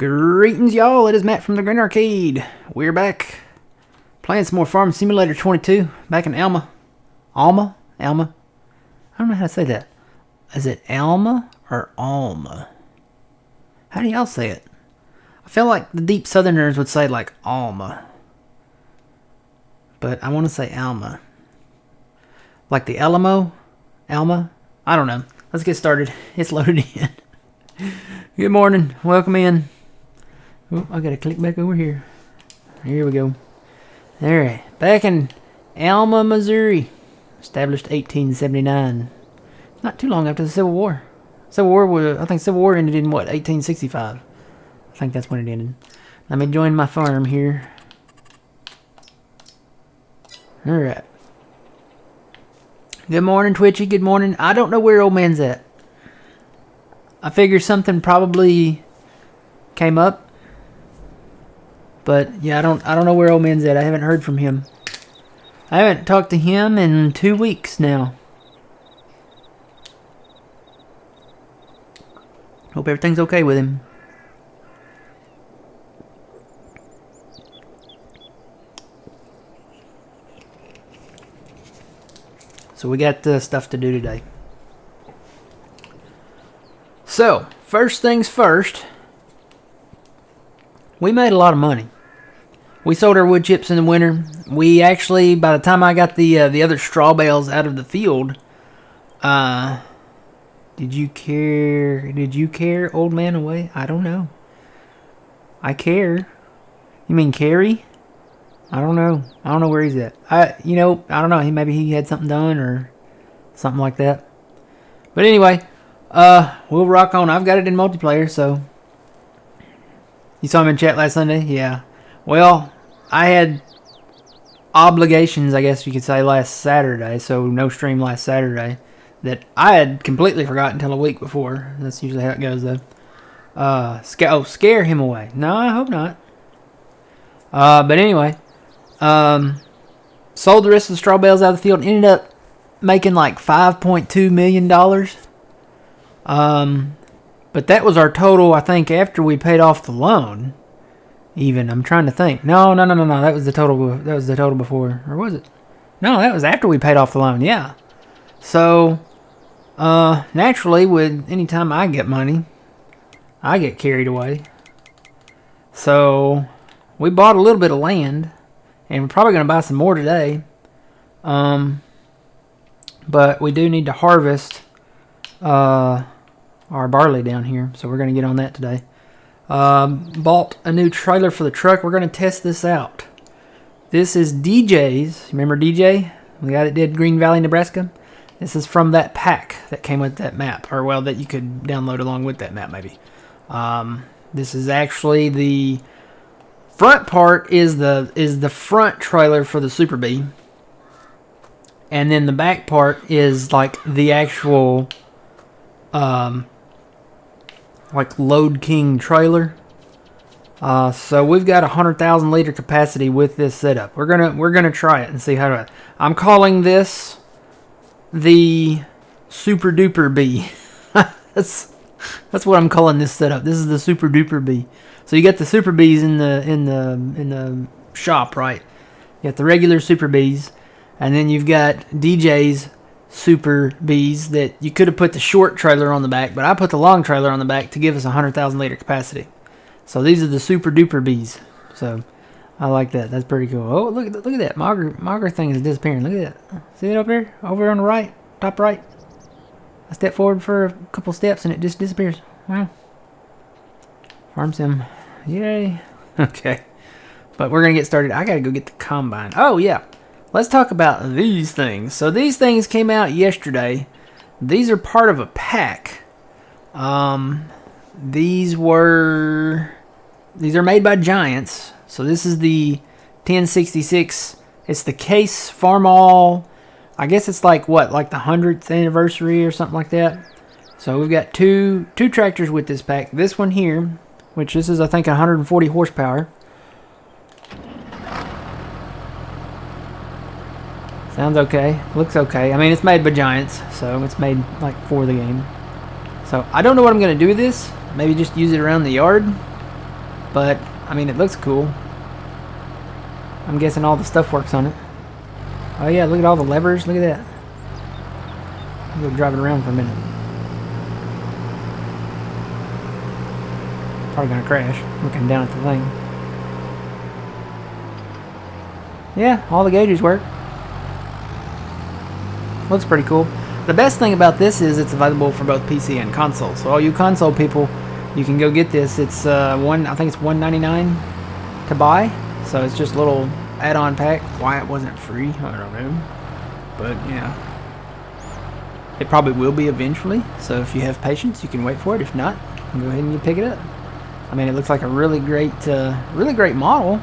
Greetings, y'all. It is Matt from the Green Arcade. We're back playing some more Farm Simulator 22 back in Alma. Alma? I don't know how to say that. Is it Alma or Alma? How do y'all say it? I feel like the deep southerners would say like Alma. But I want to say Alma. Like the Alamo? Alma? I don't know. Let's get started. It's loaded in. Good morning. Welcome in. Oh, I gotta click back over here. Here we go. Alright. Back in Alma, Missouri. Established 1879. Not too long after the Civil War. I think Civil War ended in what? 1865. I think that's when it ended. Let me join my farm here. Alright. Good morning, Twitchy. Good morning. I don't know where old man's at. I figure something probably came up. But yeah, I don't know where old man's at. I haven't heard from him. I haven't talked to him in 2 weeks now. Hope everything's okay with him. So we got stuff to do today. So, first things first. We made a lot of money. We sold our wood chips in the winter. We actually, by the time I got the other straw bales out of the field, did you care, old man away? I don't know. I care. You mean Carrie? I don't know. I don't know where he's at. I don't know. Maybe he had something done or something like that. But anyway, we'll rock on. I've got it in multiplayer, so. You saw him in chat last Sunday? Yeah. Well, I had obligations, I guess you could say, last Saturday, so no stream last Saturday, that I had completely forgotten until a week before. That's usually how it goes, though. Scare him away. No, I hope not. But anyway, sold the rest of the straw bales out of the field, ended up making like $5.2 million. But that was our total, I think, after we paid off the loan. Even, I'm trying to think. No. That was the total. That was the total before, or was it? No, that was after we paid off the loan. Yeah. So, naturally, with any time I get money, I get carried away. So, we bought a little bit of land, and we're probably going to buy some more today. But we do need to harvest our barley down here, so we're going to get on that today. Bought a new trailer for the truck. We're going to test this out. This is DJ's. Remember DJ? The guy that did Green Valley, Nebraska? This is from that pack that came with that map, or well, that you could download along with that map, maybe. This is actually the front part is the front trailer for the Super Bee, and then the back part is like the actual like Load King trailer. So we've got 100,000 liter capacity with this setup. We're gonna try it and see how to. I'm calling this the Super Duper Bee. that's what I'm calling this setup. This is the Super Duper Bee. So you got the Super Bees in the shop, right? You got the regular Super Bees, and then you've got DJ's Super Bees that you could have put the short trailer on the back, but I put the long trailer on the back to give us 100,000 liter capacity. So these are the Super Duper Bees. So I like that. That's pretty cool. Oh, look at that. Mager thing is disappearing. Look at that. See it up there? Over on the right, top right. I step forward for a couple steps and it just disappears. Wow. Farm sim. Yay. Okay. But we're gonna get started. I gotta go get the combine. Oh yeah. Let's talk about these things. So these things came out yesterday. These are part of a pack. These are made by Giants. So this is the 1066. It's the Case Farmall. I guess it's like what, like the 100th anniversary or something like that. So we've got two tractors with this pack. This one here, which this is I think 140 horsepower. Sounds okay. Looks okay. I mean, it's made by Giants, so it's made like for the game. So I don't know what I'm going to do with this. Maybe just use it around the yard. But, I mean, it looks cool. I'm guessing all the stuff works on it. Oh yeah, look at all the levers. Look at that. I'm going to drive it around for a minute. Probably going to crash, looking down at the thing. Yeah, all the gauges work. Looks pretty cool. The best thing about this is it's available for both PC and console. So all you console people, you can go get this. It's I think it's $1.99 to buy. So it's just a little add-on pack. Why it wasn't free, I don't know. But yeah, it probably will be eventually. So if you have patience, you can wait for it. If not, go ahead and you pick it up. I mean, it looks like a really great model.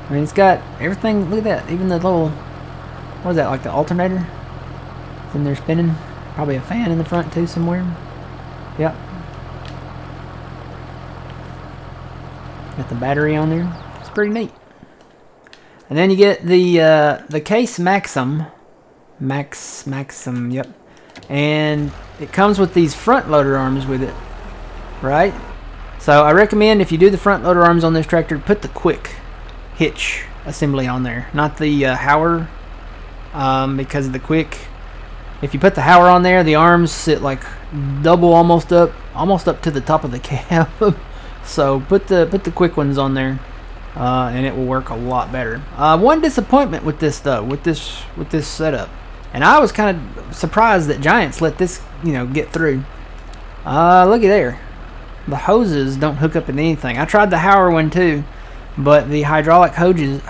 I mean, it's got everything. Look at that. Even the little, what is that, like the alternator? It's in there spinning. Probably a fan in the front too somewhere. Yep. Got the battery on there. It's pretty neat. And then you get the case Maxim. Maxim, yep. And it comes with these front loader arms with it. Right? So I recommend if you do the front loader arms on this tractor, put the quick hitch assembly on there, not the Hauer, because of the quick. If you put the Hauer on there, the arms sit like double, almost up to the top of the cab. So put the quick ones on there, and it will work a lot better. One disappointment with this though, with this setup, and I was kind of surprised that Giants let this get through. Looky there, the hoses don't hook up in anything. I tried the Hauer one too. But the hydraulic hoses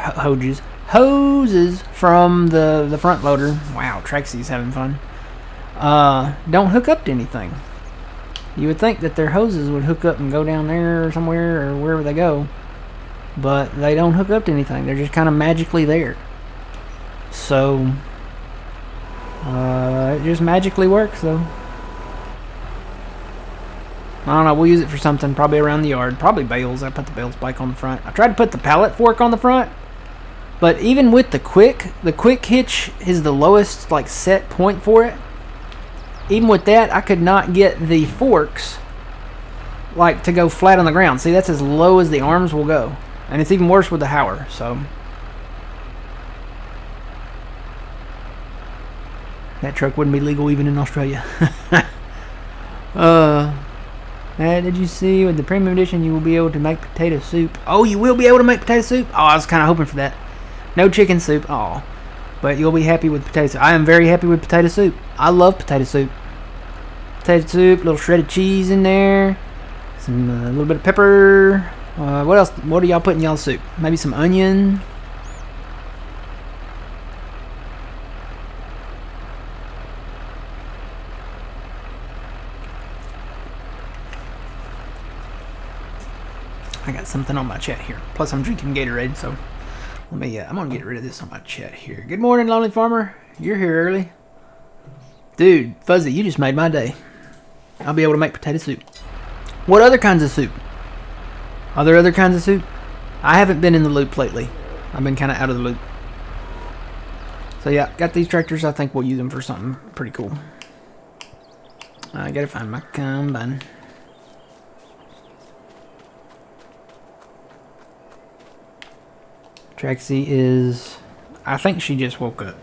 from the front loader, wow, Trexie's having fun, don't hook up to anything. You would think that their hoses would hook up and go down there or somewhere or wherever they go, but they don't hook up to anything. They're just kind of magically there. So it just magically works though. I don't know, we'll use it for something, probably around the yard. Probably bales. I put the bales bike on the front. I tried to put the pallet fork on the front, but even with the quick hitch is the lowest like set point for it. Even with that, I could not get the forks like to go flat on the ground. See, that's as low as the arms will go. And it's even worse with the Hauer, so. That truck wouldn't be legal even in Australia. Did you see with the premium edition you will be able to make potato soup? Oh, you will be able to make potato soup? Oh, I was kind of hoping for that. No chicken soup. Oh, but you'll be happy with potato soup. I am very happy with potato soup. I love potato soup. Potato soup, little shredded cheese in there, some a little bit of pepper. What else? What do y'all put in y'all's soup? Maybe some onion. I got something on my chat here. Plus, I'm drinking Gatorade, so let me. I'm gonna get rid of this on my chat here. Good morning, Lonely Farmer. You're here early, dude. Fuzzy, you just made my day. I'll be able to make potato soup. What other kinds of soup? Are there other kinds of soup? I haven't been in the loop lately. I've been kind of out of the loop. So yeah, got these tractors. I think we'll use them for something pretty cool. I gotta find my combine. Trexie is, I think she just woke up.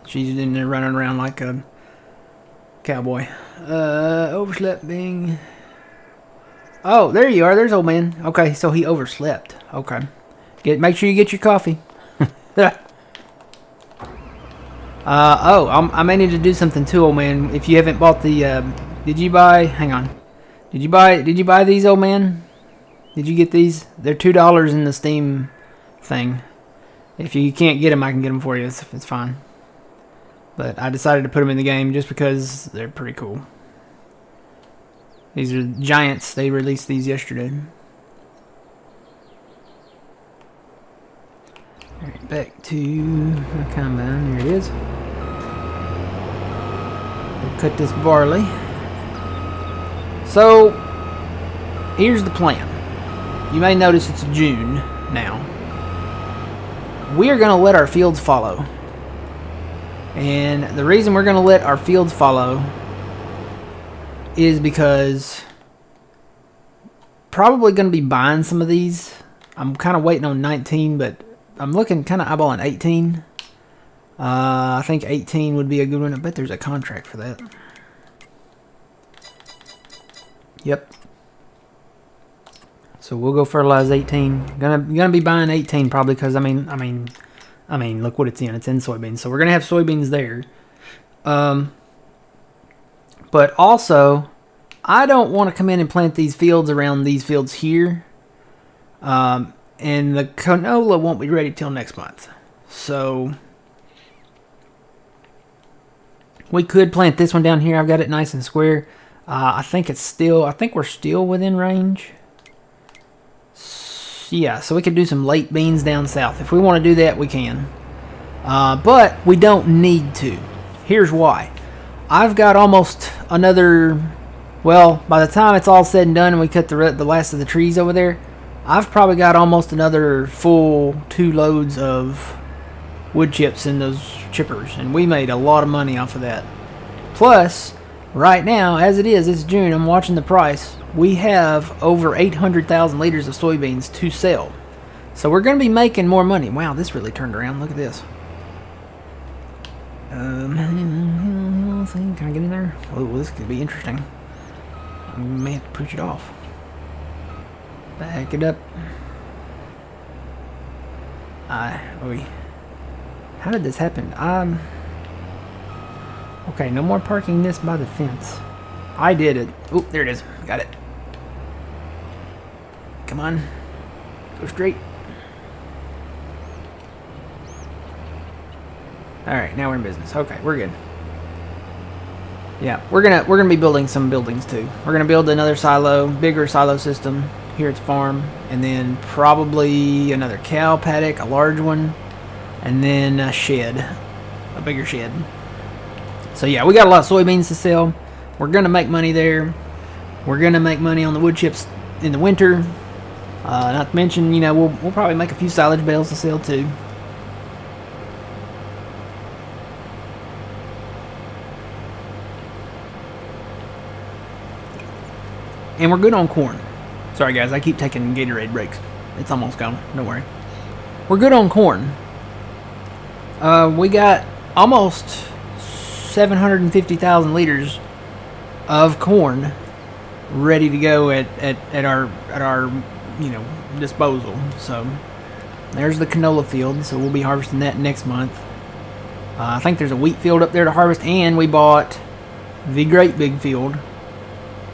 She's in there running around like a cowboy. Overslept being. Oh, there you are. There's old man. Okay, so he overslept. Okay. Make sure you get your coffee. I may need to do something too, old man. If you haven't bought the, did you buy? Hang on. Did you buy these, old man? Did you get these? They're $2 in the Steam thing. If you can't get them, I can get them for you. It's fine. But I decided to put them in the game just because they're pretty cool. These are Giants. They released these yesterday. Alright, back to my combine. There it is. We'll cut this barley. So, here's the plan. You may notice it's June now. We are going to let our fields follow. And the reason we're going to let our fields follow is because probably going to be buying some of these. I'm kind of waiting on 19, but I'm looking kind of eyeballing 18. I think 18 would be a good one. I bet there's a contract for that. Yep. So we'll go fertilize 18. Gonna be buying 18 probably because I mean, look what it's in. It's in soybeans. So we're gonna have soybeans there. But also, I don't want to come in and plant these fields around these fields here. And the canola won't be ready till next month. So we could plant this one down here. I've got it nice and square. I think we're still within range. Yeah, so we could do some late beans down south. If we want to do that, we can. But we don't need to. Here's why. I've got almost another, well, by the time it's all said and done and we cut the last of the trees over there, I've probably got almost another full 2 loads of wood chips in those chippers. And we made a lot of money off of that. Plus, right now, as it is, it's June, I'm watching the price. We have over 800,000 liters of soybeans to sell. So we're going to be making more money. Wow, this really turned around. Look at this. Can I get in there? Oh, this could be interesting. I may have to push it off. Back it up. How did this happen? Okay, no more parking this by the fence. I did it. Oh, there it is. Got it. Come on. Go straight. Alright, now we're in business. Okay, we're good. Yeah, we're gonna be building some buildings too. We're gonna build another silo, bigger silo system here at the farm, and then probably another cow paddock, a large one, and then a shed, a bigger shed. So yeah, we got a lot of soybeans to sell. We're gonna make money there. We're gonna make money on the wood chips in the winter. Not to mention, you know, we'll probably make a few silage bales to sell too. And we're good on corn. Sorry guys, I keep taking Gatorade breaks. It's almost gone, don't worry. We're good on corn. We got almost 750,000 liters of corn ready to go at our disposal. So there's the canola field, so we'll be harvesting that next month. I think there's a wheat field up there to harvest, and we bought the great big field,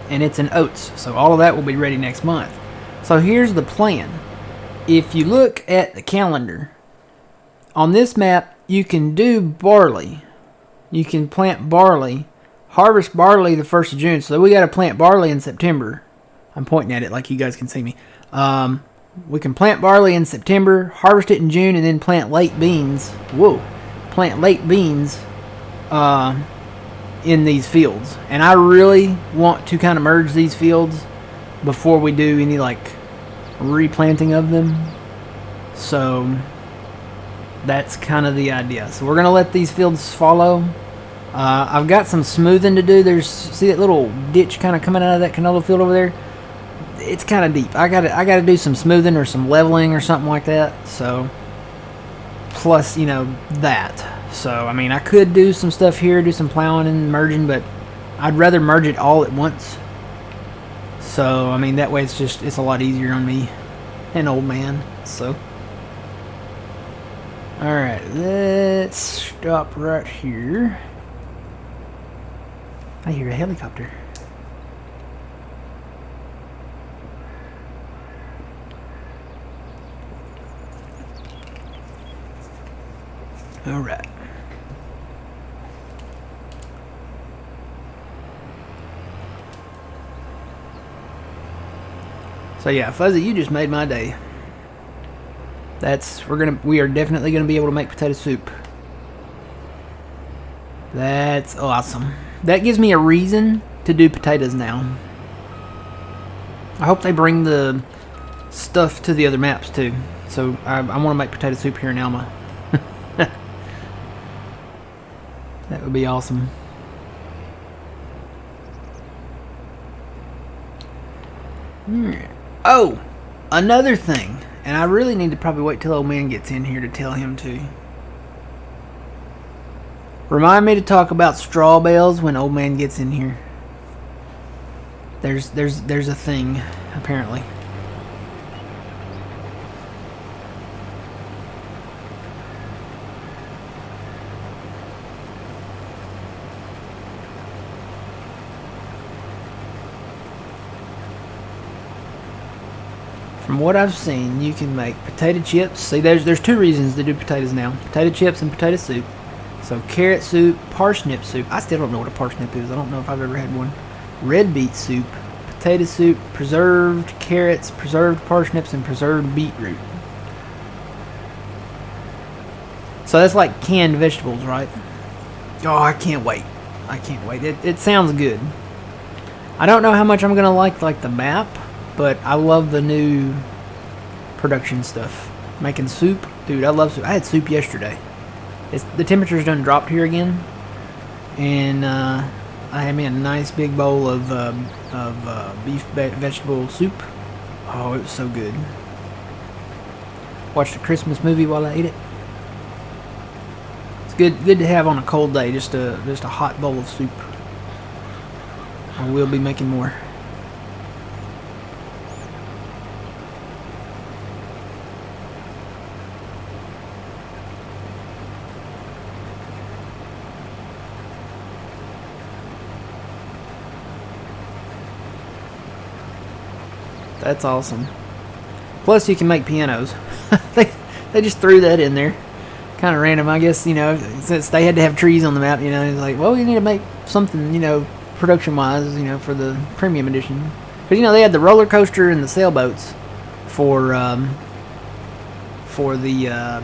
and it's in oats, so all of that will be ready next month. So here's the plan. If you look at the calendar on this map, you can do barley. You can plant barley, harvest barley the 1st of June. So we got to plant barley in September. I'm pointing at it like you guys can see me. We can plant barley in September, harvest it in June, and then plant late beans. Whoa, plant late beans in these fields. And I really want to kind of merge these fields before we do any like replanting of them. So that's kind of the idea. So we're going to let these fields follow. I've got some smoothing to do. See that little ditch kind of coming out of that canola field over there? It's kind of deep. I got to do some smoothing or some leveling or something like that. So plus, that. So I mean, I could do some stuff here, do some plowing and merging, but I'd rather merge it all at once. So I mean, that way it's a lot easier on me, an old man. So alright, let's stop right here. I hear a helicopter. Alright. So yeah, Fuzzy, you just made my day. We are definitely gonna be able to make potato soup. That's awesome. That gives me a reason to do potatoes now. I hope they bring the stuff to the other maps too. So I want to make potato soup here in Alma. That would be awesome. Alright. Oh, another thing. And I really need to probably wait till old man gets in here to tell him to. Remind me to talk about straw bales when old man gets in here. There's a thing, apparently. From what I've seen, you can make potato chips. See, there's two reasons to do potatoes now. Potato chips and potato soup. So carrot soup, parsnip soup. I still don't know what a parsnip is. I don't know if I've ever had one. Red beet soup, potato soup, preserved carrots, preserved parsnips, and preserved beetroot. So that's like canned vegetables, right? Oh, I can't wait. I can't wait. It sounds good. I don't know how much I'm going to like the map, but I love the new production stuff. Making soup. Dude, I love soup. I had soup yesterday. The temperature's done dropped here again. And I had me a nice big bowl of beef vegetable soup. Oh, it was so good. Watched a Christmas movie while I ate it. It's good to have on a cold day, just a hot bowl of soup. I will be making more. That's awesome. Plus, you can make pianos. they just threw that in there. Kind of random, I guess, you know, since they had to have trees on the map, you know, it's like, well, you need to make something, you know, production-wise, you know, for the premium edition. Because, you know, they had the roller coaster and the sailboats for the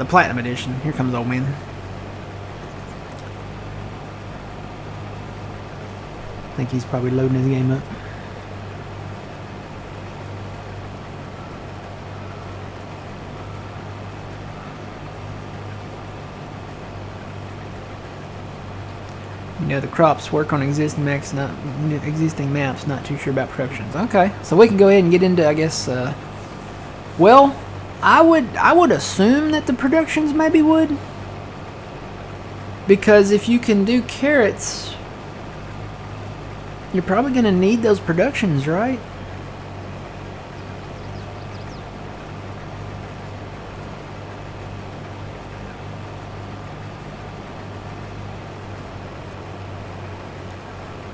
platinum edition. Here comes old man. I think he's probably loading his game up. You know, the crops work on existing maps, not too sure about productions. Okay, so we can go ahead and get into, I guess, well, I would assume that the productions maybe would. Because if you can do carrots, you're probably going to need those productions, right?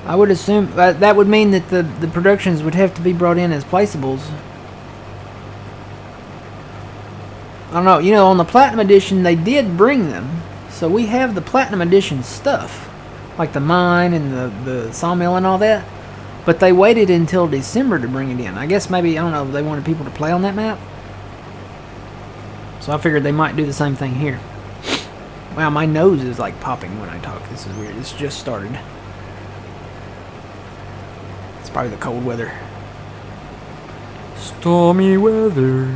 I would assume that would mean that the productions would have to be brought in as placeables. I don't know. You know, on the Platinum Edition, they did bring them. So we have the Platinum Edition stuff. Like the mine and the sawmill and all that. But they waited until December to bring it in. I guess maybe, I don't know, they wanted people to play on that map. So I figured they might do the same thing here. Wow, my nose is like popping when I talk. This is weird. It's just started. It's probably the cold weather. Stormy weather.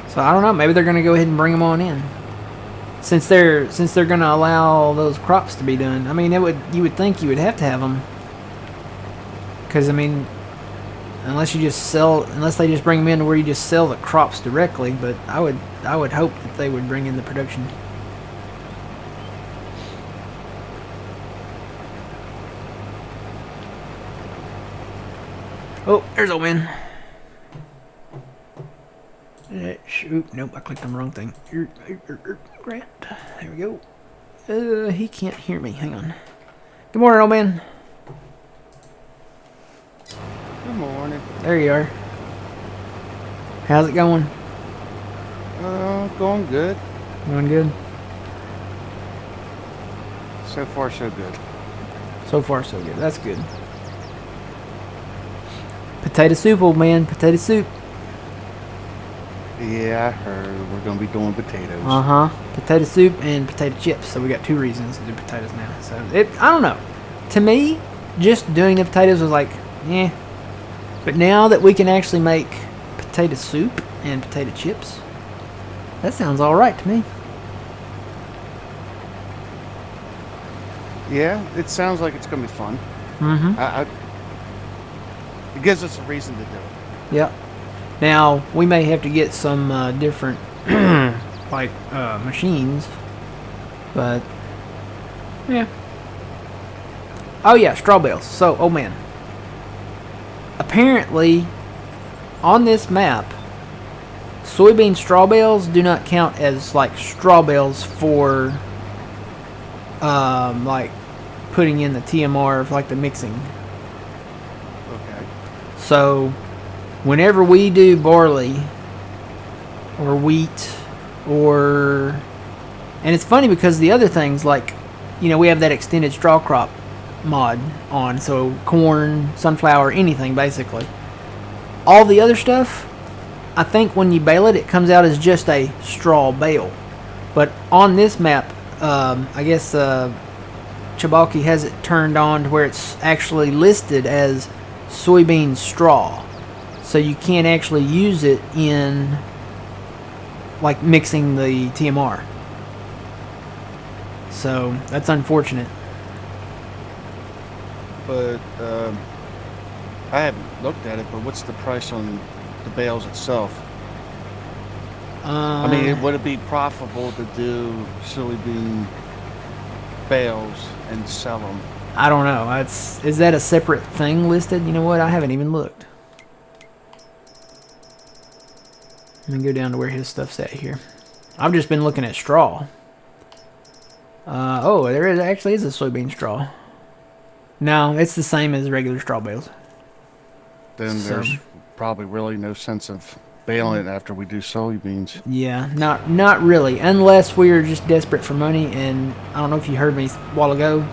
So I don't know. Maybe they're going to go ahead and bring them on in, since they're going to allow those crops to be done. I mean, you would think you would have to have them, because I mean, unless they just bring them in to where you just sell the crops directly. But I would hope that they would bring in the production. Oh, there's old man. Shoot, nope, I clicked on the wrong thing. Grant, there we go. He can't hear me. Hang on. Good morning, old man. Good morning. There you are. How's it going? Going good. Going good? So far, so good. So far, so good. That's good. Potato soup, old man. Potato soup. Yeah, I heard we're going to be doing potatoes. Uh-huh. Potato soup and potato chips. So we got two reasons to do potatoes now. So, I don't know. To me, just doing the potatoes was like, eh. But now that we can actually make potato soup and potato chips, that sounds all right to me. Yeah, it sounds like it's going to be fun. Mm-hmm. It gives us a reason to do it. Yep. Now, we may have to get some different, machines, but, yeah. Oh, yeah, straw bales. So, oh man. Apparently, on this map, soybean straw bales do not count as, like, straw bales for, like, putting in the TMR, like, the mixing. Okay. So, whenever we do barley or wheat or... And it's funny because the other things, like, we have that extended straw crop mod on. So, corn, sunflower, anything, basically. All the other stuff, I think when you bale it, it comes out as just a straw bale. But on this map, I guess Chabalki has it turned on to where it's actually listed as soybean straw. So you can't actually use it in, like, mixing the TMR. So that's unfortunate. But I haven't looked at it, but what's the price on the bales itself? I mean, would it be profitable to do soybean bales and sell them? I don't know. Is that a separate thing listed? You know what? I haven't even looked. Let me go down to where his stuff's at here. I've just been looking at straw. Oh, actually is a soybean straw. No, it's the same as regular straw bales. Then there's probably really no sense of baling it after we do soybeans. Yeah, not really, unless we are just desperate for money. And I don't know if you heard me a while ago,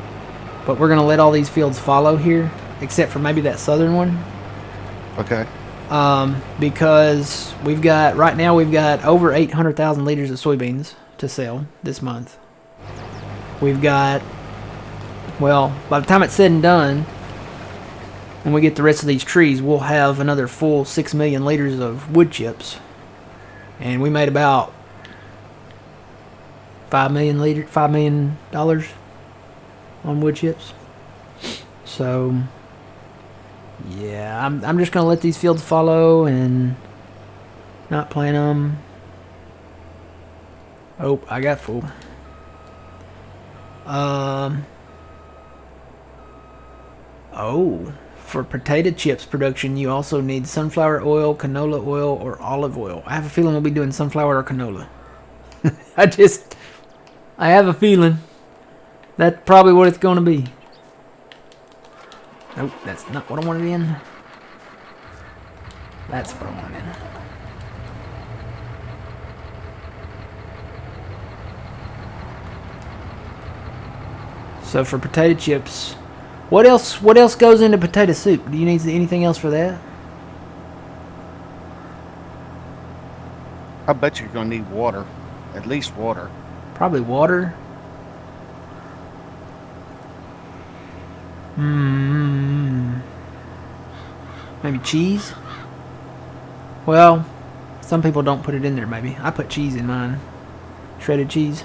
but we're gonna let all these fields follow here, except for maybe that southern one. Okay. Because right now we've got over 800,000 liters of soybeans to sell this month. We've got, well, by the time it's said and done, when we get the rest of these trees, we'll have another full 6 million liters of wood chips. And we made about $5 million on wood chips. So, yeah, I'm just going to let these fields follow and not plant them. Oh, I got full. Oh, for potato chips production, you also need sunflower oil, canola oil, or olive oil. I have a feeling we'll be doing sunflower or canola. I have a feeling that's probably what it's going to be. Nope, that's not what I wanted in. That's what I wanted in. So for potato chips, what else goes into potato soup? Do you need anything else for that? I bet you're going to need water. At least water. Probably water. Maybe cheese? Well, some people don't put it in there, maybe. I put cheese in mine. Shredded cheese.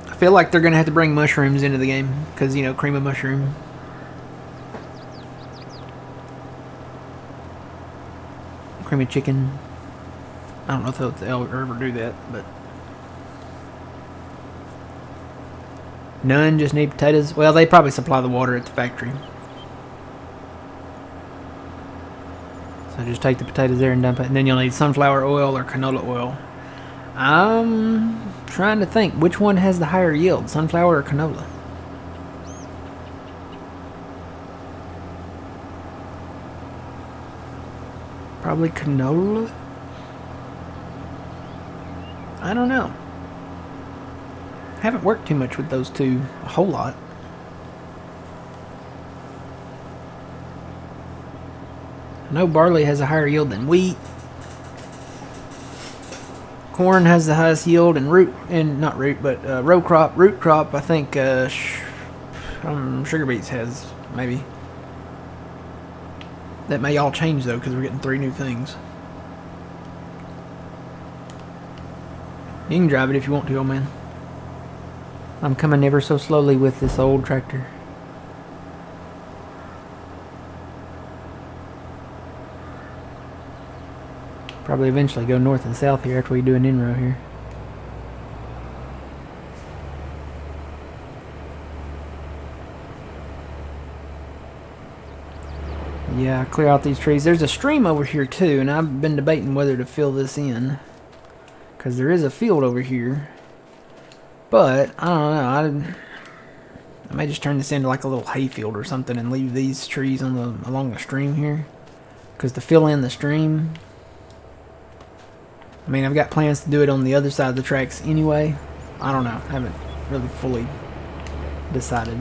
I feel like they're going to have to bring mushrooms into the game. Because, cream of mushroom. Cream of chicken. I don't know if they'll ever do that, but... None, just need potatoes. Well, they probably supply the water at the factory. So just take the potatoes there and dump it. And then you'll need sunflower oil or canola oil. I'm trying to think. Which one has the higher yield? Sunflower or canola? Probably canola? I don't know. Haven't worked too much with those two. A whole lot. I know barley has a higher yield than wheat. Corn has the highest yield, and root crop. I think sugar beets has maybe. That may all change though, because we're getting 3 new things. You can drive it if you want to, old man. I'm coming ever so slowly with this old tractor. Probably eventually go north and south here after we do an in-row here. Yeah, clear out these trees. There's a stream over here too, and I've been debating whether to fill this in. Because there is a field over here. But, I don't know, I may just turn this into like a little hayfield or something and leave these trees on along the stream here. Because to fill in the stream, I mean, I've got plans to do it on the other side of the tracks anyway. I don't know, I haven't really fully decided.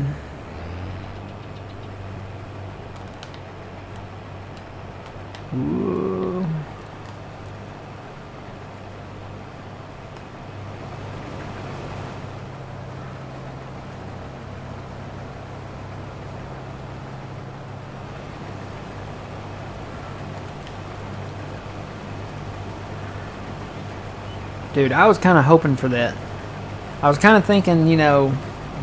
Ooh. Dude, I was kind of hoping for that. I was kind of thinking, you know,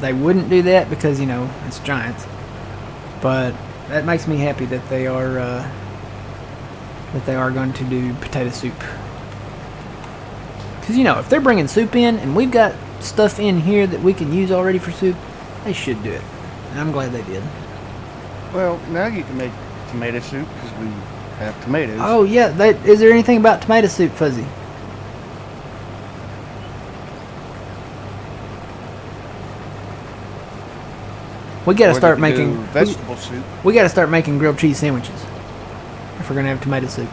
they wouldn't do that because, you know, it's Giants. But that makes me happy that they are going to do potato soup. Because, you know, if they're bringing soup in and we've got stuff in here that we can use already for soup, they should do it. And I'm glad they did. Well, now you can make tomato soup because we have tomatoes. Oh, yeah. Is there anything about tomato soup, Fuzzy? We gotta start making vegetable soup. We gotta start making grilled cheese sandwiches if we're gonna have tomato soup.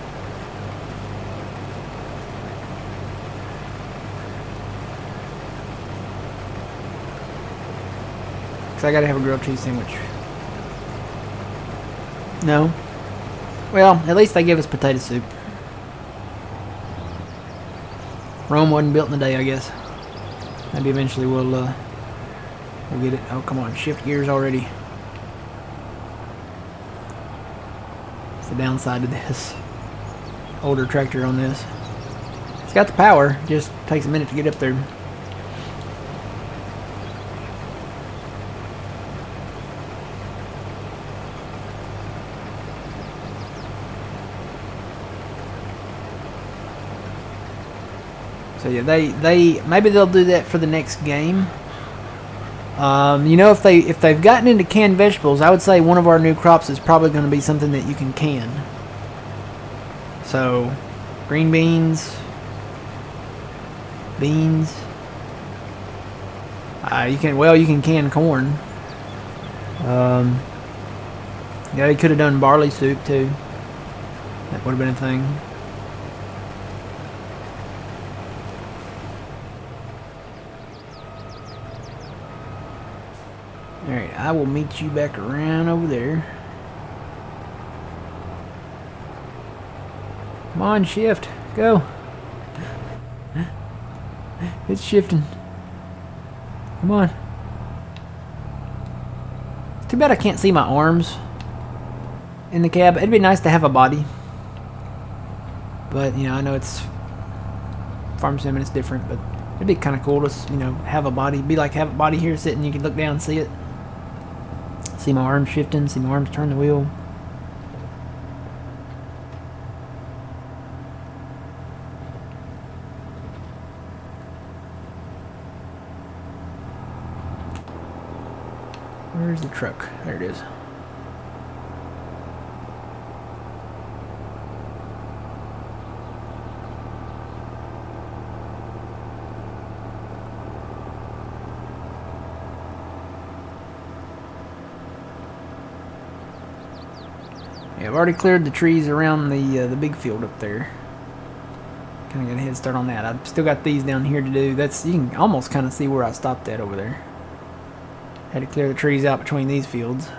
Cause I gotta have a grilled cheese sandwich. No. Well, at least they give us potato soup. Rome wasn't built in a day, I guess. Maybe eventually we'll get it. Oh, come on. Shift gears already. It's the downside to this older tractor on this. It's got the power. Just takes a minute to get up there. So yeah, they maybe they'll do that for the next game. You know, if they've gotten into canned vegetables, I would say one of our new crops is probably going to be something that you can can. So, green beans. You can can corn. Yeah, they could have done barley soup too. That would have been a thing. Alright, I will meet you back around over there. Come on, shift. Go. It's shifting. Come on. It's too bad I can't see my arms in the cab. It'd be nice to have a body. But, you know, I know it's farm sim and it's different, but it'd be kind of cool to, you know, have a body. Be like have a body here sitting, you can look down and see it. See my arms shifting, see my arms turn the wheel. Where's the truck? There it is. Yeah, I've already cleared the trees around the big field up there. Kind of got a head start on that. I've still got these down here to do. You can almost kind of see where I stopped at over there. Had to clear the trees out between these fields.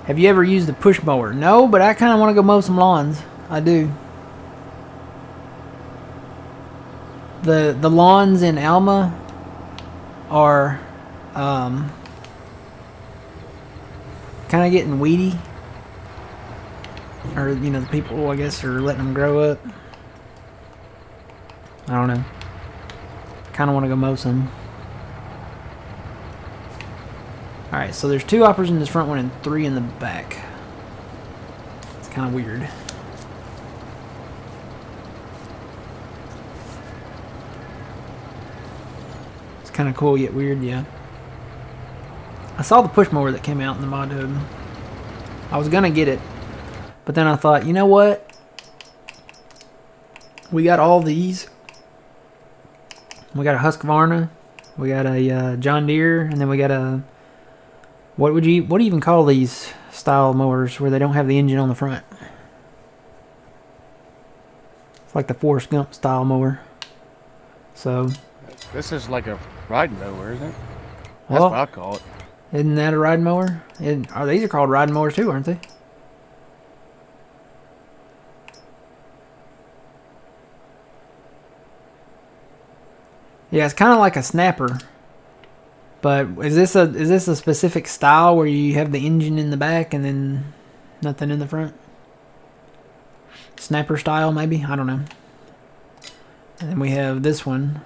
Have you ever used the push mower? No, but I kind of want to go mow some lawns. I do. The lawns in Alma are kind of getting weedy. Or, you know, the people, I guess, are letting them grow up. I don't know. Kind of want to go mow some. Alright, so there's 2 hoppers in this front one and 3 in the back. It's kind of weird. It's kind of cool yet weird, yeah. I saw the push mower that came out in the mod hub. I was going to get it. But then I thought, you know what? We got all these. We got a Husqvarna. We got a John Deere. And then we got a... What do you even call these style mowers where they don't have the engine on the front? It's like the Forrest Gump style mower. So... This is like a riding mower, isn't it? That's Well, what I call it. Isn't that a riding mower? These are called riding mowers too, aren't they? Yeah, it's kind of like a snapper. But is this a specific style where you have the engine in the back and then nothing in the front? Snapper style, maybe? I don't know. And then we have this one.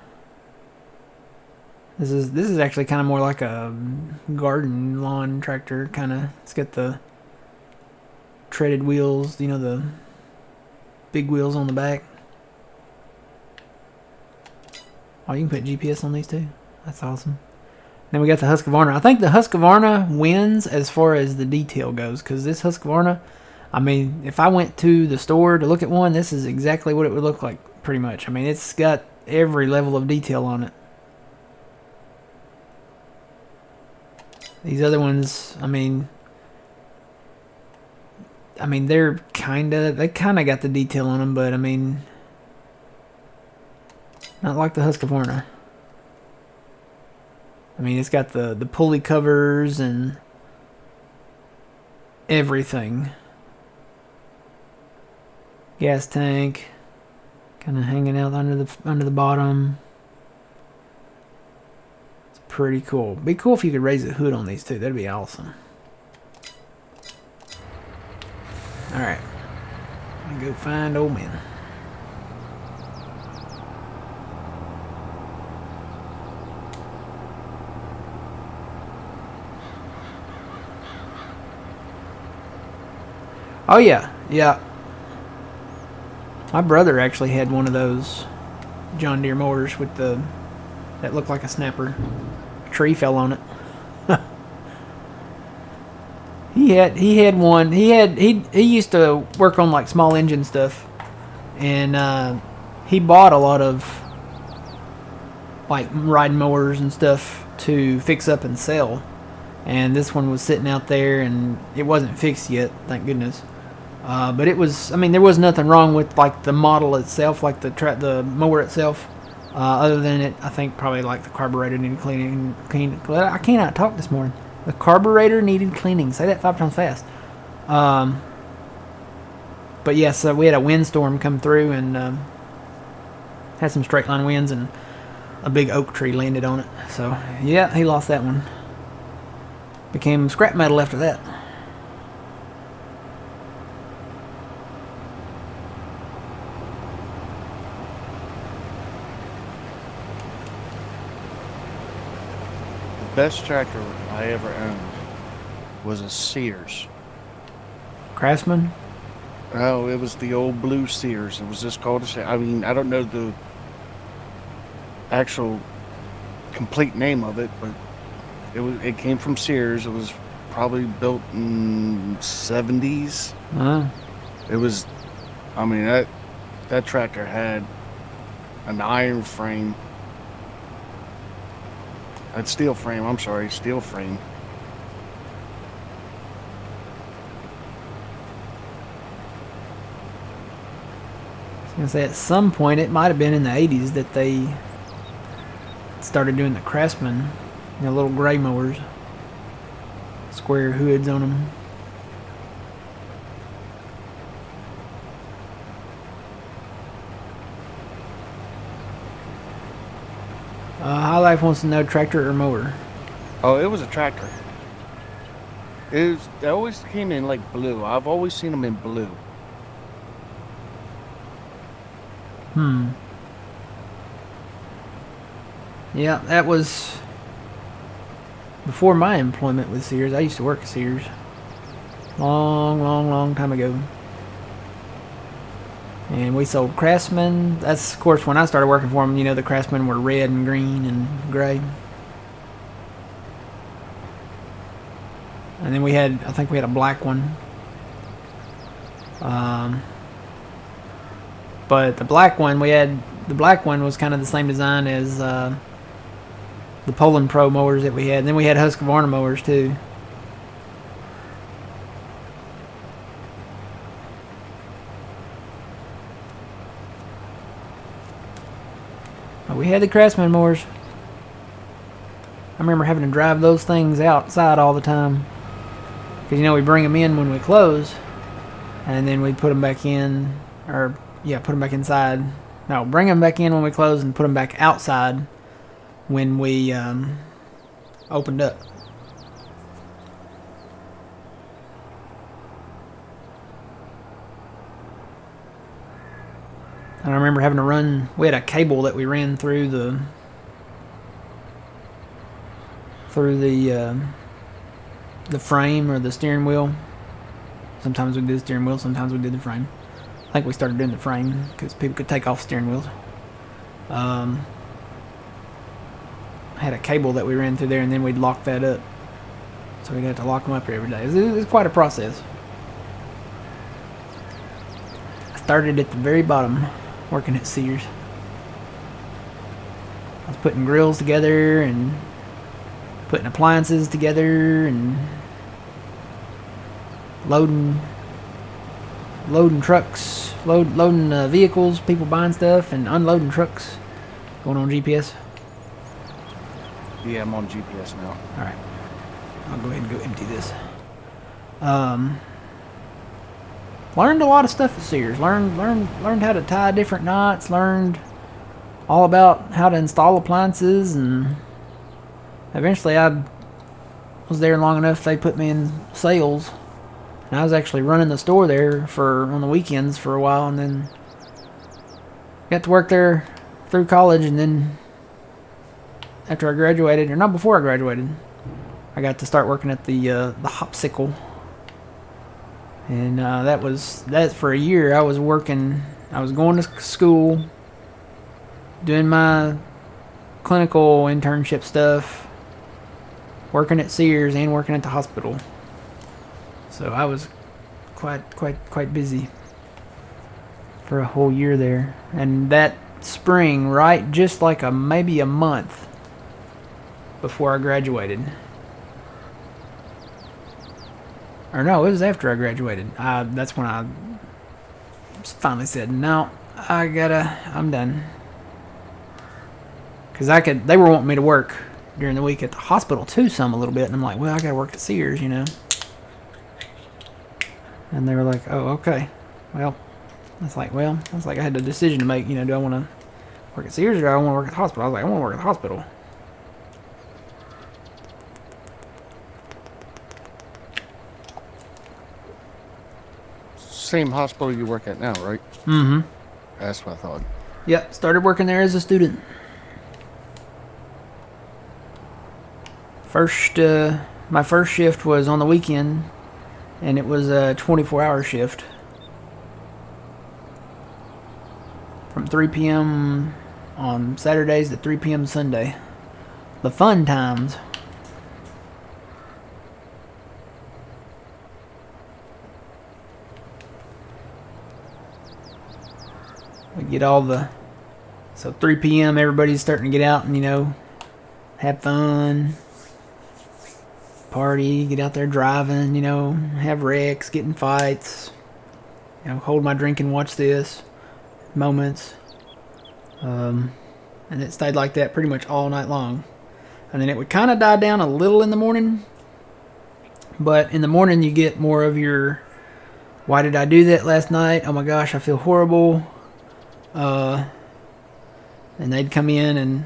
This is actually kind of more like a garden lawn tractor, kind of. It's got the treaded wheels, you know, the big wheels on the back. Oh, you can put GPS on these too. That's awesome. Then we got the Husqvarna. I think the Husqvarna wins as far as the detail goes, because this Husqvarna, I mean, if I went to the store to look at one, this is exactly what it would look like, pretty much. I mean, it's got every level of detail on it. These other ones, I mean they kind of got the detail on them, but I mean, not like the Husqvarna. I mean, it's got the pulley covers and everything. Gas tank, kind of hanging out under the bottom. It's pretty cool. Be cool if you could raise the hood on these too. That'd be awesome. All right, I'm gonna go find old man. Oh yeah, yeah. My brother actually had one of those John Deere mowers with that looked like a snapper. A tree fell on it. He had one. He used to work on like small engine stuff, and he bought a lot of like riding mowers and stuff to fix up and sell. And this one was sitting out there, and it wasn't fixed yet, thank goodness. But it was, I mean, there was nothing wrong with like the model itself, like the mower itself. Other than it, I think probably like the carburetor needed cleaning. I cannot talk this morning. The carburetor needed cleaning. Say that 5 times fast. But yes, we had a windstorm come through and had some straight line winds, and a big oak tree landed on it. So yeah, he lost that one. Became scrap metal after that. The best tractor I ever owned was a Sears. Craftsman? Oh, it was the old blue Sears. It was just called a Sears. I mean, I don't know the actual complete name of it, but it came from Sears. It was probably built in 70s. It was, I mean, that tractor had an iron frame. A steel frame, I'm sorry, steel frame. I was going to say, at some point, it might have been in the 80s that they started doing the Craftsman, you know, little gray mowers. Square hoods on them. High Life wants to know tractor or mower. Oh, it was a tractor. They always came in like blue. I've always seen them in blue. Yeah, that was before my employment with Sears. I used to work at Sears. Long time ago. And we sold Craftsman. That's, of course, when I started working for them, the Craftsman were red and green and gray. And then I think we had a black one. But the black one was kind of the same design as the Poland Pro mowers that we had. And then we had Husqvarna mowers too. But we had the Craftsman mowers. I remember having to drive those things outside all the time. Because, we bring them in when we close. And then we put them back in. Put them back inside. No, bring them back in when we close and put them back outside when we opened up. And I remember having to we had a cable that we ran through the frame or the steering wheel. Sometimes we did the steering wheel, sometimes we did the frame. I think we started doing the frame because people could take off steering wheels. I had a cable that we ran through there, and then we'd lock that up. So we'd have to lock them up every day. It was quite a process. I started at the very bottom, working at Sears. I was putting grills together and putting appliances together and loading trucks, loading vehicles, people buying stuff, and unloading trucks. Going on GPS. Yeah, I'm on GPS now. All right, I'll go ahead and go empty this. Learned a lot of stuff at Sears. Learned how to tie different knots. Learned all about how to install appliances, and eventually I was there long enough they put me in sales, and I was actually running the store there on the weekends for a while, and then got to work there through college, and then after I graduated, or not before I graduated, I got to start working at the Hopsicle. And that for a year. I was going to school, doing my clinical internship stuff, working at Sears and working at the hospital. So I was quite busy for a whole year there. And that spring, right, just like maybe a month before I graduated. Or no, it was after I graduated. That's when I finally said, no, I'm done. Because they were wanting me to work during the week at the hospital too, a little bit. And I'm like, well, I got to work at Sears, And they were like, oh, okay. Well, I had a decision to make, do I want to work at Sears or do I want to work at the hospital? I was like, I want to work at the hospital. Same hospital you work at now, right? Mm-hmm. That's what I thought. Yep, started working there as a student. My first shift was on the weekend, and it was a 24-hour shift. From 3 p.m. on Saturdays to 3 p.m. Sunday. The fun times. We get so 3 p.m. everybody's starting to get out and, have fun, party, get out there driving, have wrecks, get in fights, hold my drink and watch this moments. And it stayed like that pretty much all night long. And then it would kind of die down a little in the morning. But in the morning you get more of your, why did I do that last night? Oh my gosh, I feel horrible. And they'd come in and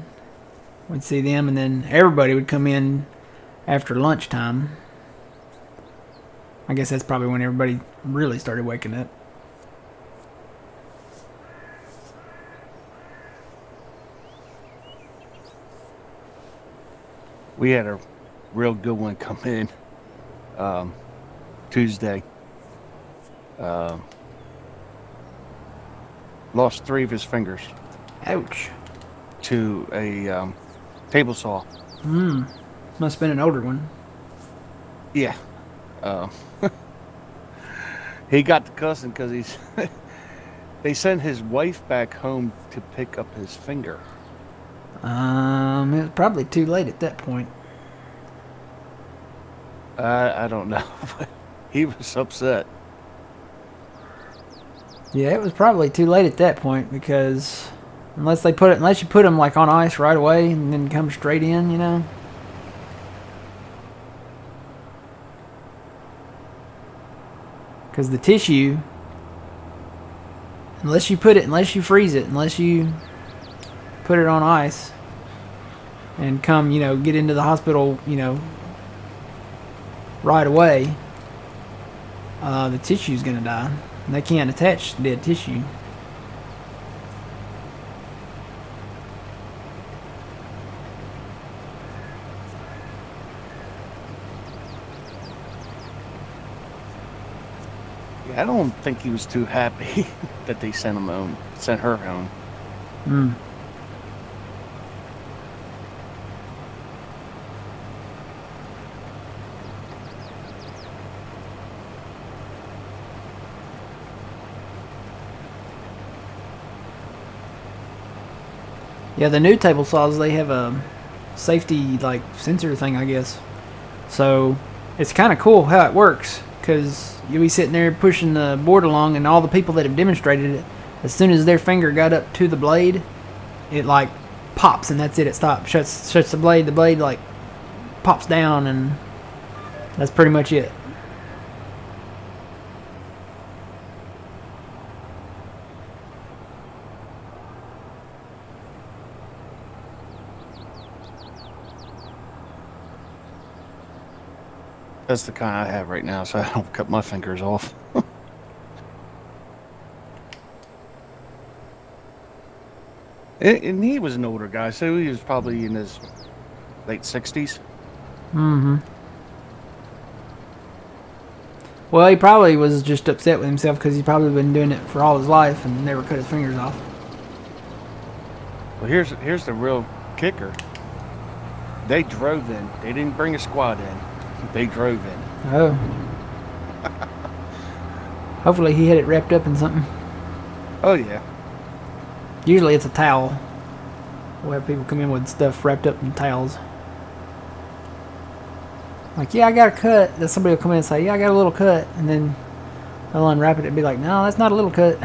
we'd see them, and then everybody would come in after lunchtime. I guess that's probably when everybody really started waking up. We had a real good one come in Tuesday. Lost 3 of his fingers Ouch. to a table saw. Must have been an older one. Yeah. He got to cussing because he's. They sent his wife back home to pick up his finger. It was probably too late at that point. I don't know, but he was upset. Yeah, it was probably too late at that point because unless you put them like on ice right away and then come straight in, you know. Because the tissue, unless you freeze it, unless you put it on ice and come, get into the hospital, right away, the tissue's gonna die. And they can't attach dead tissue. Yeah, I don't think he was too happy that they sent her home. Yeah, the new table saws, they have a safety like sensor thing, I guess. So it's kind of cool how it works because you'll be sitting there pushing the board along, and all the people that have demonstrated it, as soon as their finger got up to the blade, it like pops and that's it. It stops, shuts the blade. The blade like pops down, and that's pretty much it. That's the kind I have right now, so I don't cut my fingers off. And he was an older guy, so he was probably in his late 60s. Well, he probably was just upset with himself because he's probably been doing it for all his life and never cut his fingers off. Well, here's the real kicker. They drove in. They didn't bring a squad in. They drove in. Oh. Hopefully he had it wrapped up in something. Oh, yeah. Usually it's a towel. We'll have people come in with stuff wrapped up in towels. Like, yeah, I got a cut. Then somebody will come in and say, yeah, I got a little cut. And then they'll unwrap it and be like, no, that's not a little cut.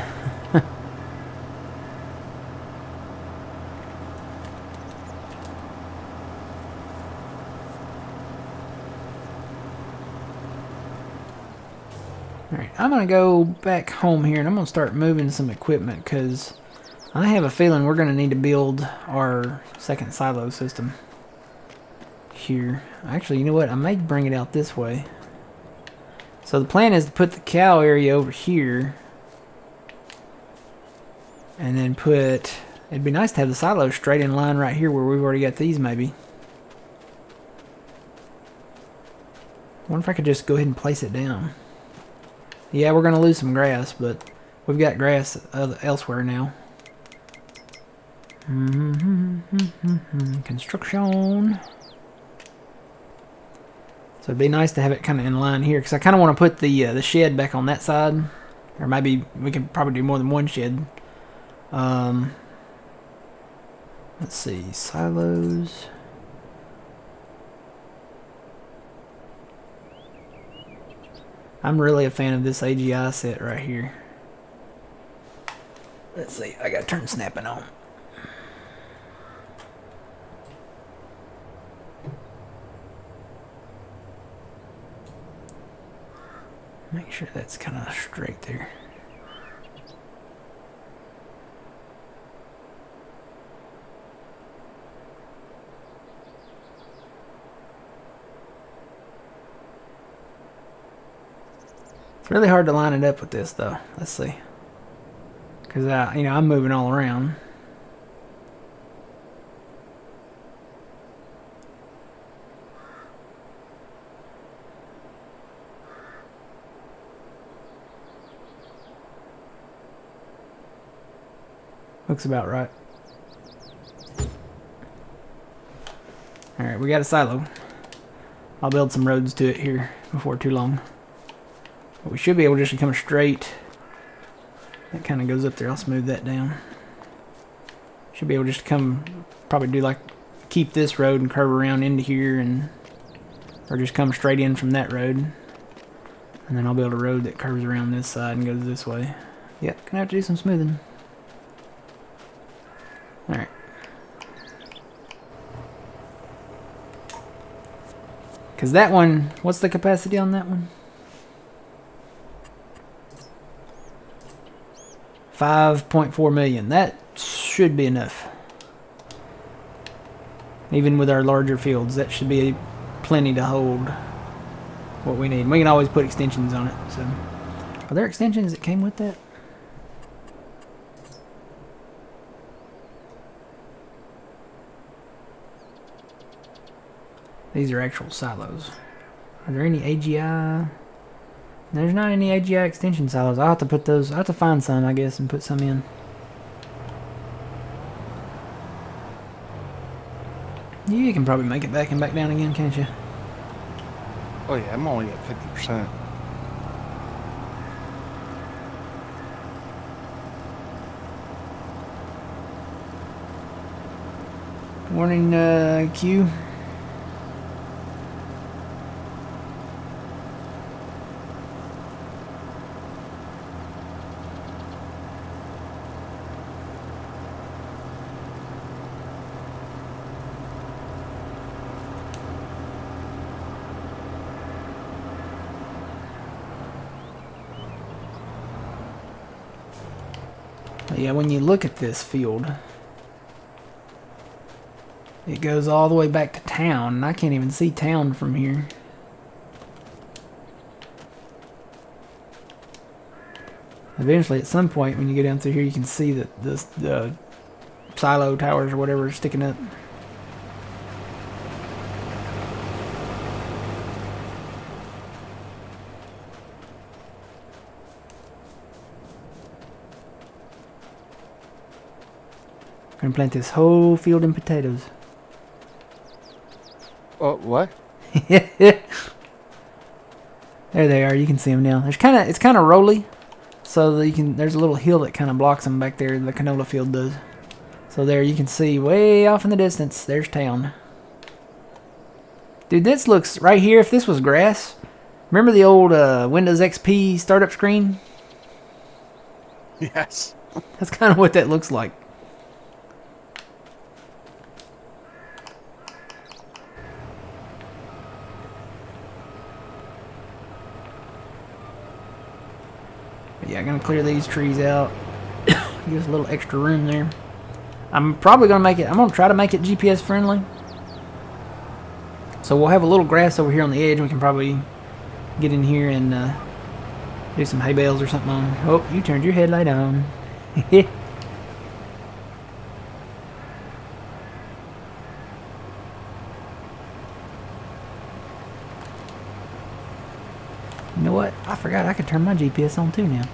Alright, I'm going to go back home here and I'm going to start moving some equipment because I have a feeling we're going to need to build our second silo system here. Actually, you know what? I may bring it out this way. So the plan is to put the cow area over here and then it'd be nice to have the silos straight in line right here where we've already got these maybe. I wonder if I could just go ahead and place it down. Yeah, we're going to lose some grass, but we've got grass elsewhere now. Construction. So it'd be nice to have it kind of in line here, because I kind of want to put the shed back on that side, or maybe we can probably do more than one shed. Let's see, silos. I'm really a fan of this AGI set right here. Let's see, I gotta turn snapping on. Make sure that's kind of straight there. It's really hard to line it up with this, though. Let's see. Because, I'm moving all around. Looks about right. Alright, we got a silo. I'll build some roads to it here before too long. But we should be able just to come straight. That kind of goes up there. I'll smooth that down. Should be able just to come, probably do like, keep this road and curve around into here, and or just come straight in from that road. And then I'll build a road that curves around this side and goes this way. Yep, gonna have to do some smoothing. Alright. Because that one, what's the capacity on that one? 5.4 million. That should be enough. Even with our larger fields, that should be plenty to hold what we need. We can always put extensions on it. So, are there extensions that came with that? These are actual silos. Are there any AGI? There's not any AGI extension silos. I'll have to put those. I'll have to find some, I guess, and put some in. You can probably make it back and back down again, can't you? Oh yeah, I'm only at 50%. Morning, Q. Yeah, when you look at this field, it goes all the way back to town, and I can't even see town from here. Eventually, at some point, when you go down through here, you can see that the silo towers or whatever are sticking up. Gonna plant this whole field in potatoes. Oh, what? There they are. You can see them now. It's kind of rolly, so that there's a little hill that kind of blocks them back there. The canola field does. So there you can see way off in the distance. There's town. Dude, this looks right here. If this was grass, remember the old Windows XP startup screen? Yes. That's kind of what that looks like. Yeah, I'm gonna clear these trees out. Give us a little extra room there. I'm probably gonna make it. I'm gonna try to make it GPS friendly. So we'll have a little grass over here on the edge. We can probably get in here and do some hay bales or something on. Oh, you turned your headlight on. You know what? I forgot I could turn my GPS on too now.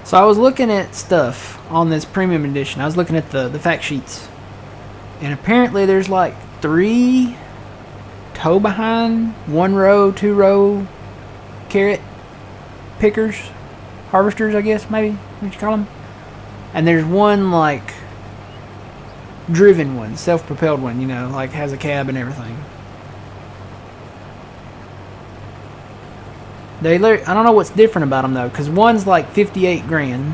So I was looking at stuff on this premium edition. I was looking at the fact sheets. And apparently there's like 3 toe behind, 1 row, 2 row carrot pickers. Harvesters, I guess, maybe, what you call them. And there's one, like, driven one, self-propelled one, you know, like has a cab and everything. I don't know what's different about them, though, because one's like 58 grand.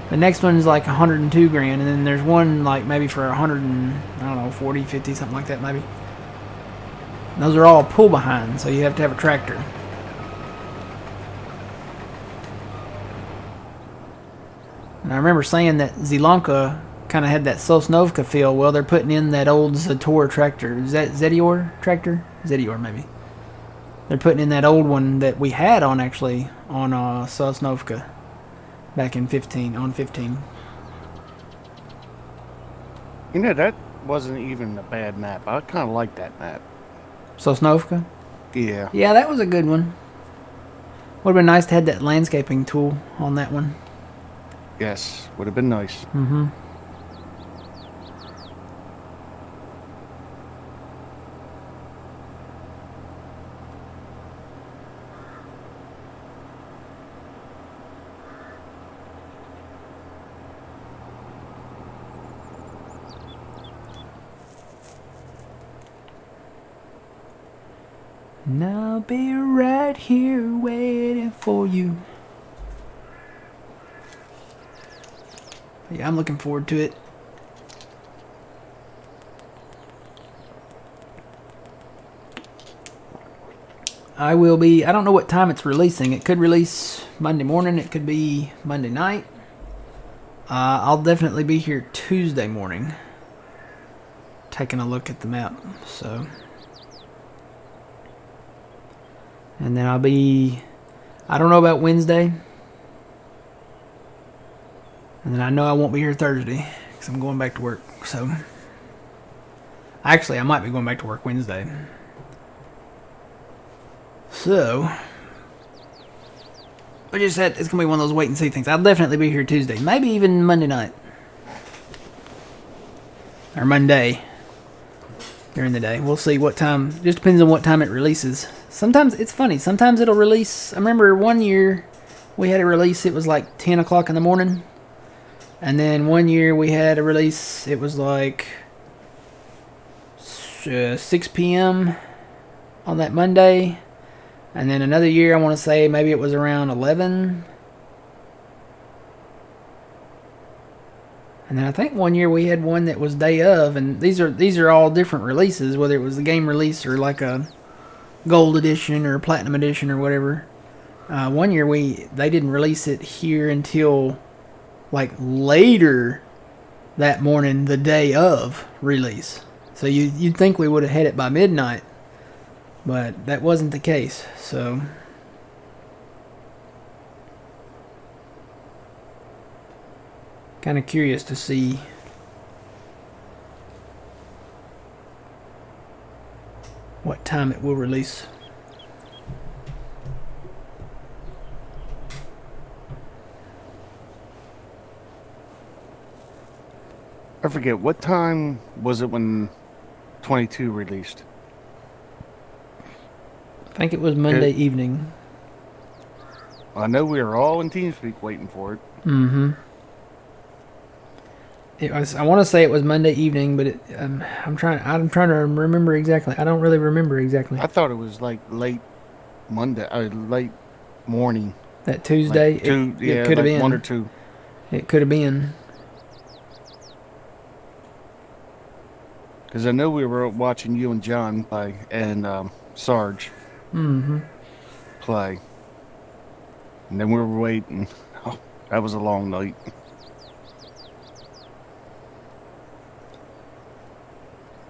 The next one's like 102 grand, and then there's one, like, maybe for 100 and, I don't know, 40, 50, something like that, maybe. And those are all pull behind, so you have to have a tractor. And I remember saying that Zilanka kind of had that Sosnovka feel. Well, they're putting in that old Zator tractor. Is that Zedior tractor? Zedior, maybe. They're putting in that old one that we had on, actually, on Sosnovka back in 15. You know, that wasn't even a bad map. I kind of like that map. Sosnovka? Yeah. Yeah, that was a good one. Would have been nice to have that landscaping tool on that one. Yes, would have been nice. Mm-hmm. And I'll be right here waiting for you. Yeah, I'm looking forward to it. I will be, I don't know what time it's releasing. It could release Monday morning. It could be Monday night. I'll definitely be here Tuesday morning taking a look at the map. So, and then I'll be, I don't know about Wednesday. And then I know I won't be here Thursday because I'm going back to work. So, actually, I might be going back to work Wednesday. So, we just had, it's going to be one of those wait and see things. I'll definitely be here Tuesday. Maybe even Monday night. Or Monday. During the day. We'll see what time. Just depends on what time it releases. Sometimes, it's funny. Sometimes it'll release. I remember one year we had a release. It was like 10 o'clock in the morning. And then one year we had a release. It was like 6 p.m. on that Monday. And then another year, I want to say maybe it was around 11. And then I think one year we had one that was day of, and these are all different releases, whether it was the game release or like a gold edition or platinum edition or whatever. One year they didn't release it here until like later that morning, the day of release. So you'd think we would have had it by midnight. But that wasn't the case, so kind of curious to see what time it will release. I forget, what time was it when 22 released? I think it was Monday evening. I know we were all in TeamSpeak waiting for it. Mm-hmm. It was. I want to say it was Monday evening, but I'm trying to remember exactly. I don't really remember exactly. I thought it was like late Monday, late morning. That Tuesday. Like it could have like been 1 or 2. It could have been. Because I know we were watching you and John play, and Sarge play. And then we were waiting. Oh, that was a long night.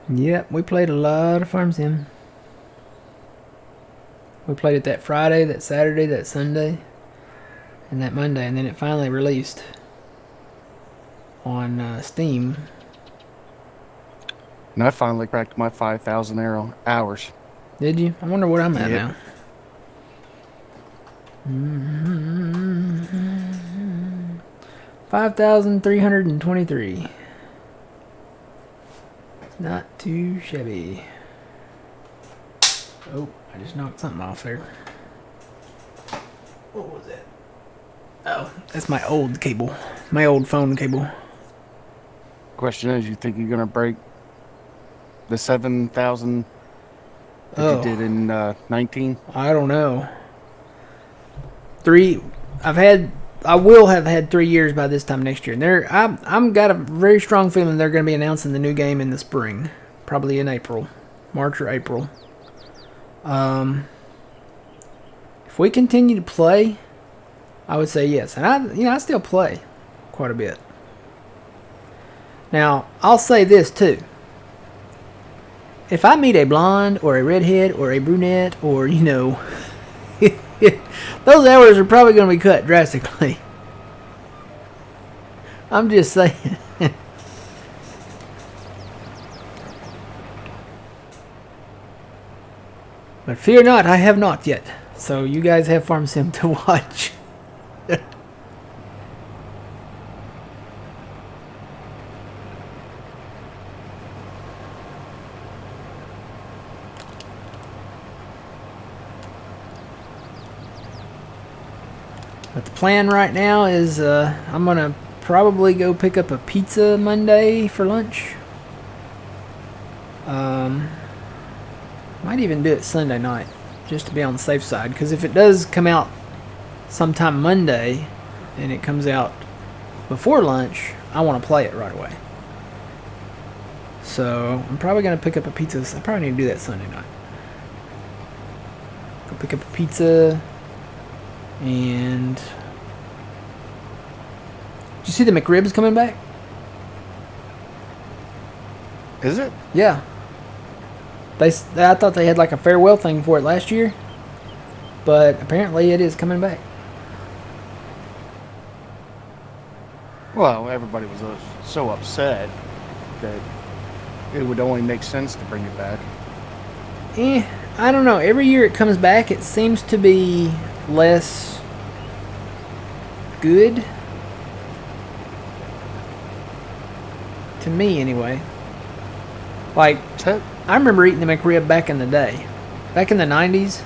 Yep, we played a lot of Farm Sim. We played it that Friday, that Saturday, that Sunday, and that Monday, and then it finally released on Steam. And I finally cracked my 5,000 hours. Did you? I wonder what I'm at Yep. now. 5,323. Not too shabby. Oh, I just knocked something off there. What was that? Oh, that's my old cable. My old phone cable. Question is, you think you're going to break the 7,000 that you did in 19? I don't know. I will have had 3 years by this time next year. And I'm got a very strong feeling they're going to be announcing the new game in the spring, probably in April, March or April. If we continue to play, I would say yes. And I still play quite a bit. Now, I'll say this too. If I meet a blonde or a redhead or a brunette or, you know, those hours are probably going to be cut drastically. I'm just saying. But fear not, I have not yet. So you guys have Farm Sim to watch. But the plan right now is I'm going to probably go pick up a pizza Monday for lunch. Might even do it Sunday night, just to be on the safe side. Because if it does come out sometime Monday, and it comes out before lunch, I want to play it right away. So I'm probably going to pick up a pizza. I probably need to do that Sunday night. Go pick up a pizza. And did you see the McRibs coming back? Is it? Yeah. I thought they had like a farewell thing for it last year, but apparently it is coming back. Well, everybody was so upset that it would only make sense to bring it back. I don't know. Every year it comes back, it seems to be less good. To me, anyway. Like, I remember eating the McRib back in the day. Back in the 90s.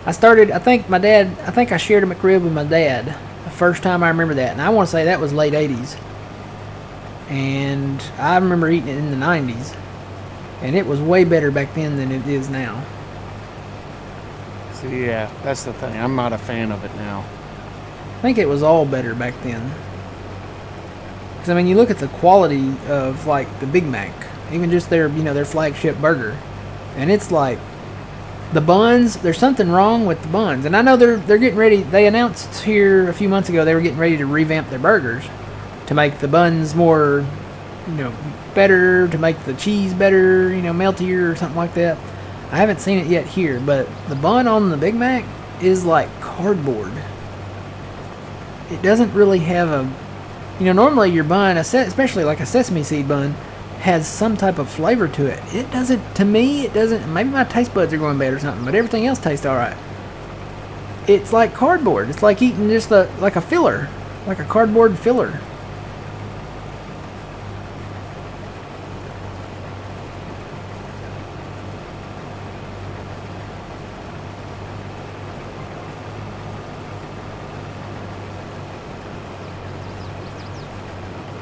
I think I shared a McRib with my dad. The first time I remember that. And I want to say that was late 80s. And I remember eating it in the 90s. And it was way better back then than it is now. See, yeah, that's the thing. I'm not a fan of it now. I think it was all better back then. Because, I mean, you look at the quality of, like, the Big Mac. Even just their, you know, their flagship burger. And it's like, the buns, there's something wrong with the buns. And I know they're getting ready, they announced here a few months ago they were getting ready to revamp their burgers. To make the buns more, you know, better, to make the cheese better, you know, meltier or something like that. I haven't seen it yet here, but the bun on the Big Mac is like cardboard. It doesn't really have a, you know, normally your bun, especially like a sesame seed bun, has some type of flavor to it. It doesn't, to me, it doesn't. Maybe my taste buds are going bad or something, but everything else tastes alright. It's like cardboard. It's like eating just like a filler, like a cardboard filler.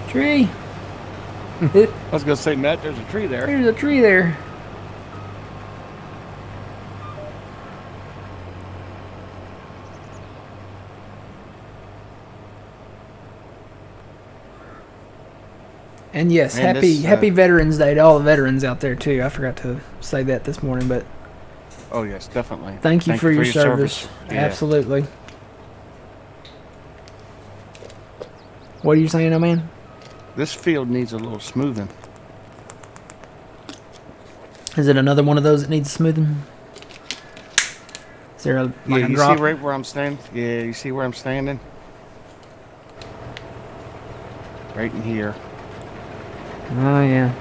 Tree. I was going to say, Matt, there's a tree there. There's a tree there. And yes, happy Veterans Day to all the veterans out there too. I forgot to say that this morning, but oh yes, definitely. Thank you for your service. Yeah. Absolutely. What are you saying, oh man? This field needs a little smoothing. Is it another one of those that needs smoothing? Is there a you drop? See right where I'm standing? Yeah, you see where I'm standing? Right in here. Oh yeah.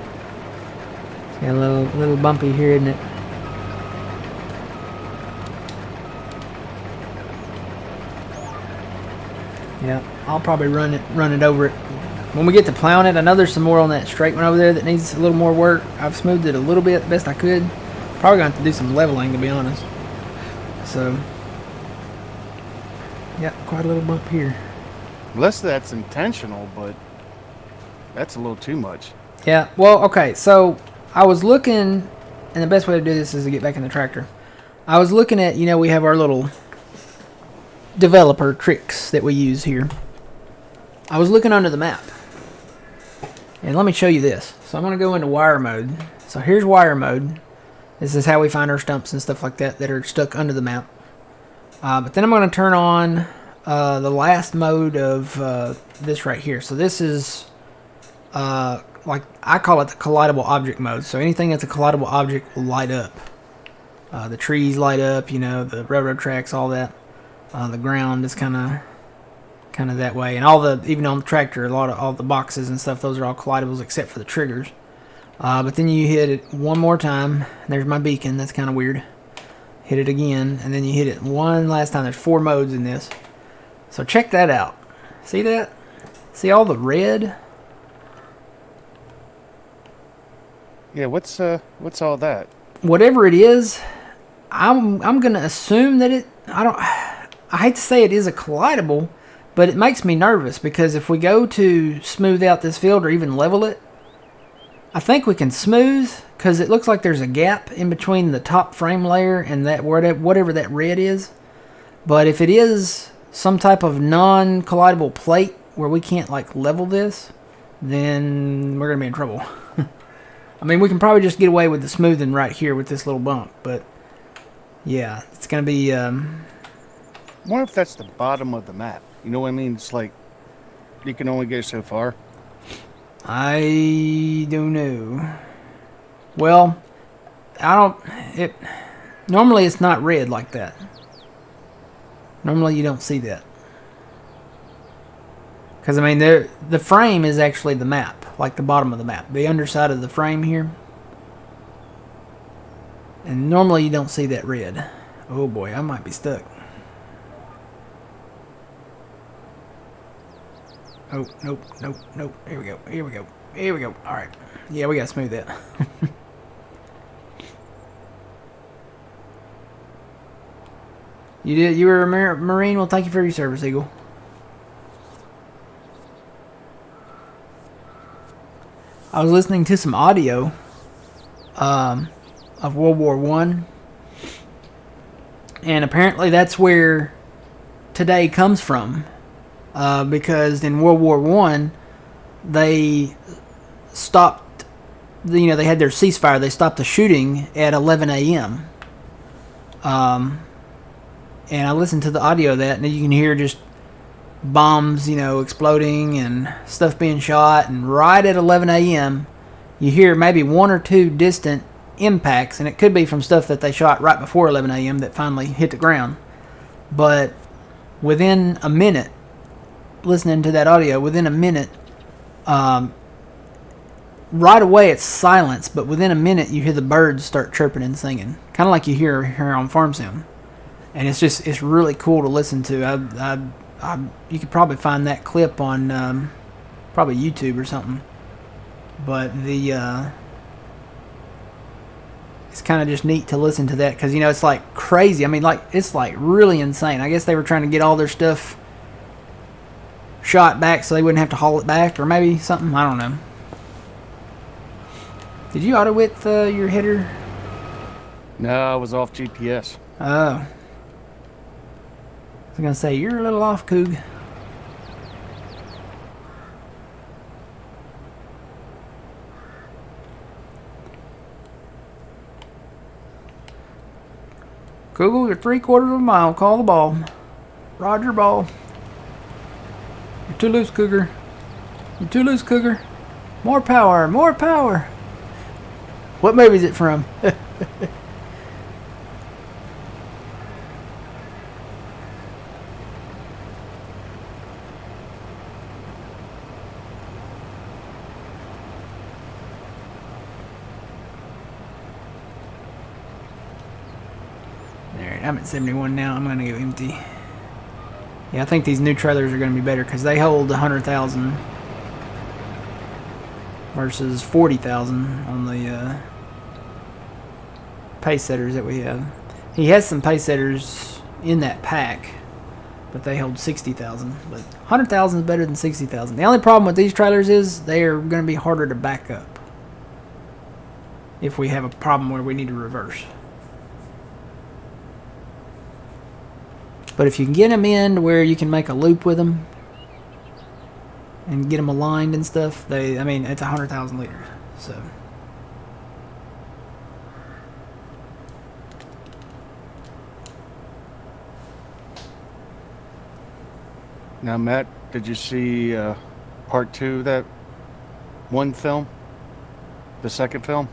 It's got a little bumpy here, isn't it? Yeah, I'll probably run it over it. When we get to plowing it, I know there's some more on that straight one over there that needs a little more work. I've smoothed it a little bit, best I could. Probably going to have to do some leveling, to be honest. So, yeah, quite a little bump here. Unless that's intentional, but that's a little too much. Yeah, well, okay, so I was looking, and the best way to do this is to get back in the tractor. I was looking at, you know, we have our little developer tricks that we use here. I was looking under the map. And let me show you this. So I'm going to go into wire mode. So here's wire mode. This is how we find our stumps and stuff like that that are stuck under the map. But then I'm going to turn on the last mode of this right here. So this is like I call it the collidable object mode. So anything that's a collidable object will light up. The trees light up, you know, the railroad tracks, all that. The ground is kind of that way, and all the even on the tractor, all the boxes and stuff, those are all collidables except for the triggers. But then you hit it one more time. There's my beacon. That's kind of weird. Hit it again, and then you hit it one last time. There's 4 modes in this. So check that out. See that? See all the red? Yeah, what's all that? Whatever it is, I'm gonna assume that I hate to say it is a collidable, but it makes me nervous because if we go to smooth out this field or even level it, I think we can smooth because it looks like there's a gap in between the top frame layer and that whatever that red is. But if it is some type of non-collidable plate where we can't like level this, then we're gonna be in trouble. I mean, we can probably just get away with the smoothing right here with this little bump, but yeah, it's gonna be. I wonder if that's the bottom of the map. You know what I mean? It's like you can only go so far. I don't know. Well, normally it's not red like that. Normally you don't see that. Because, I mean, the frame is actually the map, like the bottom of the map. The underside of the frame here. And normally you don't see that red. Oh boy, I might be stuck. Oh, nope, nope, nope. Here we go, here we go, here we go. Alright. Yeah, we gotta smooth that. You were a Marine? Well, thank you for your service, Eagle. I was listening to some audio of World War I. And apparently that's where today comes from. Because in World War I, they stopped, you know, they had their ceasefire. They stopped the shooting at 11 a.m. And I listened to the audio of that, and you can hear just bombs, you know, exploding and stuff being shot. And right at 11 a.m., you hear maybe 1 or 2 distant impacts, and it could be from stuff that they shot right before 11 a.m. that finally hit the ground. But within a minute, listening to that audio, within a minute, right away it's silence, but within a minute you hear the birds start chirping and singing, kind of like you hear here on Farm Sim. And it's really cool to listen to. You could probably find that clip on probably YouTube or something. But it's kind of just neat to listen to that because, you know, it's like crazy. I mean, like it's like really insane. I guess they were trying to get all their stuff shot back so they wouldn't have to haul it back, or maybe something. I don't know. Did you auto width your header? No, I was off GPS. Oh. I was going to say, you're a little off, Coog. Google, you're 3/4 of a mile. Call the ball. Roger, ball. You're too loose, Cougar. You're too loose, Cougar. More power, more power. What movie is it from? Alright, I'm at 71 now. I'm going to go empty. Yeah, I think these new trailers are going to be better because they hold 100,000 versus 40,000 on the pace setters that we have. He has some pace setters in that pack, but they hold 60,000. But 100,000 is better than 60,000. The only problem with these trailers is they are going to be harder to back up if we have a problem where we need to reverse. But if you can get them in to where you can make a loop with them and get them aligned and stuff, I mean, it's 100,000 liters. So. Now, Matt, did you see part 2 of that one film? The second film?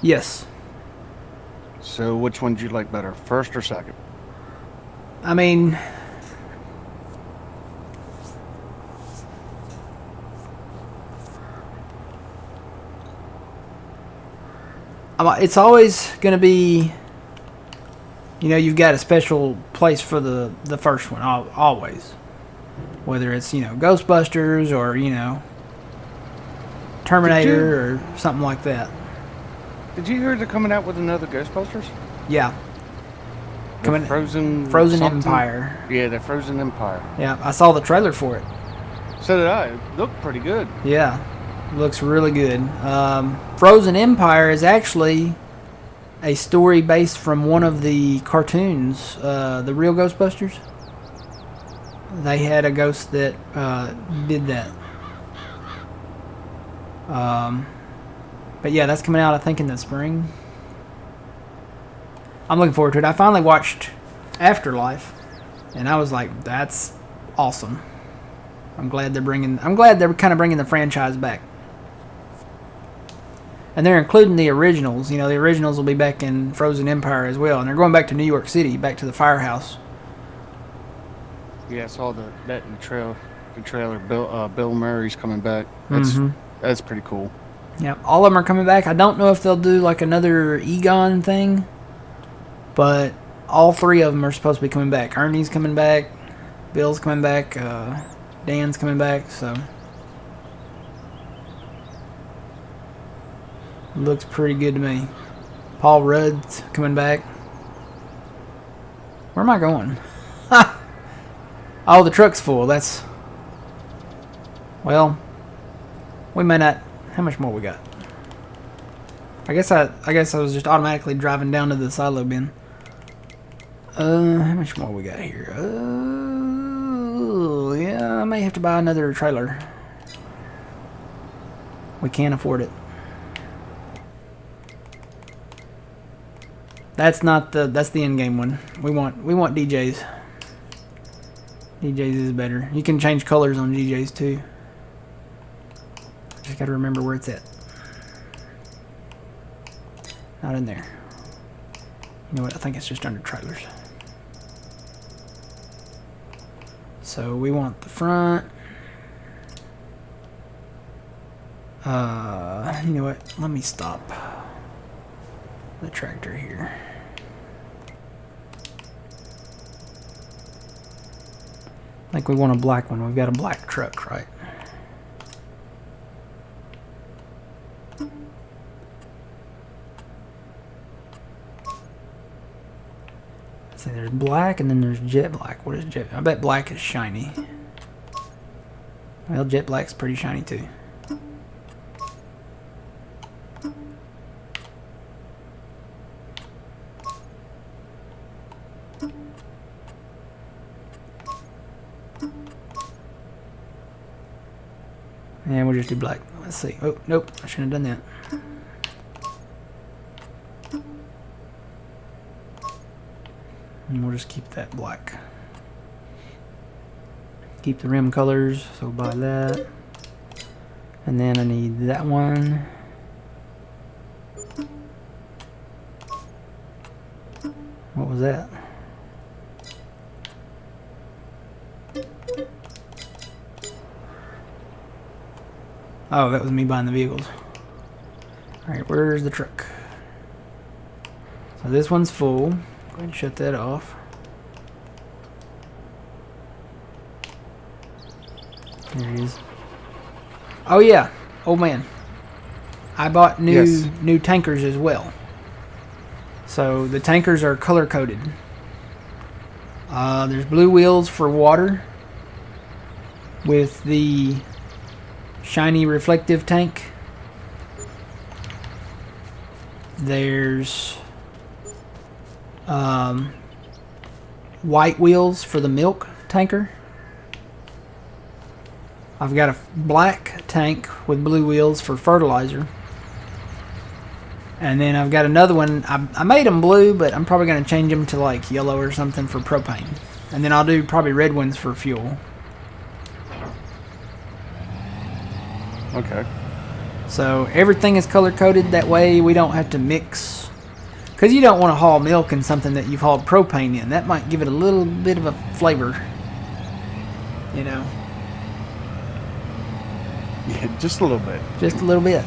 Yes. So which one did you like better, first or second? I mean, it's always going to be, you've got a special place for the first one, always. Whether it's, Ghostbusters or, Terminator or something like that. Did you hear they're coming out with another Ghostbusters? Yeah. Frozen Empire. Yeah, the Frozen Empire. Yeah, I saw the trailer for it. So did I. It looked pretty good. Yeah, looks really good. Frozen Empire is actually a story based from one of the cartoons, the real Ghostbusters. They had a ghost that did that. But yeah, that's coming out, I think, in the spring. I'm looking forward to it. I finally watched Afterlife, and I was like, "That's awesome." I'm glad they're kind of bringing the franchise back, and they're including the originals. The originals will be back in Frozen Empire as well, and they're going back to New York City, back to the firehouse. Yeah, I saw that in the trailer. Bill Murray's coming back. That's pretty cool. Yeah, all of them are coming back. I don't know if they'll do like another Egon thing, but all 3 of them are supposed to be coming back. Ernie's coming back, Bill's coming back, Dan's coming back, so looks pretty good to me. Paul Rudd's coming back. Where am I going? Oh, the truck's full. Well, we may not. How much more we got? I guess I was just automatically driving down to the silo bin. How much more we got here? Yeah, I may have to buy another trailer. We can't afford it. That's the end game one. We want DJs. DJs is better. You can change colors on DJs too. Just gotta remember where it's at. Not in there. You know what? I think it's just under trailers. So we want the front. You know what? Let me stop the tractor here. I think we want a black one. We've got a black truck, right? See, there's black and then there's jet black. What is jet? I bet black is shiny. Well, jet black's pretty shiny too. And we'll just do black. Let's see. Oh, nope. I shouldn't have done that. And we'll just keep that black. Keep the rim colors. So buy that. And then I need that one. What was that? Oh, that was me buying the vehicles. Alright, where's the truck? So this one's full. Go ahead and shut that off. There it is. Oh yeah. Oh man. I bought new tankers as well. So the tankers are color coded. There's blue wheels for water with the shiny reflective tank. There's white wheels for the milk tanker. I've got a black tank with blue wheels for fertilizer. And then I've got another one. I made them blue, but I'm probably going to change them to like yellow or something for propane. And then I'll do probably red ones for fuel. Okay. So everything is color coded. That way we don't have to mix. Because you don't want to haul milk in something that you've hauled propane in. That might give it a little bit of a flavor. You know. Yeah, just a little bit. Just a little bit.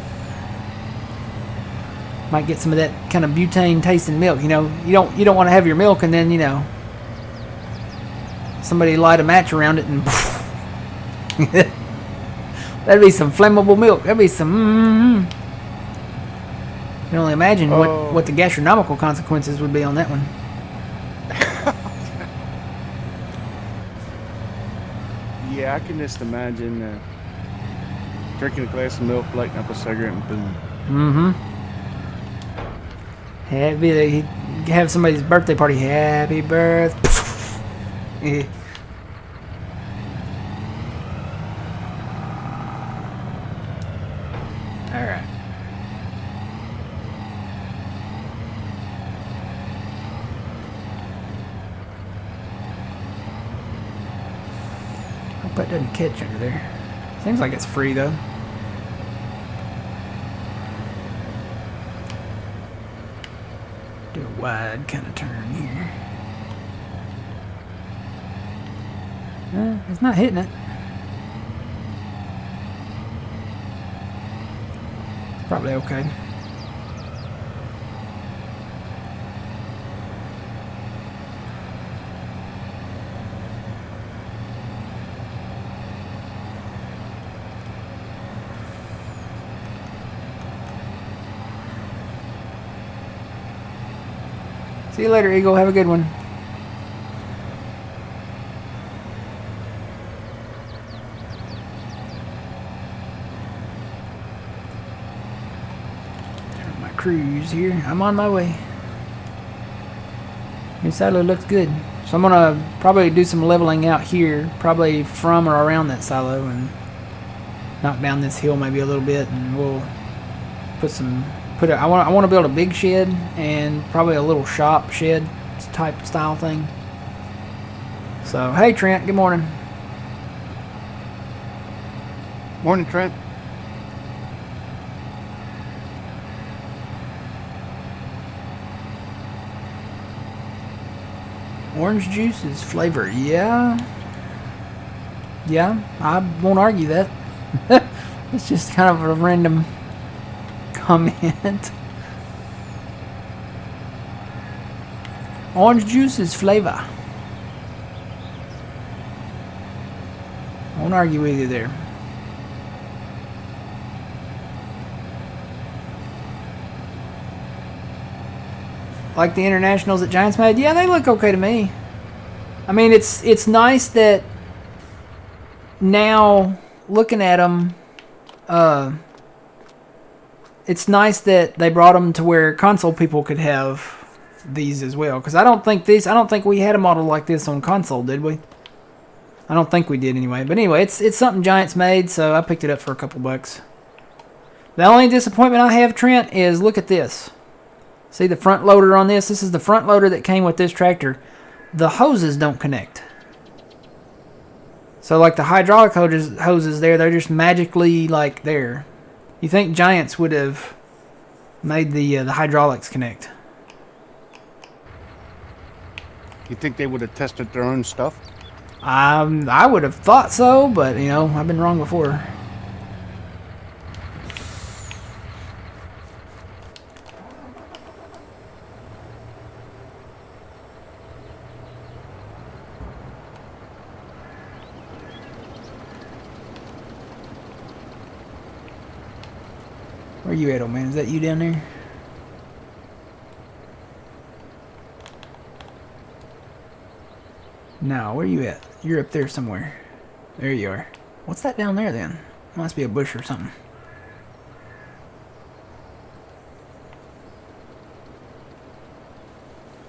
Might get some of that kind of butane tasting milk. You know, you don't want to have your milk and then, you know, somebody light a match around it and that'd be some flammable milk. That'd be some. You can only imagine what the gastronomical consequences would be on that one. Yeah, I can just imagine drinking a glass of milk, lighting up a cigarette, and boom. Mm-hmm. He'd have somebody's birthday party. Happy birthday. Alright. Hope that doesn't catch under there. Seems like it's free though. Do a wide kind of turn here. It's not hitting it. Probably okay. See you later, Eagle. Have a good one. Turn my cruise here. I'm on my way. Your silo looks good. So I'm going to probably do some leveling out here. Probably from or around that silo. And knock down this hill maybe a little bit. And we'll put some... I want to build a big shed and probably a little shop shed type style thing. So hey Trent, good morning. Morning, Trent. Orange juice is flavor, yeah. Yeah, I won't argue that. It's just kind of a random comment. Orange juice is flavor. Won't argue with you there. Like the internationals that Giants made? Yeah, they look okay to me. I mean, it's nice that now looking at them, it's nice that they brought them to where console people could have these as well. Because I don't think we had a model like this on console, did we? I don't think we did anyway. But anyway, it's something Giants made, so I picked it up for a couple bucks. The only disappointment I have, Trent, is look at this. See the front loader on this? This is the front loader that came with this tractor. The hoses don't connect. So like the hydraulic hoses there, they're just magically like there. You think Giants would have made the hydraulics connect? You think they would have tested their own stuff? I would have thought so, but you know, I've been wrong before. Where you at, old man? Is that you down there? No, where you at? You're up there somewhere. There you are. What's that down there then? Must be a bush or something.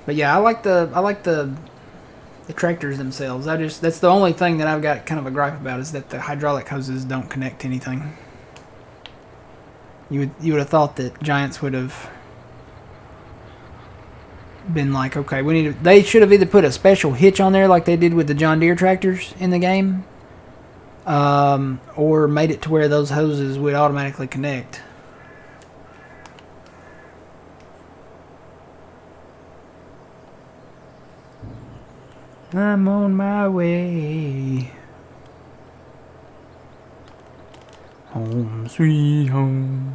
But yeah, I like the tractors themselves. That's the only thing that I've got kind of a gripe about is that the hydraulic hoses don't connect to anything. You would have thought that Giants would have been like, okay, we need to, they should have either put a special hitch on there like they did with the John Deere tractors in the game, or made it to where those hoses would automatically connect. I'm on my way home, sweet home.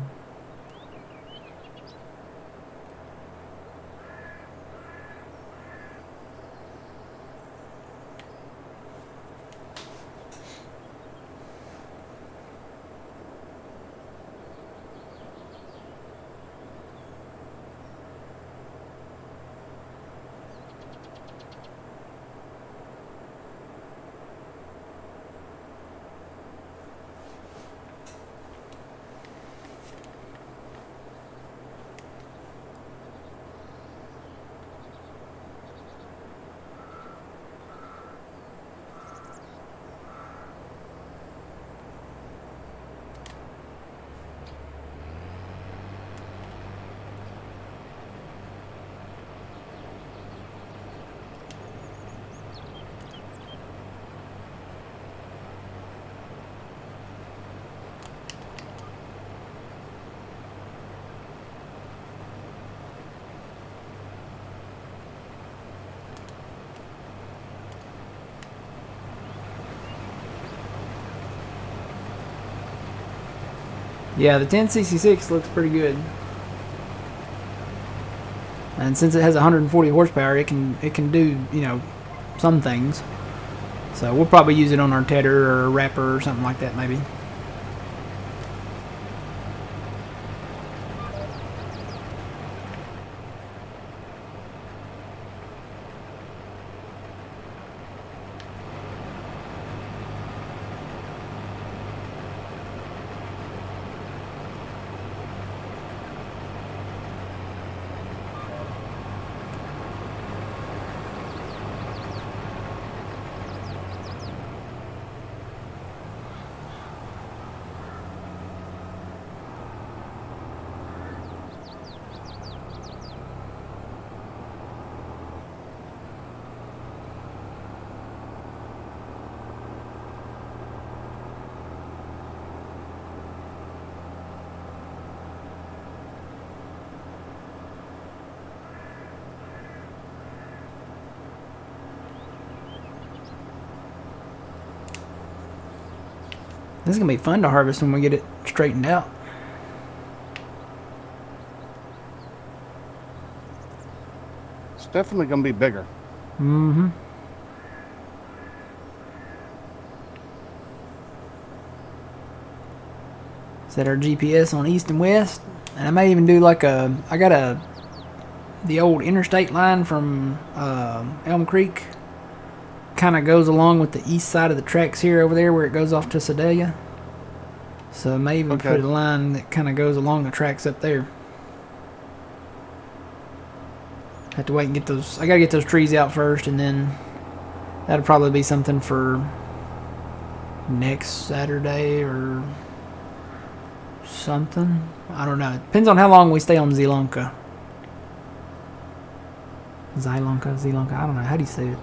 Yeah, the 1066 looks pretty good. And since it has 140 horsepower, it can do, you know, some things. So we'll probably use it on our tedder or wrapper or something like that maybe. This is going to be fun to harvest when we get it straightened out. It's definitely going to be bigger. Mm-hmm. Set our GPS on east and west. And I may even do like I got the old interstate line from Elm Creek. Kind of goes along with the east side of the tracks here over there where it goes off to Sedalia. So I may even put a line that kind of goes along the tracks up there. Have to wait and get those. I gotta get those trees out first, and then that'll probably be something for next Saturday or something. I don't know. It depends on how long we stay on Zelonka. Zelonka. I don't know. How do you say it?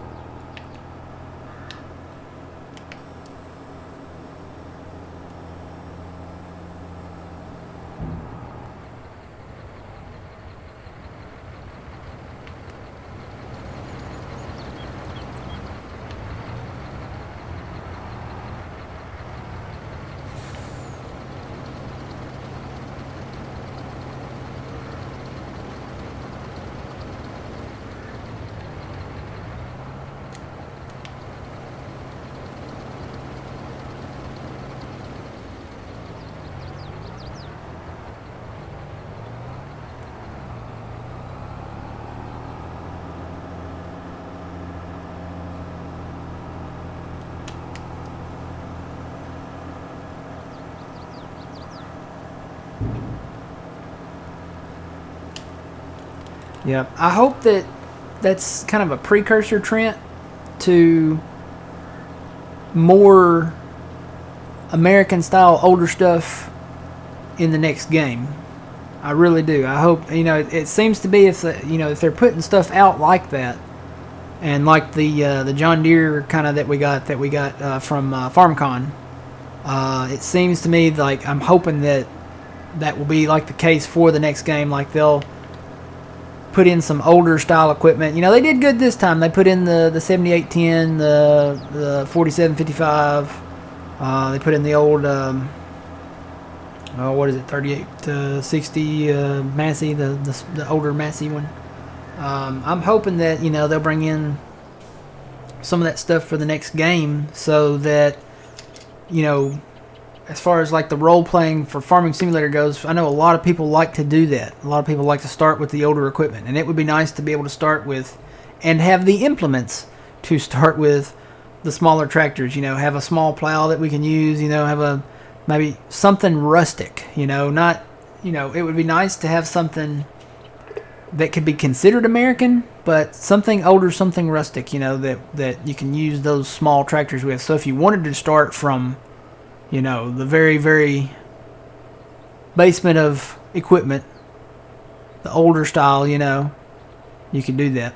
Yep. I hope that that's kind of a precursor, Trent, to more American-style older stuff in the next game. I really do. I hope, it seems to be if if they're putting stuff out like that, and like the John Deere kind of that we got from FarmCon. It seems to me like I'm hoping that will be like the case for the next game. Like they'll put in some older style equipment. They did good this time. They put in the 7810, the 4755. They put in the old what is it, 38 to 60 Massey, the older Massey one. I'm hoping that they'll bring in some of that stuff for the next game, so that as far as like the role playing for Farming Simulator goes, I know a lot of people like to do that. A lot of people like to start with the older equipment, and it would be nice to be able to start with and have the implements to start with the smaller tractors. Have a small plow that we can use. Have a maybe something rustic. Not. It would be nice to have something that could be considered American, but something older, something rustic. That you can use those small tractors with. So if you wanted to start from the very, very basement of equipment, the older style, you can do that.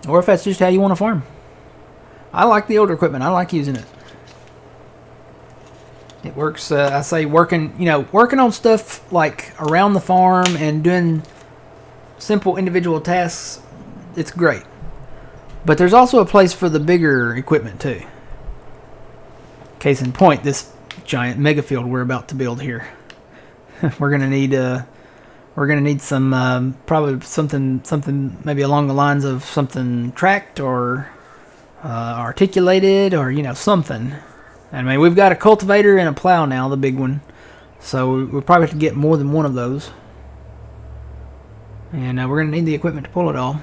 Or if that's just how you want to farm. I like the older equipment. I like using it. It works, I say working on stuff like around the farm and doing simple individual tasks, it's great. But there's also a place for the bigger equipment too. Case in point, this giant mega field we're about to build here. We're gonna need some probably something maybe along the lines of something tracked or articulated, or something. I mean, we've got a cultivator and a plow now, the big one. So we'll probably have to get more than one of those. And we're gonna need the equipment to pull it all.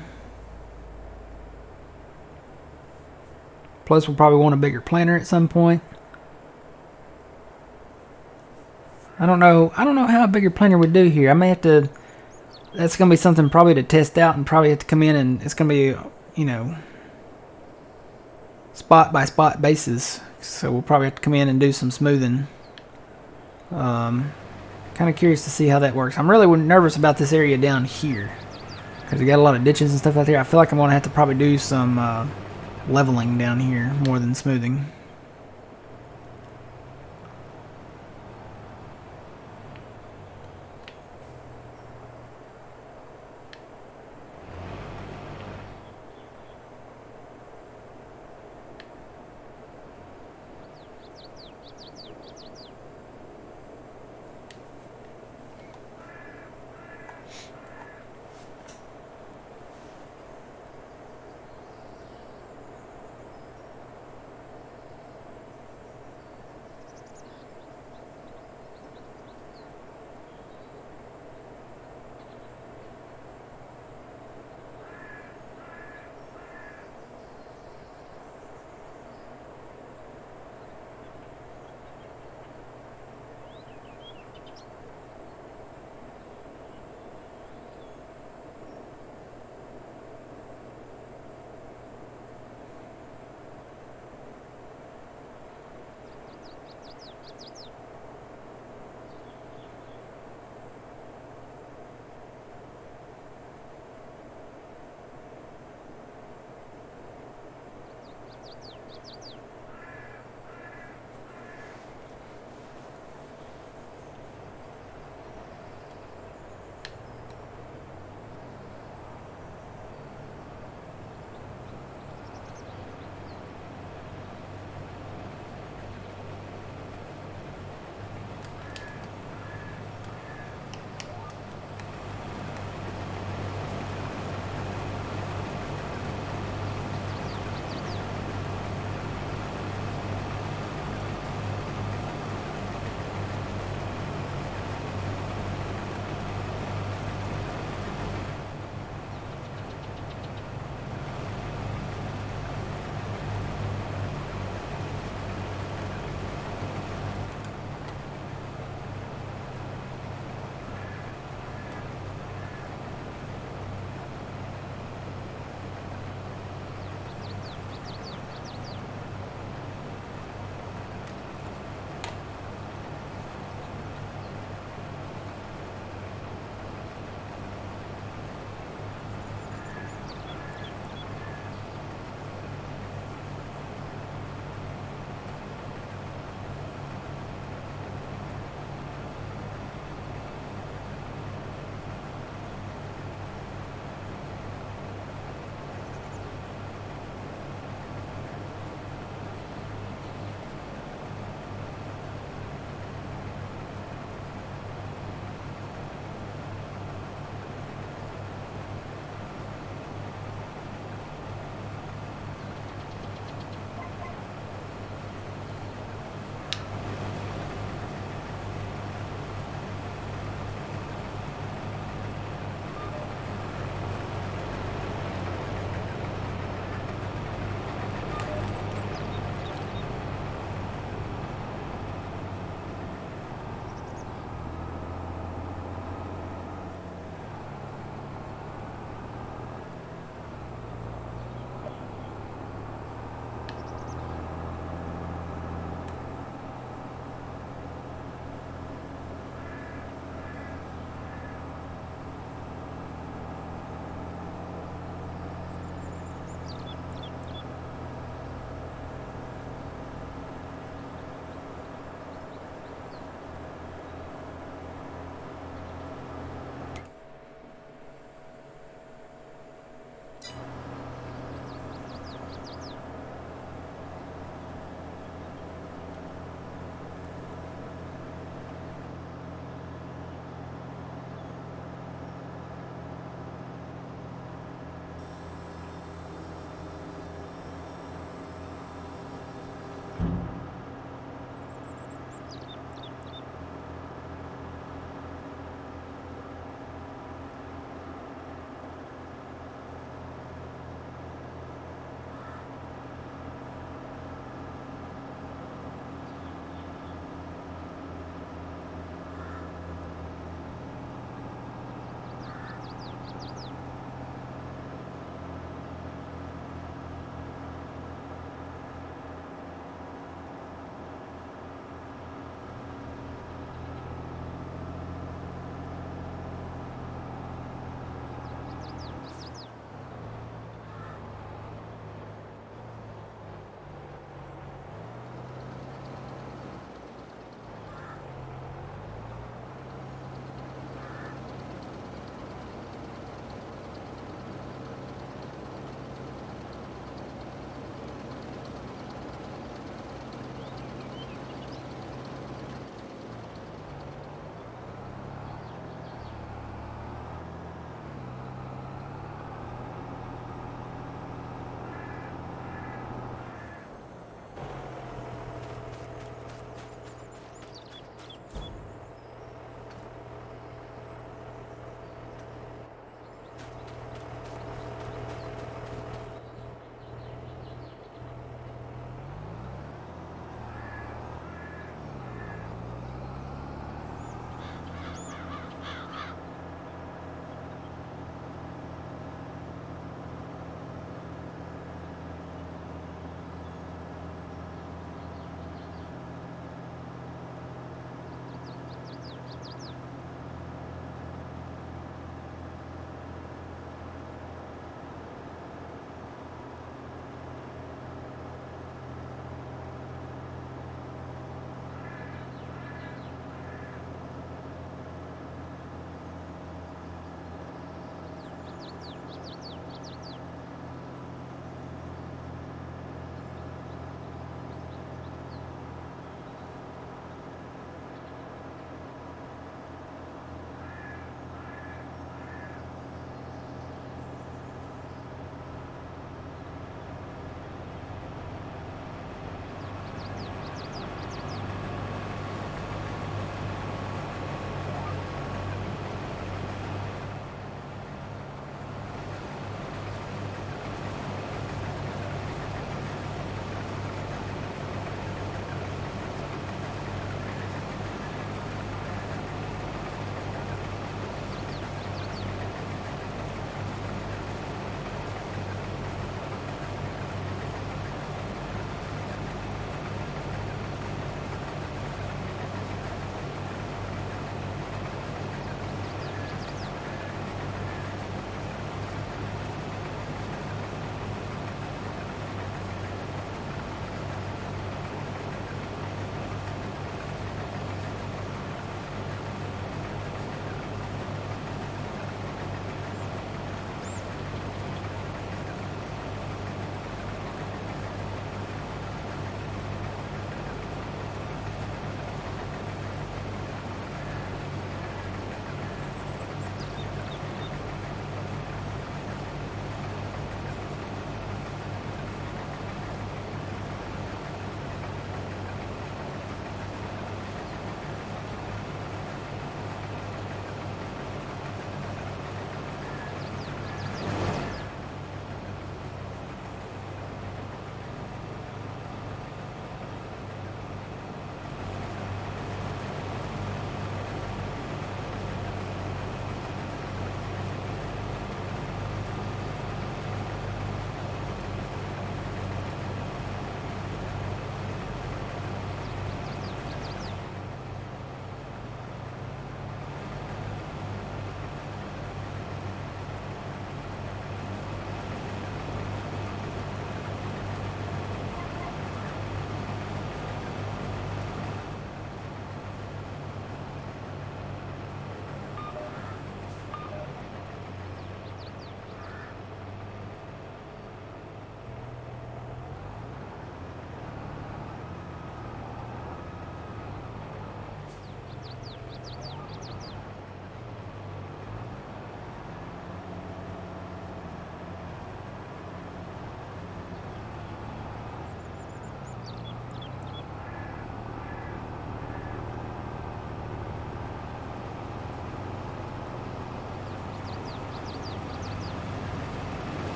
Plus, we'll probably want a bigger planter at some point. I don't know how a bigger planter would do here. I may have to. That's gonna be something probably to test out, and probably have to come in, and it's gonna be spot by spot basis. So we'll probably have to come in and do some smoothing. Kind of curious to see how that works. I'm really nervous about this area down here because we got a lot of ditches and stuff out there. I feel like I'm gonna have to probably do some leveling down here more than smoothing.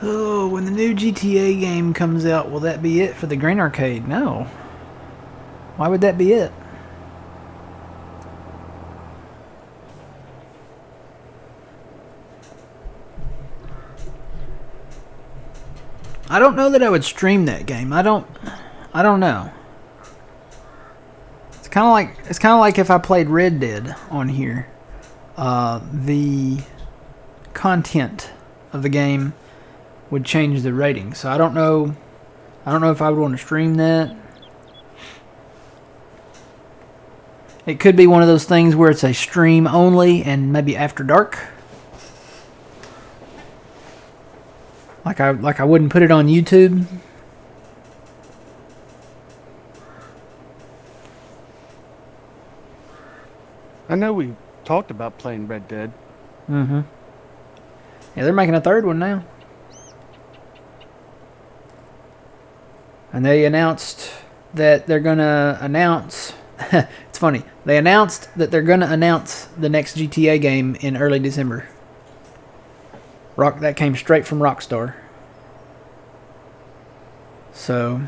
Oh, when the new GTA game comes out, will that be it for the Grain Arcade? No. Why would that be it? I don't know that I would stream that game. I don't know. It's kind of like if I played Red Dead on here. The content of the game would change the rating. So I don't know. I don't know if I would want to stream that. It could be one of those things where it's a stream only and maybe after dark. Like I wouldn't put it on YouTube. I know we talked about playing Red Dead. Mm-hmm. Yeah, they're making a third one now. And they announced that they're going to announce... It's funny. They announced that they're going to announce the next GTA game in early December. That came straight from Rockstar. So...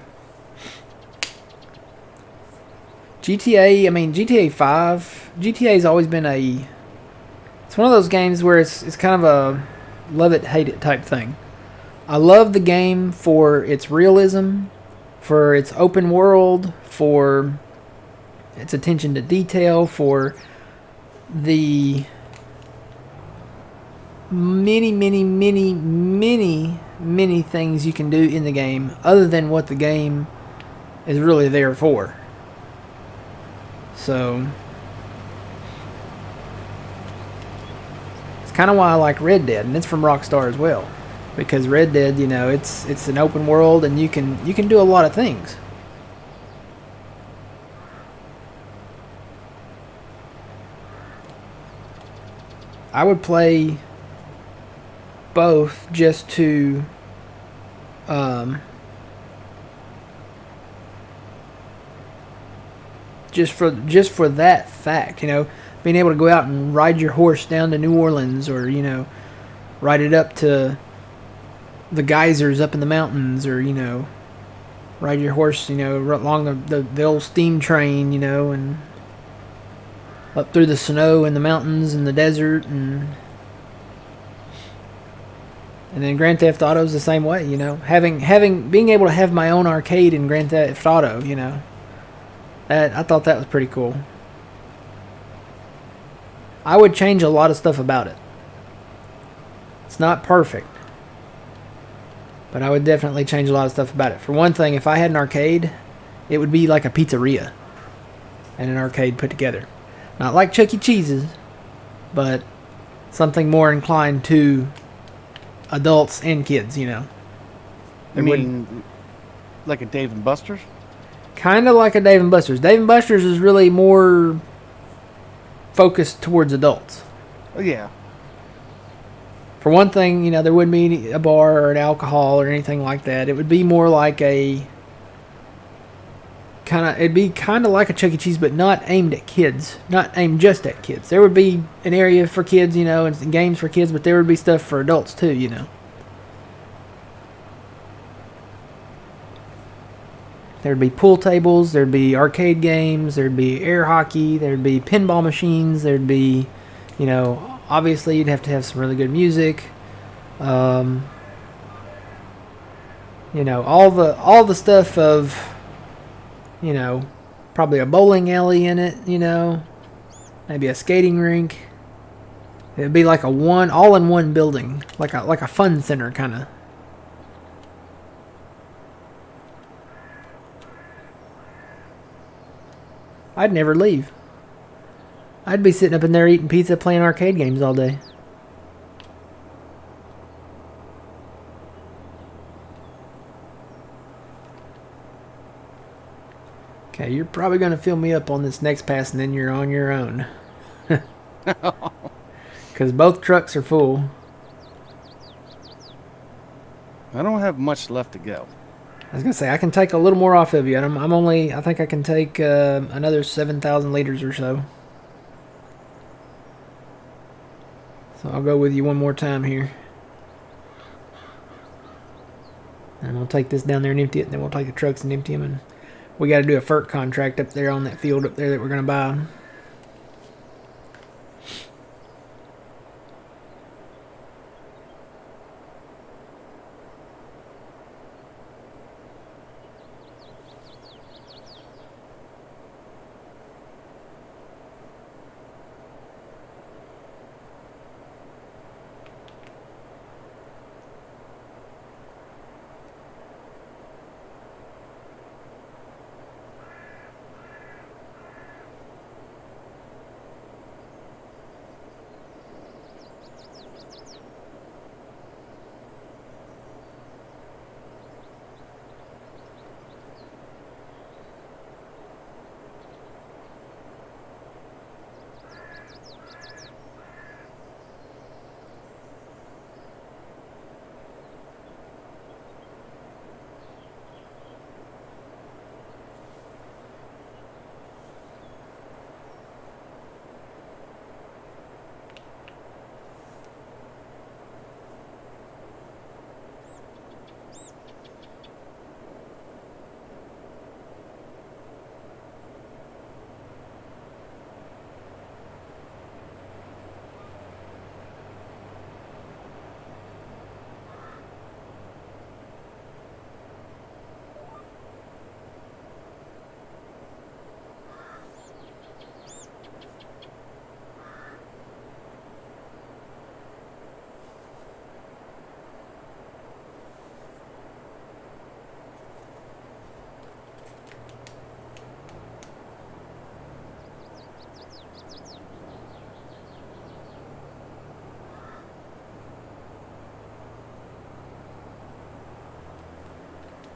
GTA 5... GTA's always been a... It's one of those games where it's kind of a love it, hate it type thing. I love the game for its realism, for its open world, for its attention to detail, for the many things you can do in the game other than what the game is really there for. So it's kind of why I like Red Dead, and it's from Rockstar as well, because Red Dead, it's an open world and you can do a lot of things. I would play both just to just for that fact, being able to go out and ride your horse down to New Orleans, or ride it up to the geysers up in the mountains, or ride your horse along the old steam train, and up through the snow and the mountains and the desert, and then Grand Theft Auto's the same way, being able to have my own arcade in Grand Theft Auto, I thought that was pretty cool. I would change a lot of stuff about it. It's not perfect, but I would definitely change a lot of stuff about it. For one thing, if I had an arcade, it would be like a pizzeria and an arcade put together. Not like Chuck E. Cheese's, but something more inclined to adults and kids, You mean like a Dave & Buster's? Kind of like a Dave & Buster's. Dave & Buster's is really more focused towards adults. Oh, yeah. For one thing, there wouldn't be a bar or an alcohol or anything like that. It would be more like it'd be kind of like a Chuck E. Cheese, but not aimed at kids. Not aimed just at kids. There would be an area for kids, and games for kids, but there would be stuff for adults too, There'd be pool tables, there'd be arcade games, there'd be air hockey, there'd be pinball machines, there'd be, obviously you'd have to have some really good music. All the stuff of, probably a bowling alley in it, maybe a skating rink. It'd be like all-in-one building, like a fun center kind of. I'd never leave. I'd be sitting up in there eating pizza, playing arcade games all day. Okay, you're probably going to fill me up on this next pass, and then you're on your own. Because both trucks are full. I don't have much left to go. I was going to say, I can take a little more off of you. I think I can take another 7,000 liters or so. So I'll go with you one more time here. we'll take this down there and empty it, and then we'll take the trucks and empty them. And we got to do a FERC contract up there on that field up there that we're going to buy.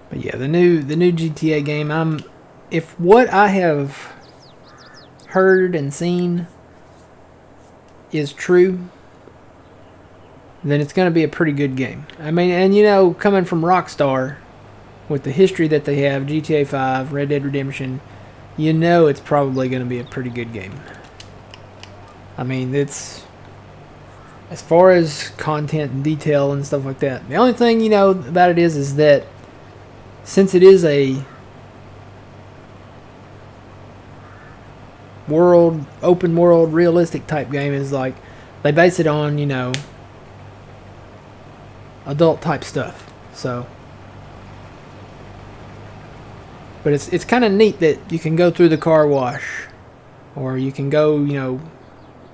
But yeah, the new GTA game. If what I have heard and seen is true, then it's going to be a pretty good game. I mean, and you know, coming from Rockstar, with the history that they have, GTA 5, Red Dead Redemption, you know it's probably going to be a pretty good game. I mean, it's as far as content and detail and stuff like that. The only thing you know about it is that since it is a open world, realistic type game, is like they base it on, you know, adult type stuff. So, but it's kind of neat that you can go through the car wash, or you can go, you know,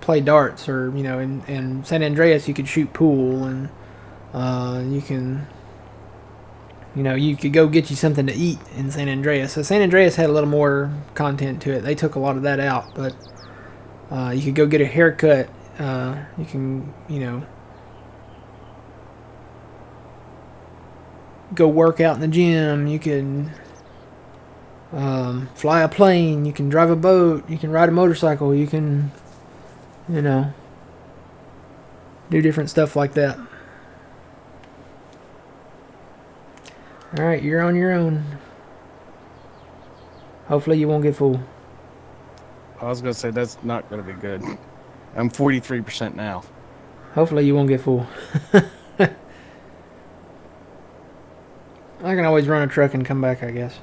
play darts, or you know, in San Andreas you could shoot pool, and you can. You know, you could go get you something to eat in San Andreas. So San Andreas had a little more content to it. They took a lot of that out, but you could go get a haircut. You can, you know, go work out in the gym. You can fly a plane. You can drive a boat. You can ride a motorcycle. You can, you know, do different stuff like that. Alright, you're on your own. Hopefully you won't get full. I was going to say, that's not going to be good. I'm 43% now. Hopefully you won't get full. I can always run a truck and come back, I guess.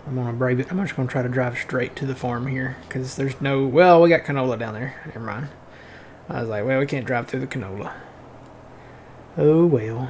I'm going to brave it. I'm just going to try to drive straight to the farm here, because there's no... Well, we got canola down there. Never mind. I was like, well, we can't drive through the canola. Oh, well.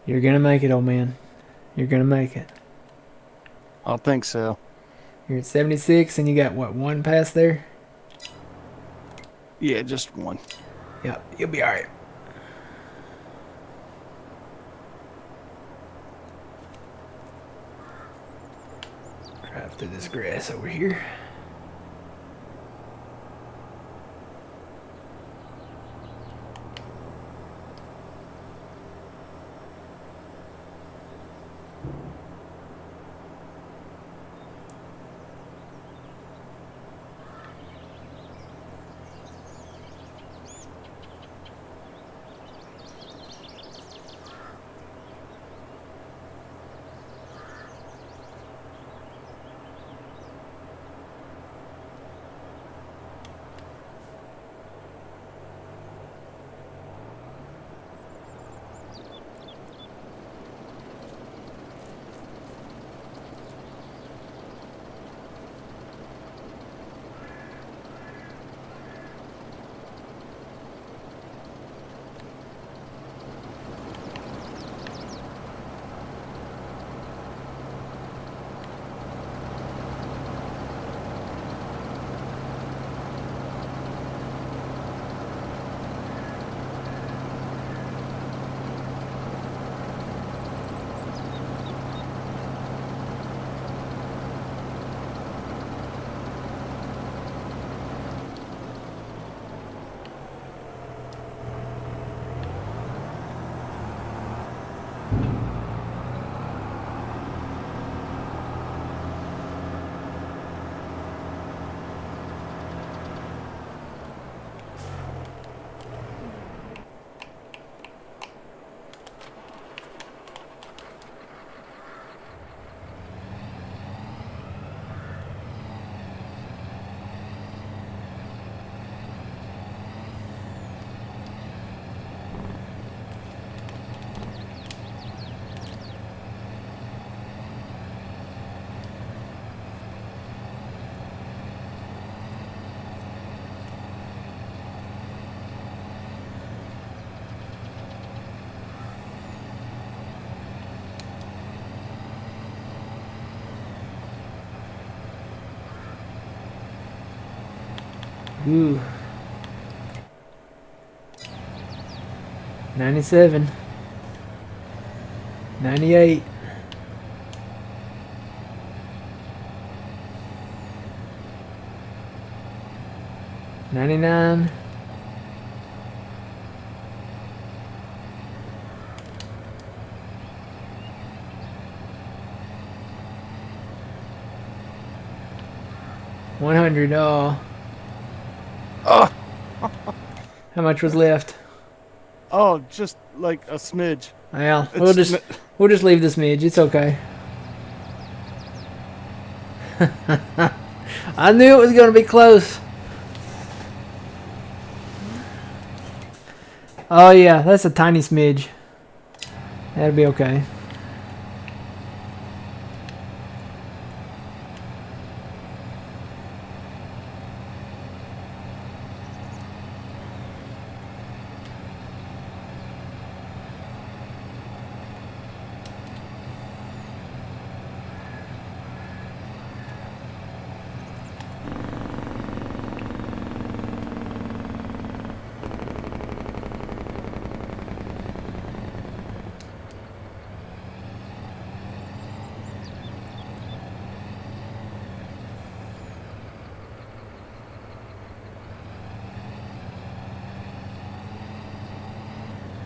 You're gonna make it, old man. You're gonna make it. I think so. You're at 76, and you got what, one pass there? Yeah, just one. Yep, you'll be all right. Drive through this grass over here. Ooh. 97. 98. 99. 100. Oh. Oh, How much was left? oh, just like a smidge. Well, It's we'll just leave the smidge. It's okay. I knew it was going to be close. Oh yeah, that's a tiny smidge. That'll be okay.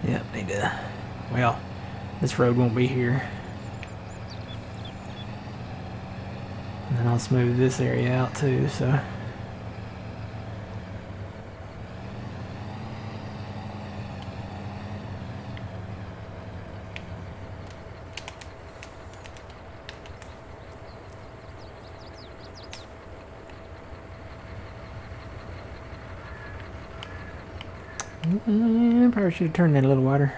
Yep, need to. Well, this road won't be here. And then I'll smooth this area out too, so. Probably should have turned that a little wider.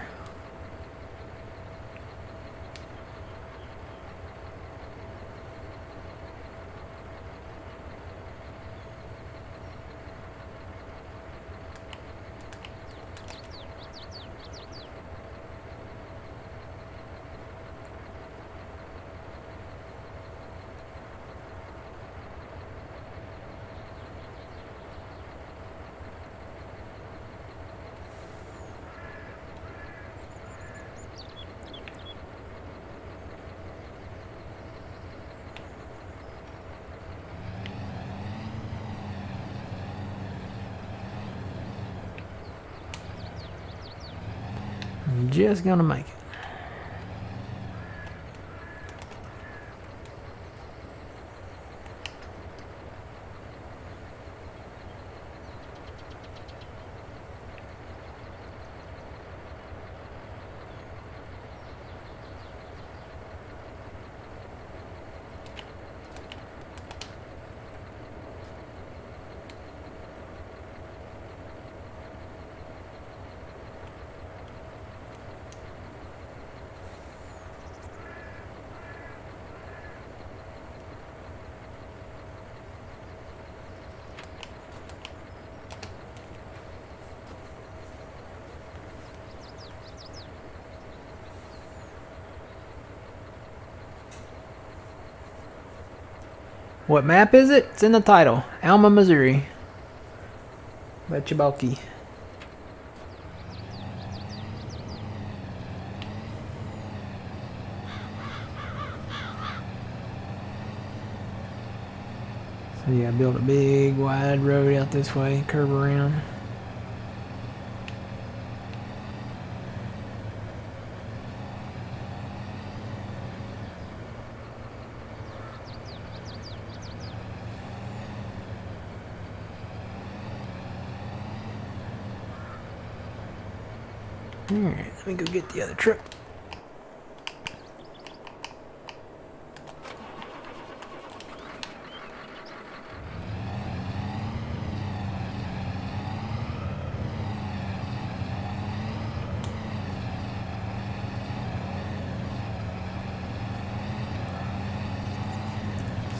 just gonna make it. What map is it? It's in the title. Alma, Missouri. Betcha bulky. So yeah, build a big wide road out this way, curve around. Alright, let me go get the other truck.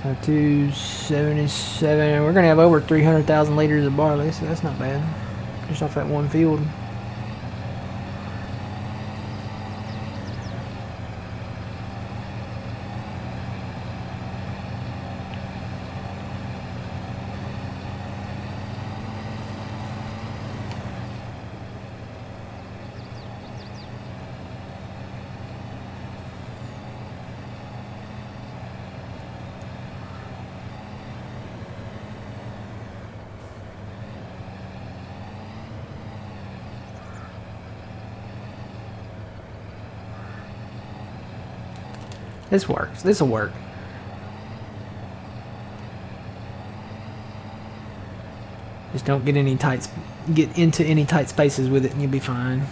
So 277. We're gonna have over 300,000 liters of barley, so that's not bad. Just off that one field. This works. This'll work. Just don't get into any tight spaces with it and you'll be fine.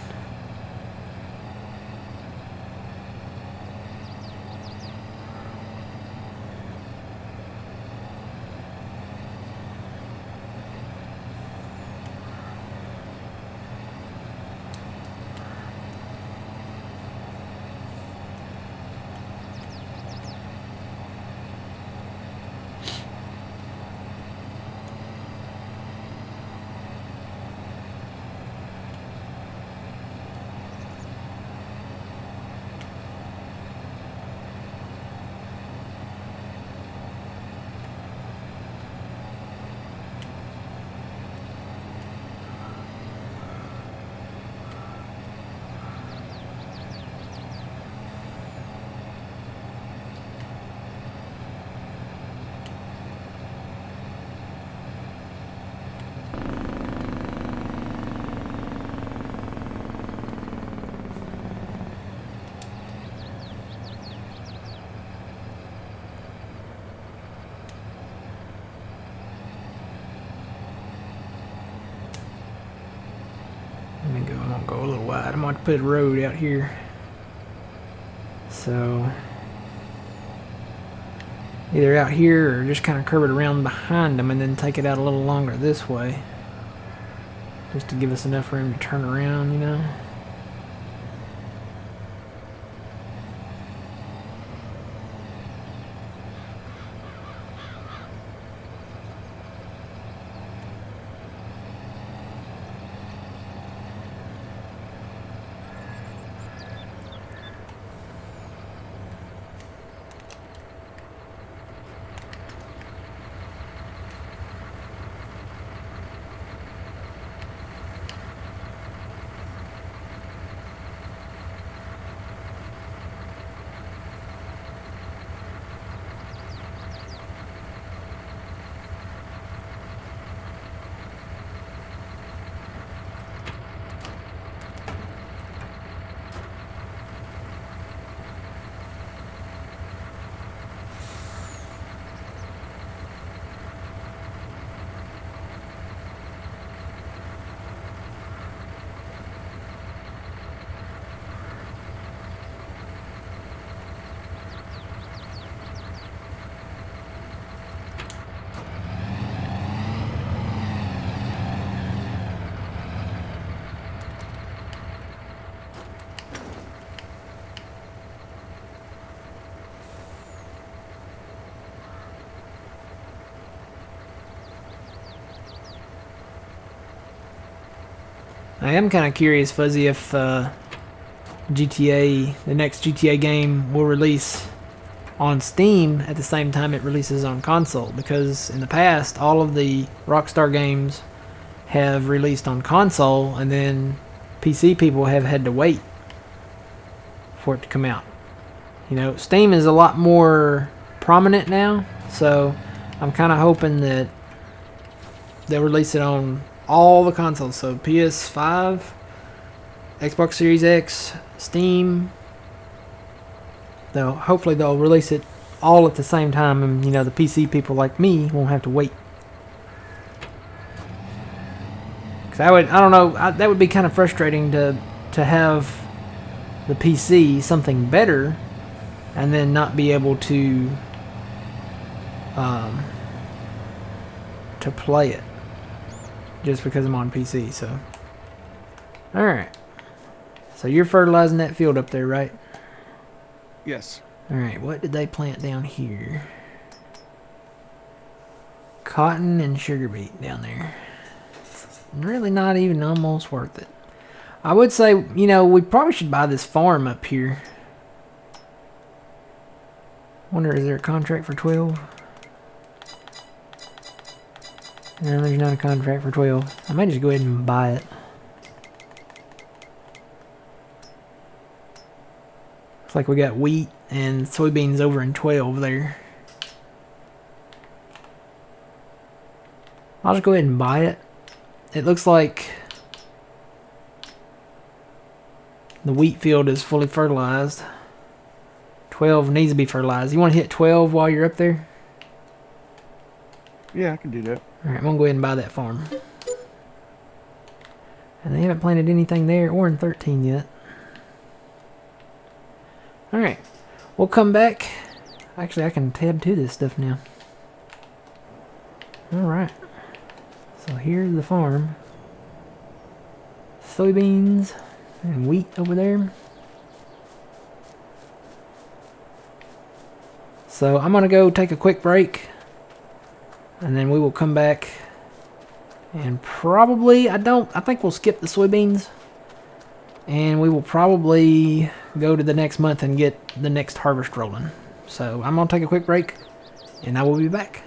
I'm gonna go a little wide. I'm gonna put a road out here. So either out here or just kind of curve it around behind them and then take it out a little longer this way. Just to give us enough room to turn around, you know. I am kind of curious, Fuzzy, if GTA, the next GTA game, will release on Steam at the same time it releases on console, because in the past all of the Rockstar games have released on console and then PC people have had to wait for it to come out. You know, Steam is a lot more prominent now, so I'm kind of hoping that they'll release it on all the consoles, so PS5, Xbox Series X, Steam. Hopefully they'll release it all at the same time, and you know, the PC people like me won't have to wait. Cause I don't know, that would be kind of frustrating to have the PC something better, and then not be able to play it just because I'm on PC. So, all right. So you're fertilizing that field up there, right? Yes. All right. What did they plant down here? Cotton and sugar beet down there. Really not even almost worth it. I would say, you know, we probably should buy this farm up here. Wonder, is there a contract for 12? No, there's not a contract for 12. I might just go ahead and buy it. Looks like we got wheat and soybeans over in 12 there. I'll just go ahead and buy it. It looks like the wheat field is fully fertilized. 12 needs to be fertilized. You want to hit 12 while you're up there? Yeah, I can do that. Alright, I'm going to go ahead and buy that farm. And they haven't planted anything there or in 13 yet. Alright, we'll come back. Actually, I can tab to this stuff now. Alright. So here's the farm. Soybeans and wheat over there. So I'm going to go take a quick break. And then we will come back. And probably, I think we'll skip the soybeans. And we will probably go to the next month and get the next harvest rolling. So I'm going to take a quick break. And I will be back.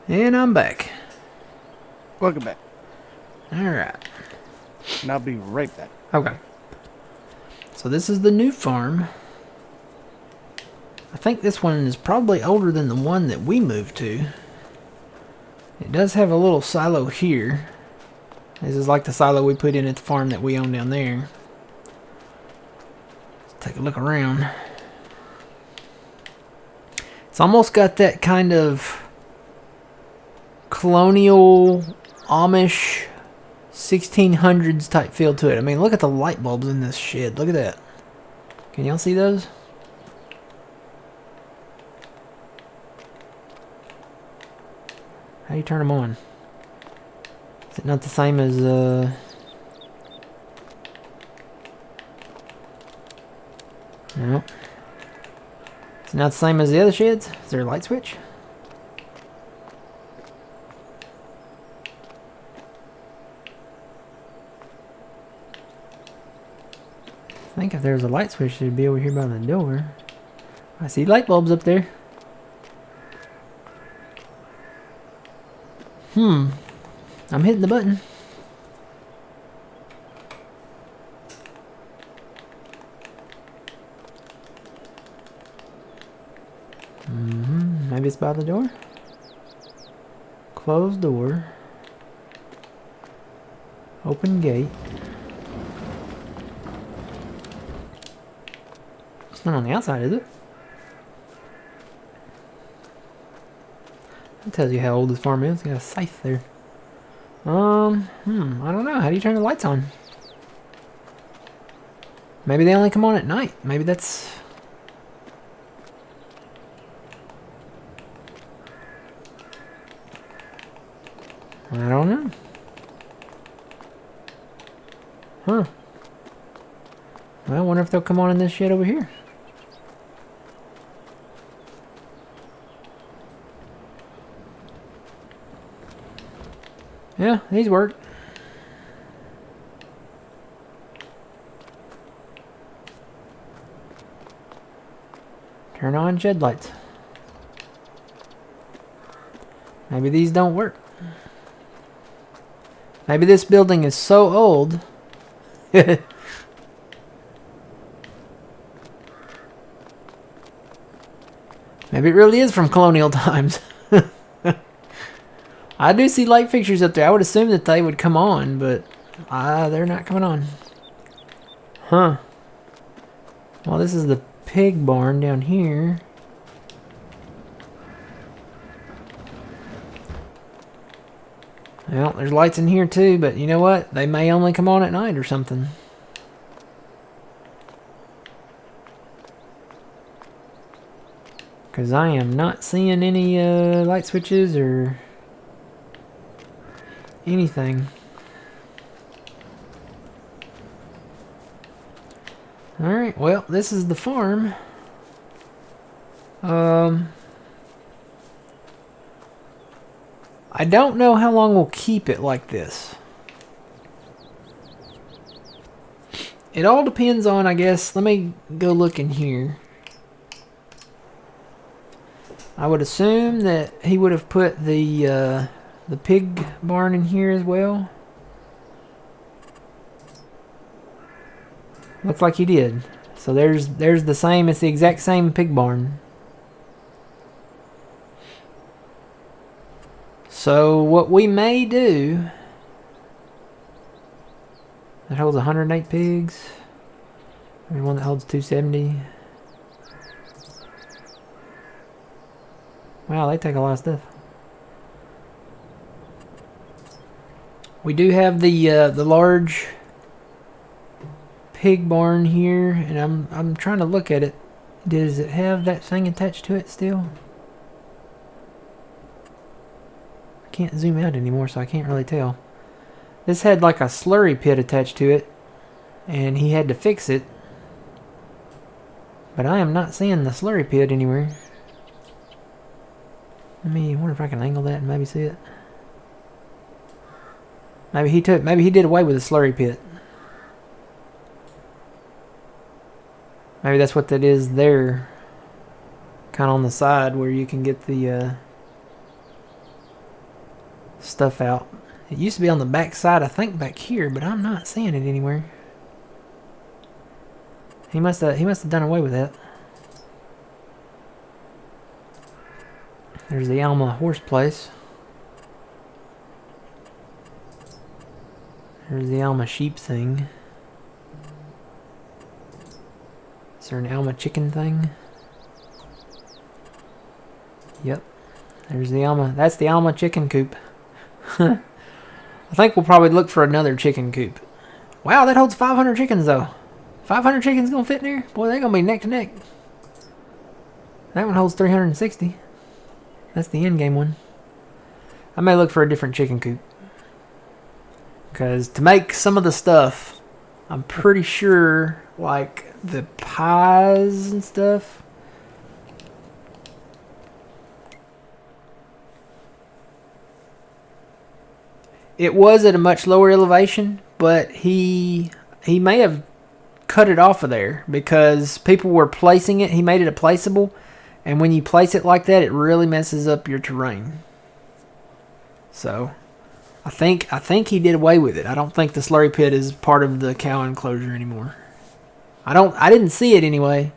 And I'm back. Welcome back. Alright. And I'll be right back. Okay. So this is the new farm. I think this one is probably older than the one that we moved to. It does have a little silo here. This is like the silo we put in at the farm that we own down there. Let's take a look around. It's almost got that kind of colonial Amish 1600s type feel to it. I mean, look at the light bulbs in this shed. Look at that. Can y'all see those? How do you turn them on? Is it not the same as no. It's not the same as the other sheds? Is there a light switch? I think if there was a light switch, it'd be over here by the door. I see light bulbs up there. I'm hitting the button. Maybe it's by the door. Closed door. Open gate. It's not on the outside, is it? That tells you how old this farm is. Got a scythe there. I don't know. How do you turn the lights on? Maybe they only come on at night. Maybe that's... I don't know. Huh. Well, I wonder if they'll come on in this shed over here. Yeah, these work. Turn on shed lights. Maybe these don't work. Maybe this building is so old. Maybe it really is from colonial times. I do see light fixtures up there. I would assume that they would come on, but they're not coming on. Huh. Well, this is the pig barn down here. Well, there's lights in here too, but you know what? They may only come on at night or something. Because I am not seeing any light switches or anything. Alright, well, this is the farm. I don't know how long we'll keep it like this. It all depends on, I guess, let me go look in here. I would assume that he would have put the pig barn in here as well. Looks like he did. So there's the same, it's the exact same pig barn. So what we may do, that holds 108 pigs. There's one that holds 270. Wow, they take a lot of stuff. We do have the large pig barn here, and I'm trying to look at it. Does it have that thing attached to it still? I can't zoom out anymore, so I can't really tell. This had like a slurry pit attached to it, and he had to fix it. But I am not seeing the slurry pit anywhere. Let me wonder if I can angle that and maybe see it. Maybe he did away with the slurry pit. Maybe that's what that is there. Kind of on the side where you can get the stuff out. It used to be on the back side, I think back here, but I'm not seeing it anywhere. He must have done away with that. There's the Alma horse place. There's the Alma sheep thing. Is there an Alma chicken thing? Yep. There's the Alma. That's the Alma chicken coop. I think we'll probably look for another chicken coop. Wow, that holds 500 chickens though. 500 chickens gonna fit in there? Boy, they're gonna be neck to neck. That one holds 360. That's the in-game one. I may look for a different chicken coop. Because to make some of the stuff, I'm pretty sure, like the pies and stuff. It was at a much lower elevation, but he may have cut it off of there because people were placing it. He made it a placeable, and when you place it like that, it really messes up your terrain. So, I think he did away with it. I don't think the slurry pit is part of the cow enclosure anymore. I didn't see it anyway.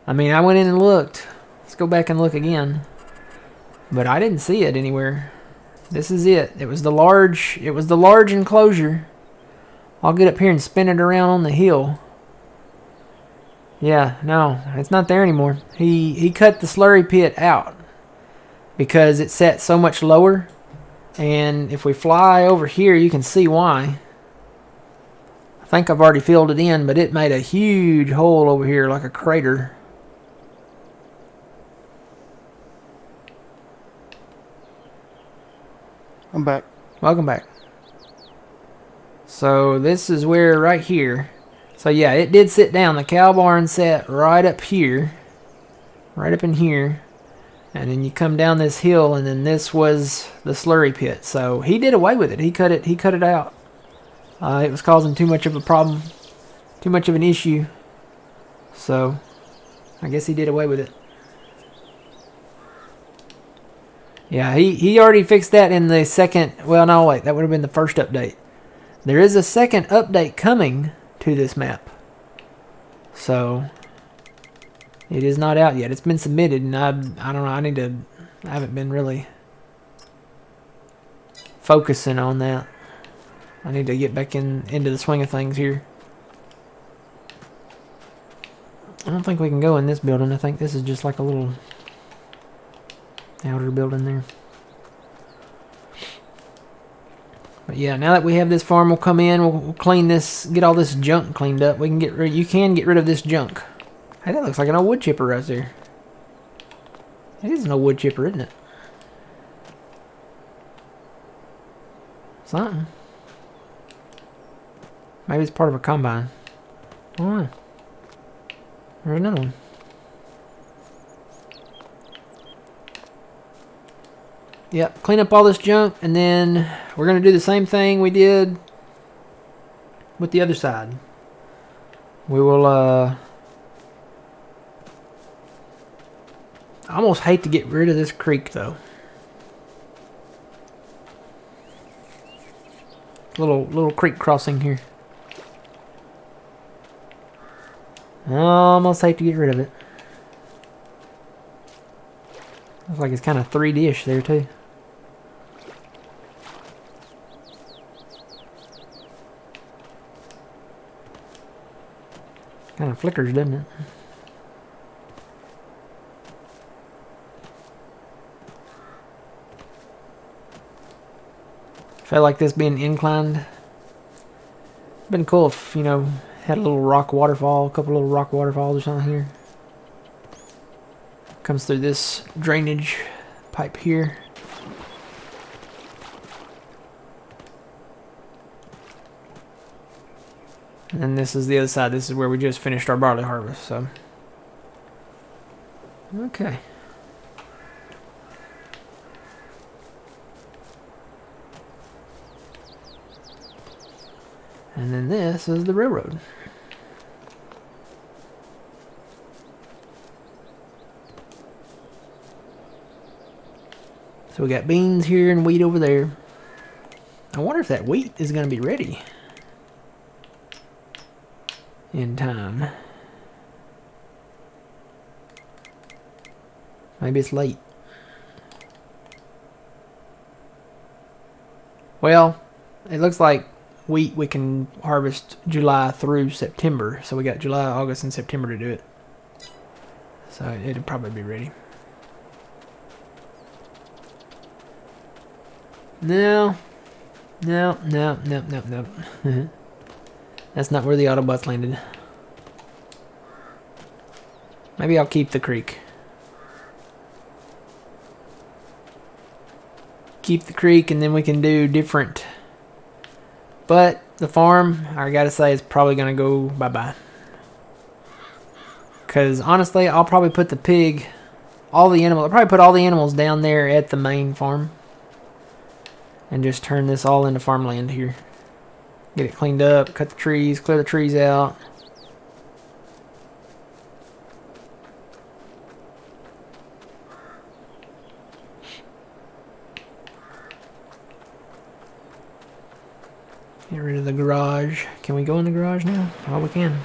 I mean, I went in and looked. Let's go back and look again. But I didn't see it anywhere. This is it. It was the large enclosure. I'll get up here and spin it around on the hill. Yeah, no, it's not there anymore. He cut the slurry pit out because it set so much lower. And if we fly over here, you can see why. I think I've already filled it in, but it made a huge hole over here like a crater. I'm back. Welcome back. So this is where, right here. So yeah, it did sit down. The cow barn sat right up here. Right up in here. And then you come down this hill, and then this was the slurry pit. So he did away with it. He cut it out. It was causing too much of a problem, too much of an issue. So I guess he did away with it. Yeah, he already fixed that in the second. Well, no, wait, that would have been the first update. There is a second update coming to this map. So it is not out yet. It's been submitted, and I don't know. I haven't been really focusing on that. I need to get back into the swing of things here. I don't think we can go in this building. I think this is just like a little outer building there. But yeah, now that we have this farm, we'll come in. We'll clean this, get all this junk cleaned up. We can get rid. You can get rid of this junk. Hey, that looks like an old wood chipper right there. It is an old wood chipper, isn't it? Something. Maybe it's part of a combine. I don't know. There's another one. Yep, clean up all this junk, and then we're going to do the same thing we did with the other side. We will, I almost hate to get rid of this creek, though. Little creek crossing here. I almost hate to get rid of it. Looks like it's kind of 3D-ish there, too. Kind of flickers, doesn't it? Felt like this being inclined. Been cool if, you know, had a little rock waterfall, a couple little rock waterfalls or something here. Comes through this drainage pipe here. And then this is the other side. This is where we just finished our barley harvest, so. Okay. And then this is the railroad. So we got beans here and wheat over there. I wonder if that wheat is going to be ready in time. Maybe it's late. Well, it looks like wheat we can harvest July through September. So we got July, August, and September to do it. So it'll probably be ready. No. No. That's not where the Autobots landed. Maybe I'll keep the creek. Keep the creek and then we can do different. But the farm, I gotta say, is probably gonna go bye-bye. Because honestly, I'll probably put the pig, I'll probably put all the animals down there at the main farm. And just turn this all into farmland here. Get it cleaned up, cut the trees, clear the trees out. Get rid of the garage. Can we go in the garage now? Oh, we can.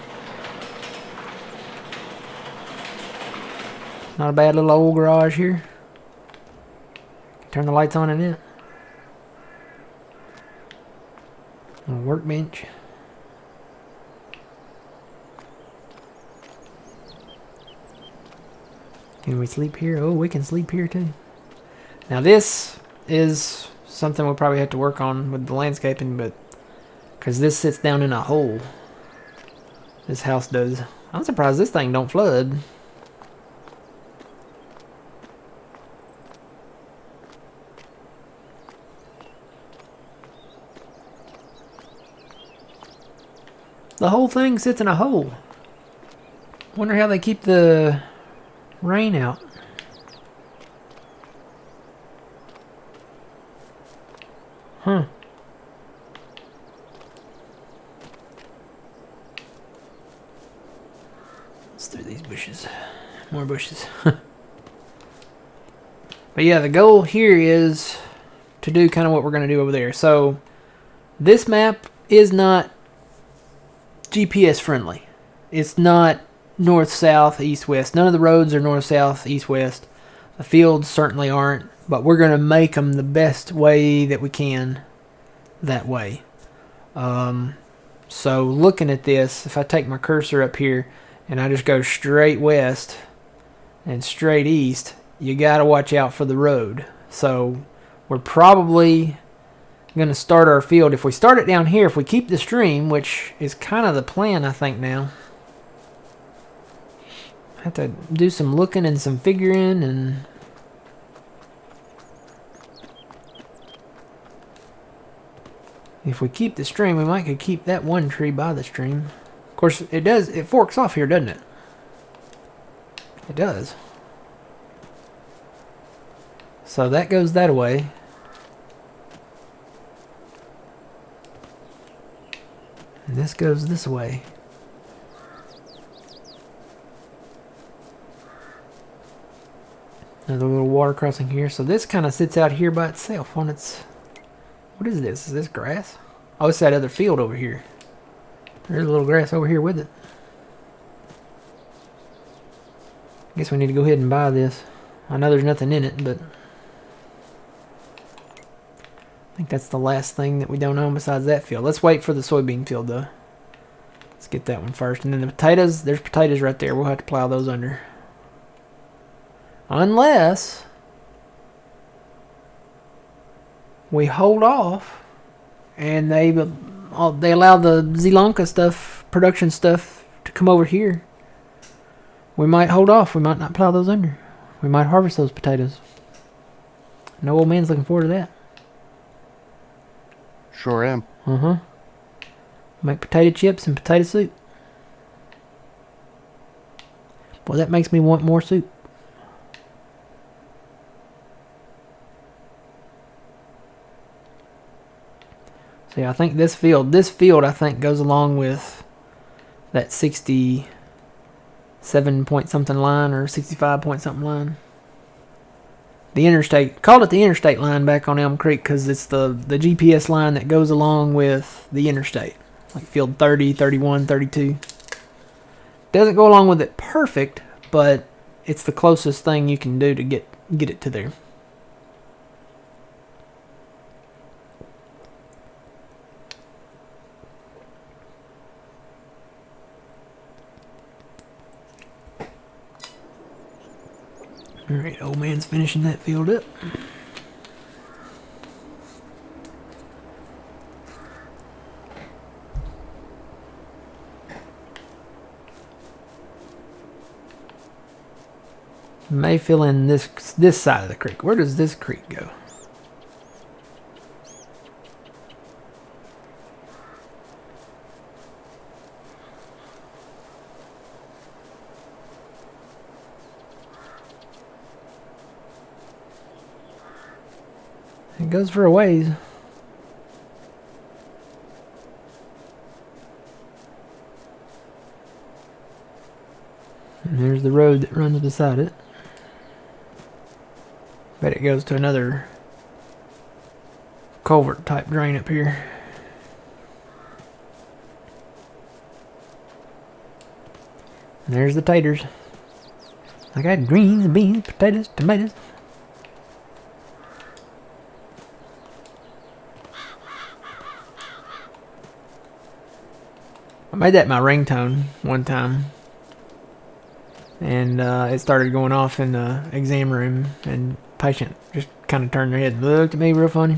Not a bad little old garage here. Turn the lights on in it. A workbench. Can we sleep here? Oh, we can sleep here too. Now this is something we'll probably have to work on with the landscaping, but because this sits down in a hole. This house does. I'm surprised this thing don't flood. The whole thing sits in a hole. Wonder how they keep the rain out. Huh. Let's through these bushes. More bushes. But yeah, the goal here is to do kind of what we're going to do over there. So this map is not GPS friendly. It's not north, south, east, west. None of the roads are north, south, east, west. The fields certainly aren't, but we're going to make them the best way that we can that way. So looking at this, if I take my cursor up here and I just go straight west and straight east, you got to watch out for the road. So we're probably going to start our field. If we start it down here, if we keep the stream, which is kind of the plan, I think now. I have to do some looking and some figuring, and if we keep the stream, we might could keep that one tree by the stream. Of course, it forks off here, doesn't it? It does. So that goes that way. And this goes this way. Another little water crossing here. So this kind of sits out here by itself on its... What is this? Is this grass? Oh, it's that other field over here. There's a little grass over here with it. I guess we need to go ahead and buy this. I know there's nothing in it, but... I think that's the last thing that we don't own besides that field. Let's wait for the soybean field, though. Let's get that one first. And then the potatoes, there's potatoes right there. We'll have to plow those under. Unless we hold off and they allow the Sri Lanka stuff, production stuff, to come over here. We might hold off. We might not plow those under. We might harvest those potatoes. No old man's looking forward to that. Sure am. Make potato chips and potato soup. Boy, that makes me want more soup. See, I think this field I think goes along with that 67 point something line or 65 point something line. The interstate, called it the interstate line back on Elm Creek because it's the GPS line that goes along with the interstate. Like field 30, 31, 32. Doesn't go along with it perfect, but it's the closest thing you can do to get it to there. Alright, old man's finishing that field up. May fill in this side of the creek. Where does this creek go? It goes for a ways. And there's the road that runs beside it. Bet it goes to another culvert type drain up here. And there's the taters. I got greens, beans, potatoes, tomatoes. I made that my ringtone one time. And it started going off in the exam room, and patient just kind of turned their head and looked at me real funny.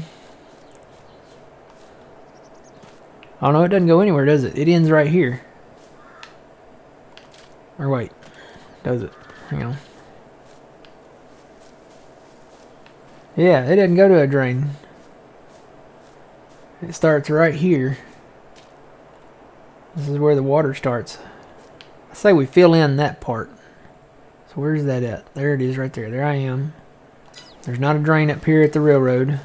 Oh no, it doesn't go anywhere, does it? It ends right here. Or wait, does it? Hang on. Yeah, it doesn't go to a drain. It starts right here. This is where the water starts. I say we fill in that part. So where's that at? There it is right there. There I am. There's not a drain up here at the railroad.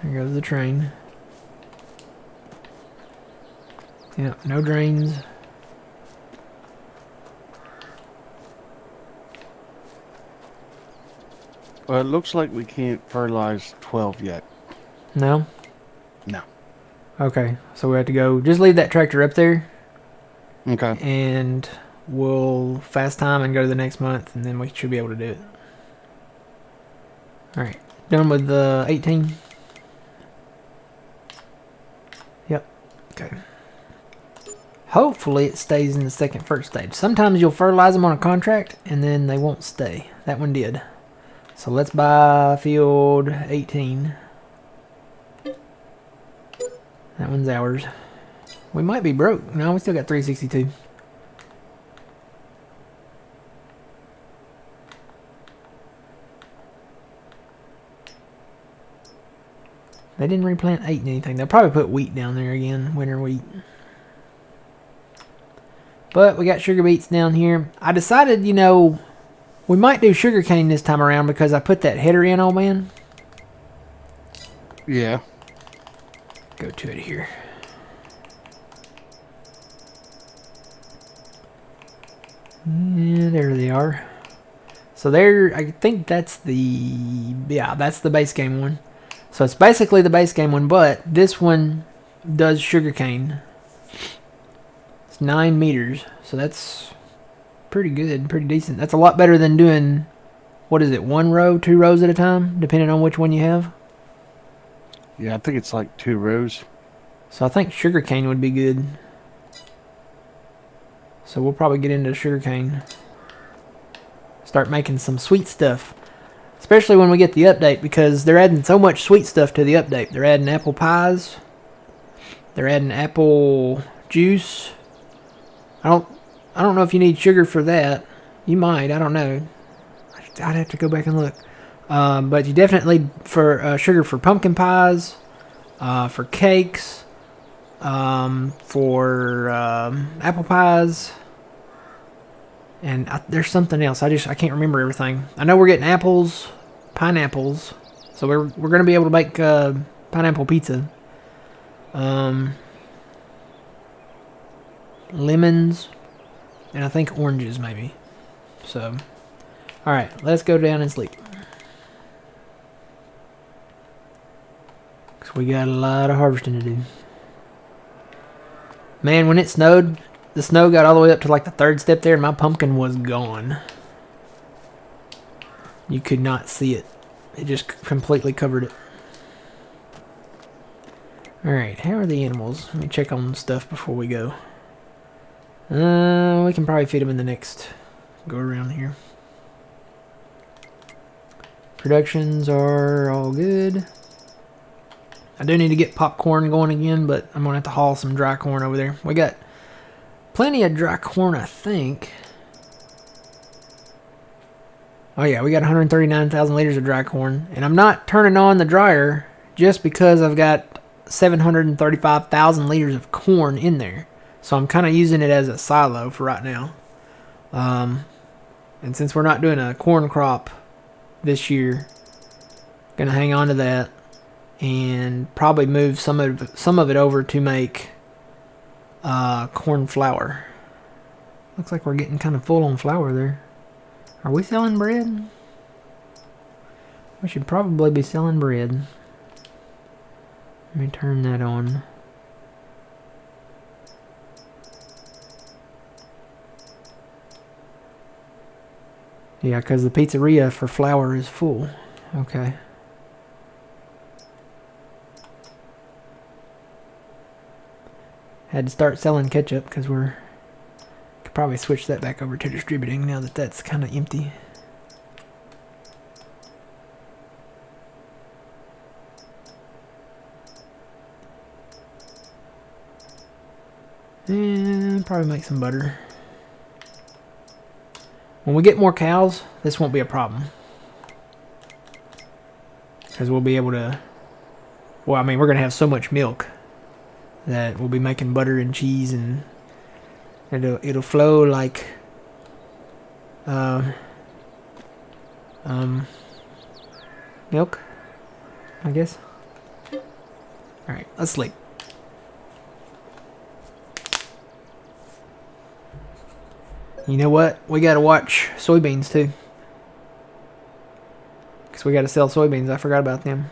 There goes the train. Yep, no drains. Well, it looks like we can't fertilize 12 yet. No? No. Okay, so we have to go. Just leave that tractor up there. Okay. And we'll fast time and go to the next month, and then we should be able to do it. Alright, done with the 18? Yep. Okay. Hopefully it stays in the second first stage. Sometimes you'll fertilize them on a contract, and then they won't stay. That one did. So let's buy field 18. That one's ours. We might be broke. No, we still got 362. They didn't replant 8 and anything. They'll probably put wheat down there again. Winter wheat. But we got sugar beets down here. I decided, you know, we might do sugarcane this time around because I put that header in, old man. Yeah. Go to it here. Yeah, there they are. So there, I think that's the, yeah, that's the base game one. So it's basically the base game one, but this one does sugarcane. It's 9 meters, so that's pretty good, pretty decent. That's a lot better than doing, what is it, 1 row, 2 rows at a time, depending on which one you have. Yeah, I think it's like 2 rows. So I think sugarcane would be good. So we'll probably get into sugarcane. Start making some sweet stuff. Especially when we get the update, because they're adding so much sweet stuff to the update. They're adding apple pies. They're adding apple juice. I don't know if you need sugar for that. You might, I don't know. I'd have to go back and look. But you definitely for sugar for pumpkin pies, for cakes, for apple pies, and there's something else. I can't remember everything. I know we're getting apples, pineapples, so we're gonna be able to make pineapple pizza. Lemons, and I think oranges maybe. So, all right, let's go down and sleep. So we got a lot of harvesting to do. Man, when it snowed, the snow got all the way up to like the 3rd step there, and my pumpkin was gone. You could not see it. It just completely covered it. Alright, how are the animals? Let me check on stuff before we go. We can probably feed them in the next go around here. Productions are all good. I do need to get popcorn going again, but I'm going to have to haul some dry corn over there. We got plenty of dry corn, I think. Oh yeah, we got 139,000 liters of dry corn. And I'm not turning on the dryer just because I've got 735,000 liters of corn in there. So I'm kind of using it as a silo for right now. And since we're not doing a corn crop this year, gonna hang on to that and probably move some of it over to make corn flour. Looks like we're getting kind of full on flour there. Are we selling bread? We should probably be selling bread. Let me turn that on. Yeah, because the pizzeria for flour is full. Okay. Had to start selling ketchup because could probably switch that back over to distributing now that that's kind of empty. And probably make some butter. When we get more cows, this won't be a problem. Because we'll be able to... Well, I mean, we're going to have so much milk that we'll be making butter and cheese, and it'll flow like milk, I guess. Alright, let's sleep. You know what? We gotta watch soybeans too. Because we gotta sell soybeans. I forgot about them.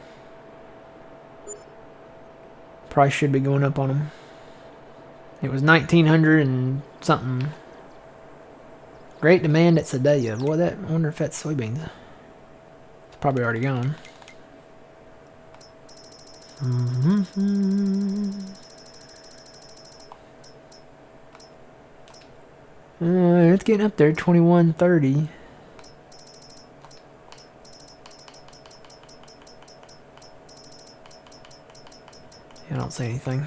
Price should be going up on them. It was 1900 and something. Great demand at Sedalia. Boy, I wonder if that's soybeans. It's probably already gone. It's getting up there, 21:30. I don't say anything.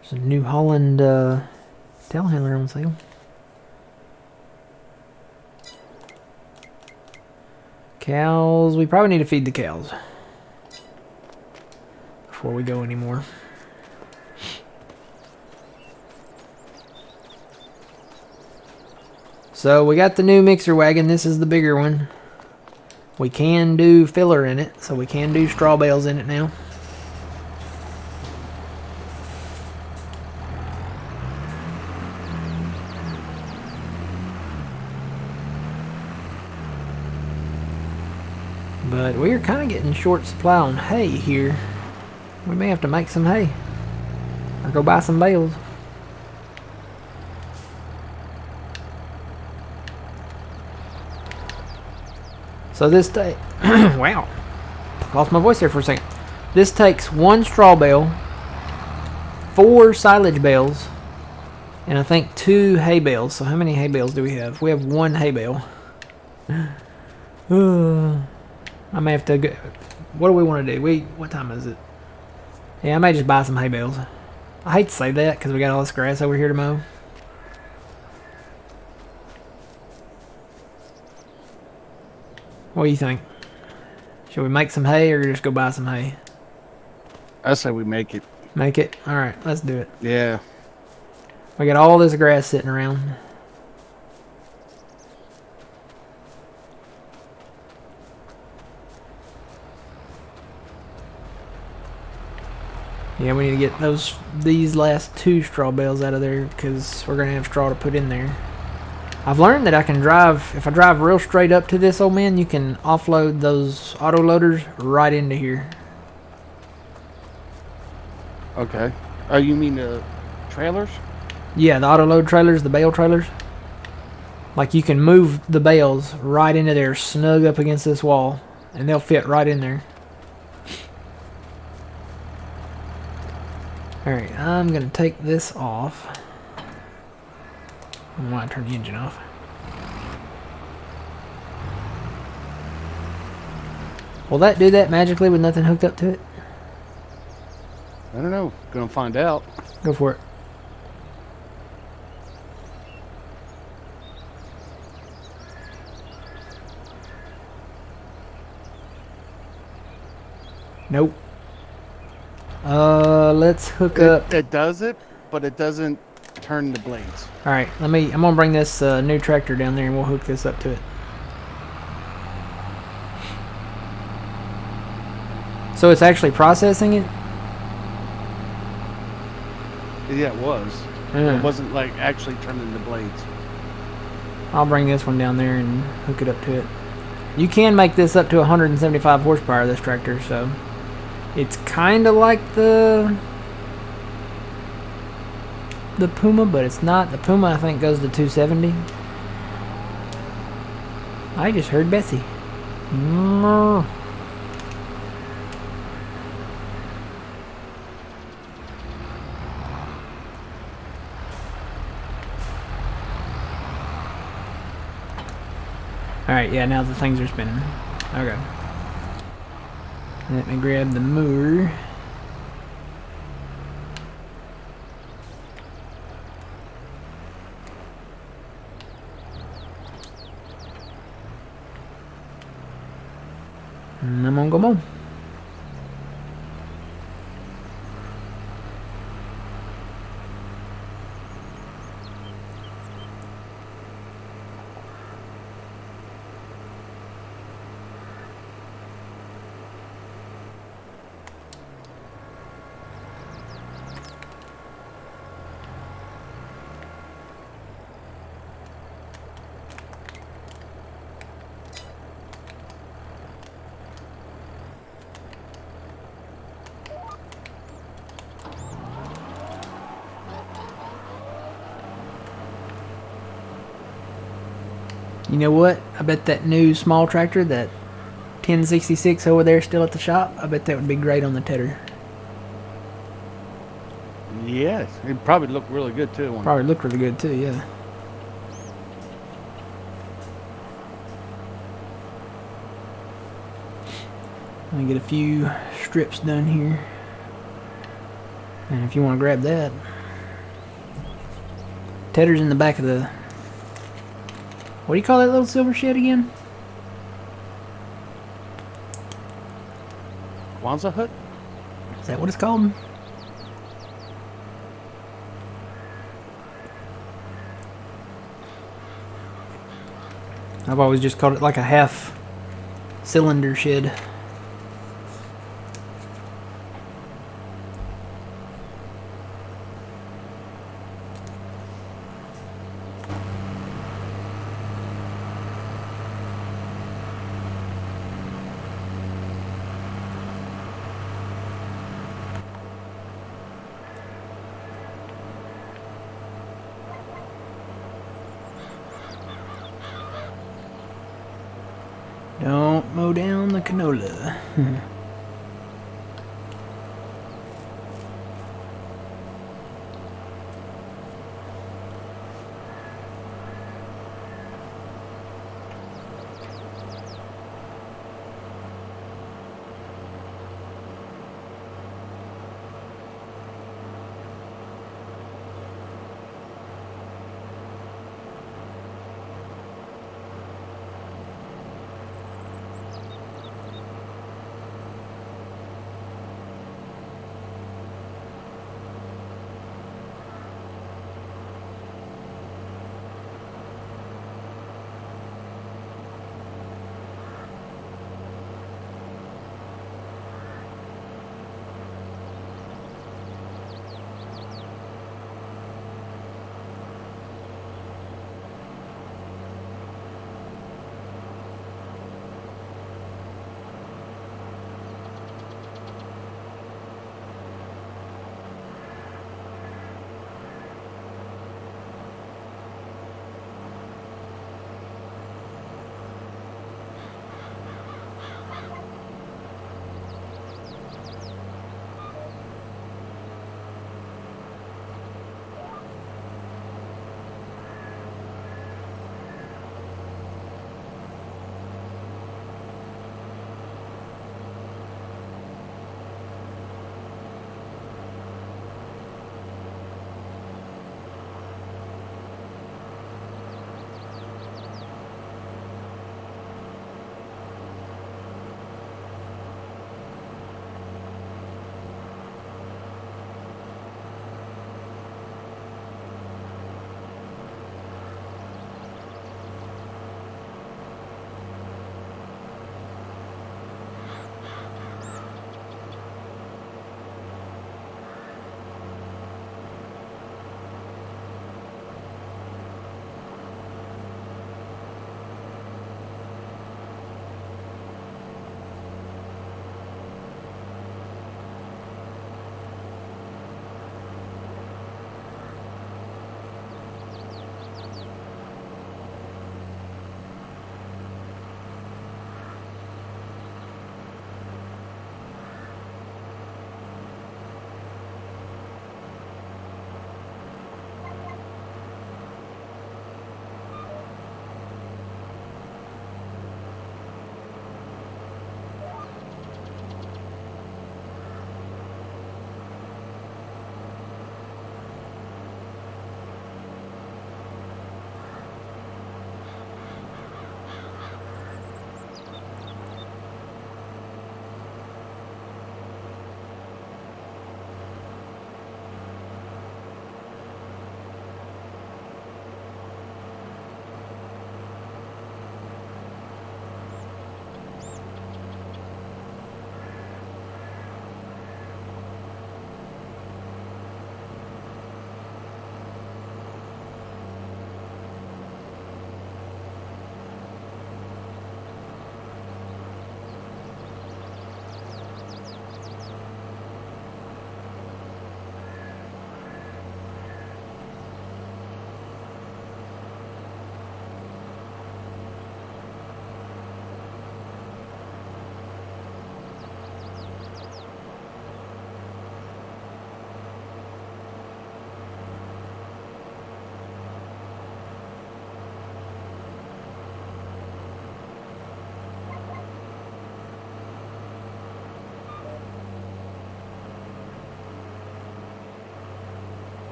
There's a New Holland telehandler on sale. Cows, we probably need to feed the cows before we go anymore. So we got the new mixer wagon. This is the bigger one. We can do filler in it, so we can do straw bales in it now. But we're kind of getting short supply on hay here. We may have to make some hay or go buy some bales. So this wow, lost my voice there for a second. This takes 1 straw bale, 4 silage bales, and I think 2 hay bales. So how many hay bales do we have? We have 1 hay bale. I may have to go. What do we want to do? What time is it? Yeah, I may just buy some hay bales. I hate to say that because we got all this grass over here to mow. What do you think? Should we make some hay or just go buy some hay? I say we make it. Make it? Alright, let's do it. Yeah. We got all this grass sitting around. Yeah, we need to get these last 2 straw bales out of there because we're going to have straw to put in there. I've learned that I can drive, if I drive real straight up to this old man, you can offload those auto loaders right into here. Okay. Oh, you mean the trailers? Yeah, the auto load trailers, the bale trailers. Like you can move the bales right into there, snug up against this wall, and they'll fit right in there. Alright, I'm going to take this off. I want to turn the engine off. Will that do that magically with nothing hooked up to it? I don't know. Gonna find out. Go for it. Nope. Let's hook up. It does it, but it doesn't turn the blades. All right, I'm gonna bring this new tractor down there and we'll hook this up to it. So it's actually processing it? Yeah, it was. It wasn't like actually turning the blades. I'll bring this one down there and hook it up to it. You can make this up to 175 horsepower, this tractor, so it's kind of like the Puma, but it's not. The Puma, I think, goes to 270. I just heard Bessie. Alright, yeah, now the things are spinning. Okay. Let me grab the mower. And I'm gonna go home. You know what? I bet that new small tractor, that 1066 over there still at the shop, I bet that would be great on the tedder. Yes, it probably looked really good too. Probably look really good too, yeah. Let me get a few strips done here. And if you want to grab that, tedder's in the back of the... What do you call that little silver shed again? Kwanzaa hut? Is that what it's called? I've always just called it like a half cylinder shed. Don't mow down the canola.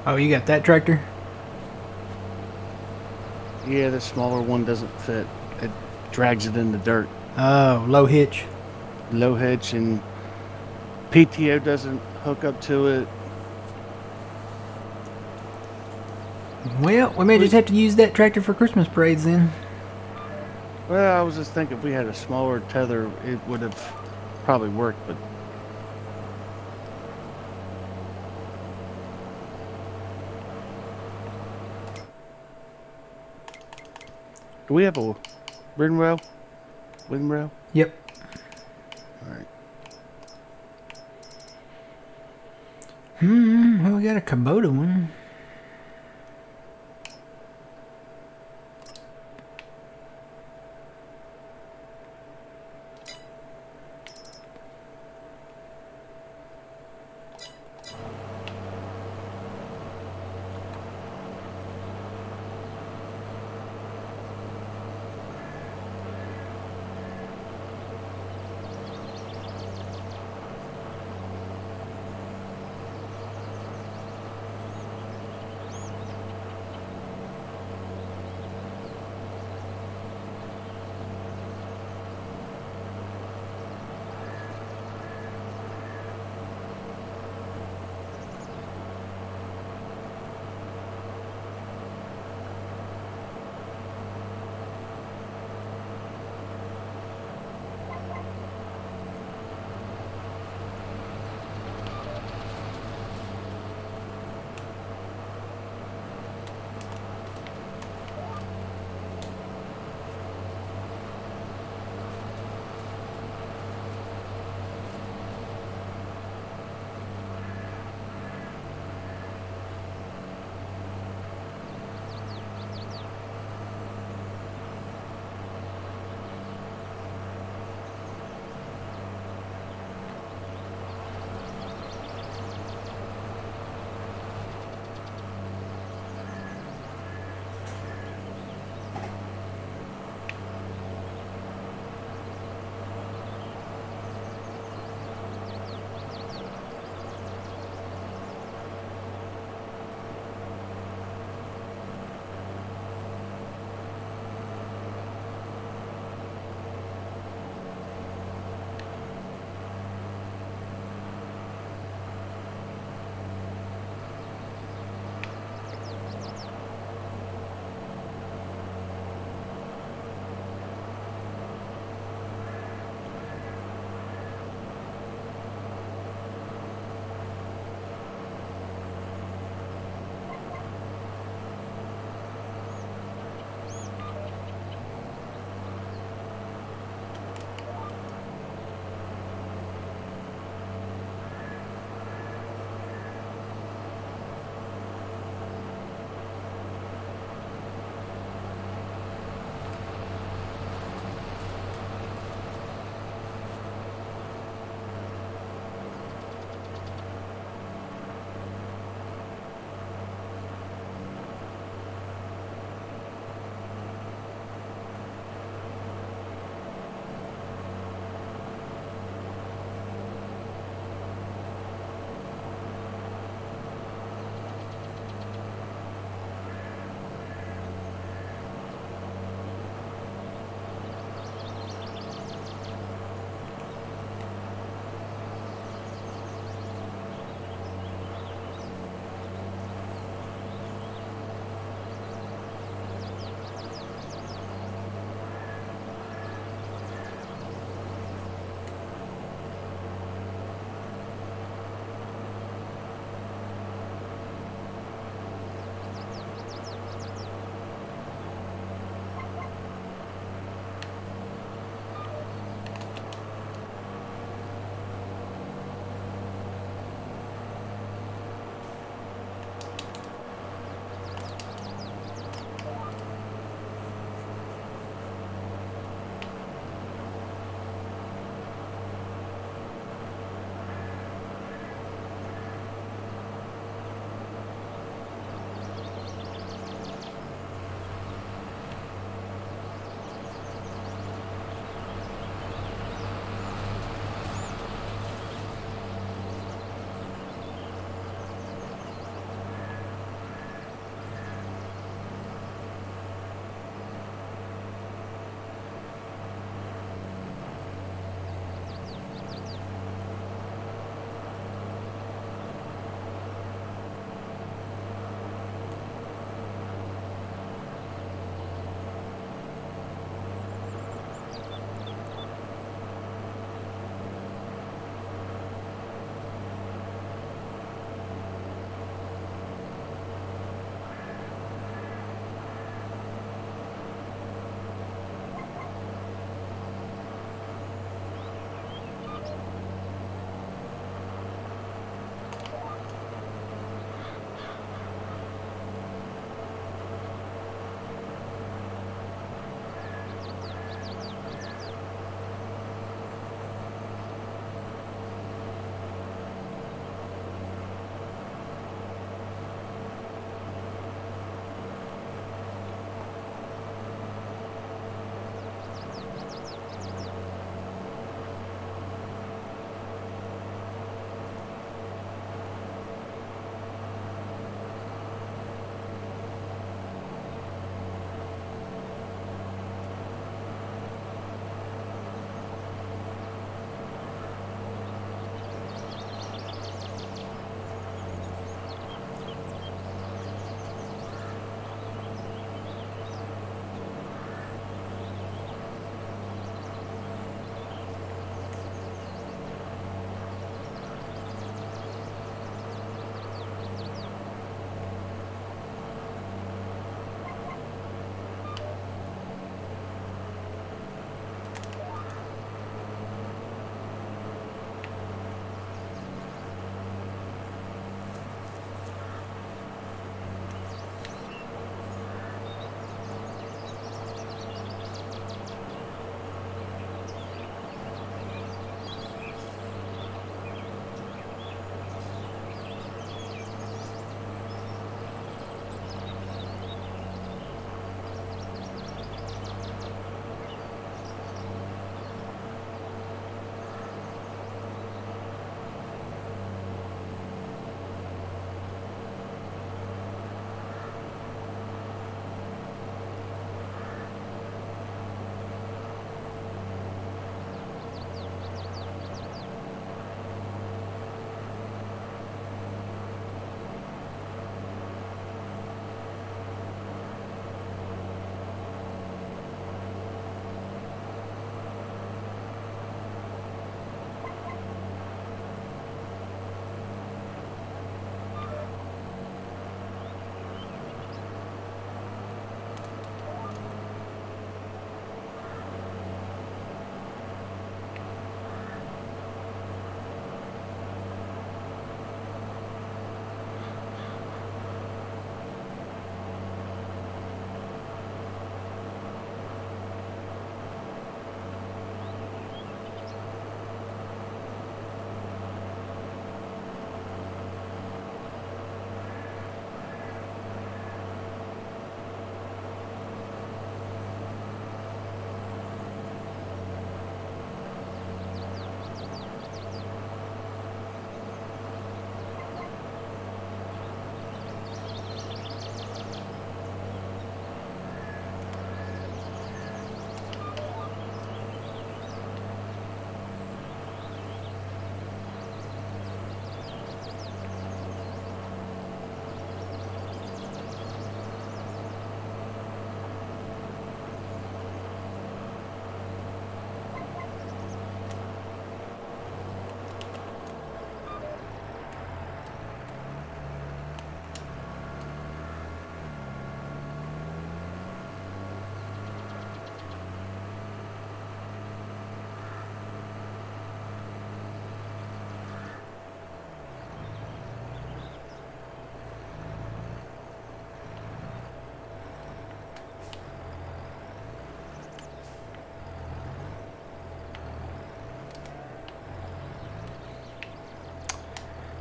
Oh, you got that tractor? Yeah, the smaller one doesn't fit. It drags it in the dirt. Oh, low hitch. Low hitch, and PTO doesn't hook up to it. Well, we may just have to use that tractor for Christmas parades then. Well, I was just thinking if we had a smaller tether, it would have probably worked, but do we have a wind rail? Wind rail? Yep. All right. Well, we got a Kubota one.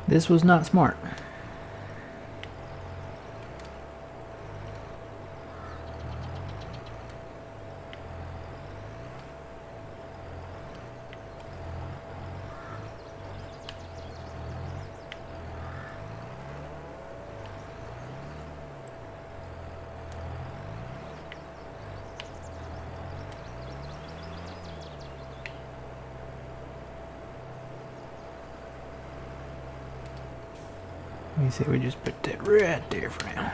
This was not smart. Let me see, we just put that right there for now.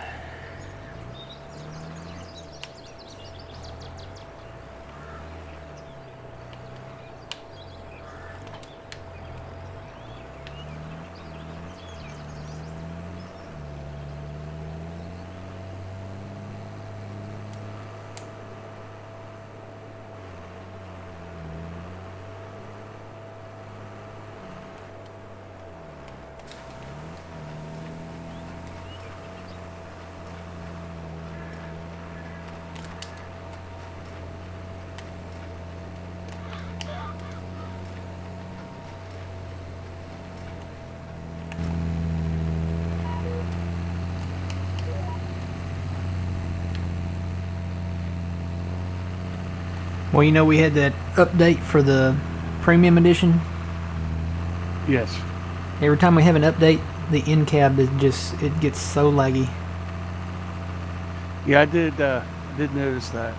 Well, you know, we had that update for the premium edition. Yes. Every time we have an update, the in cab is it gets so laggy. Yeah, I did notice that.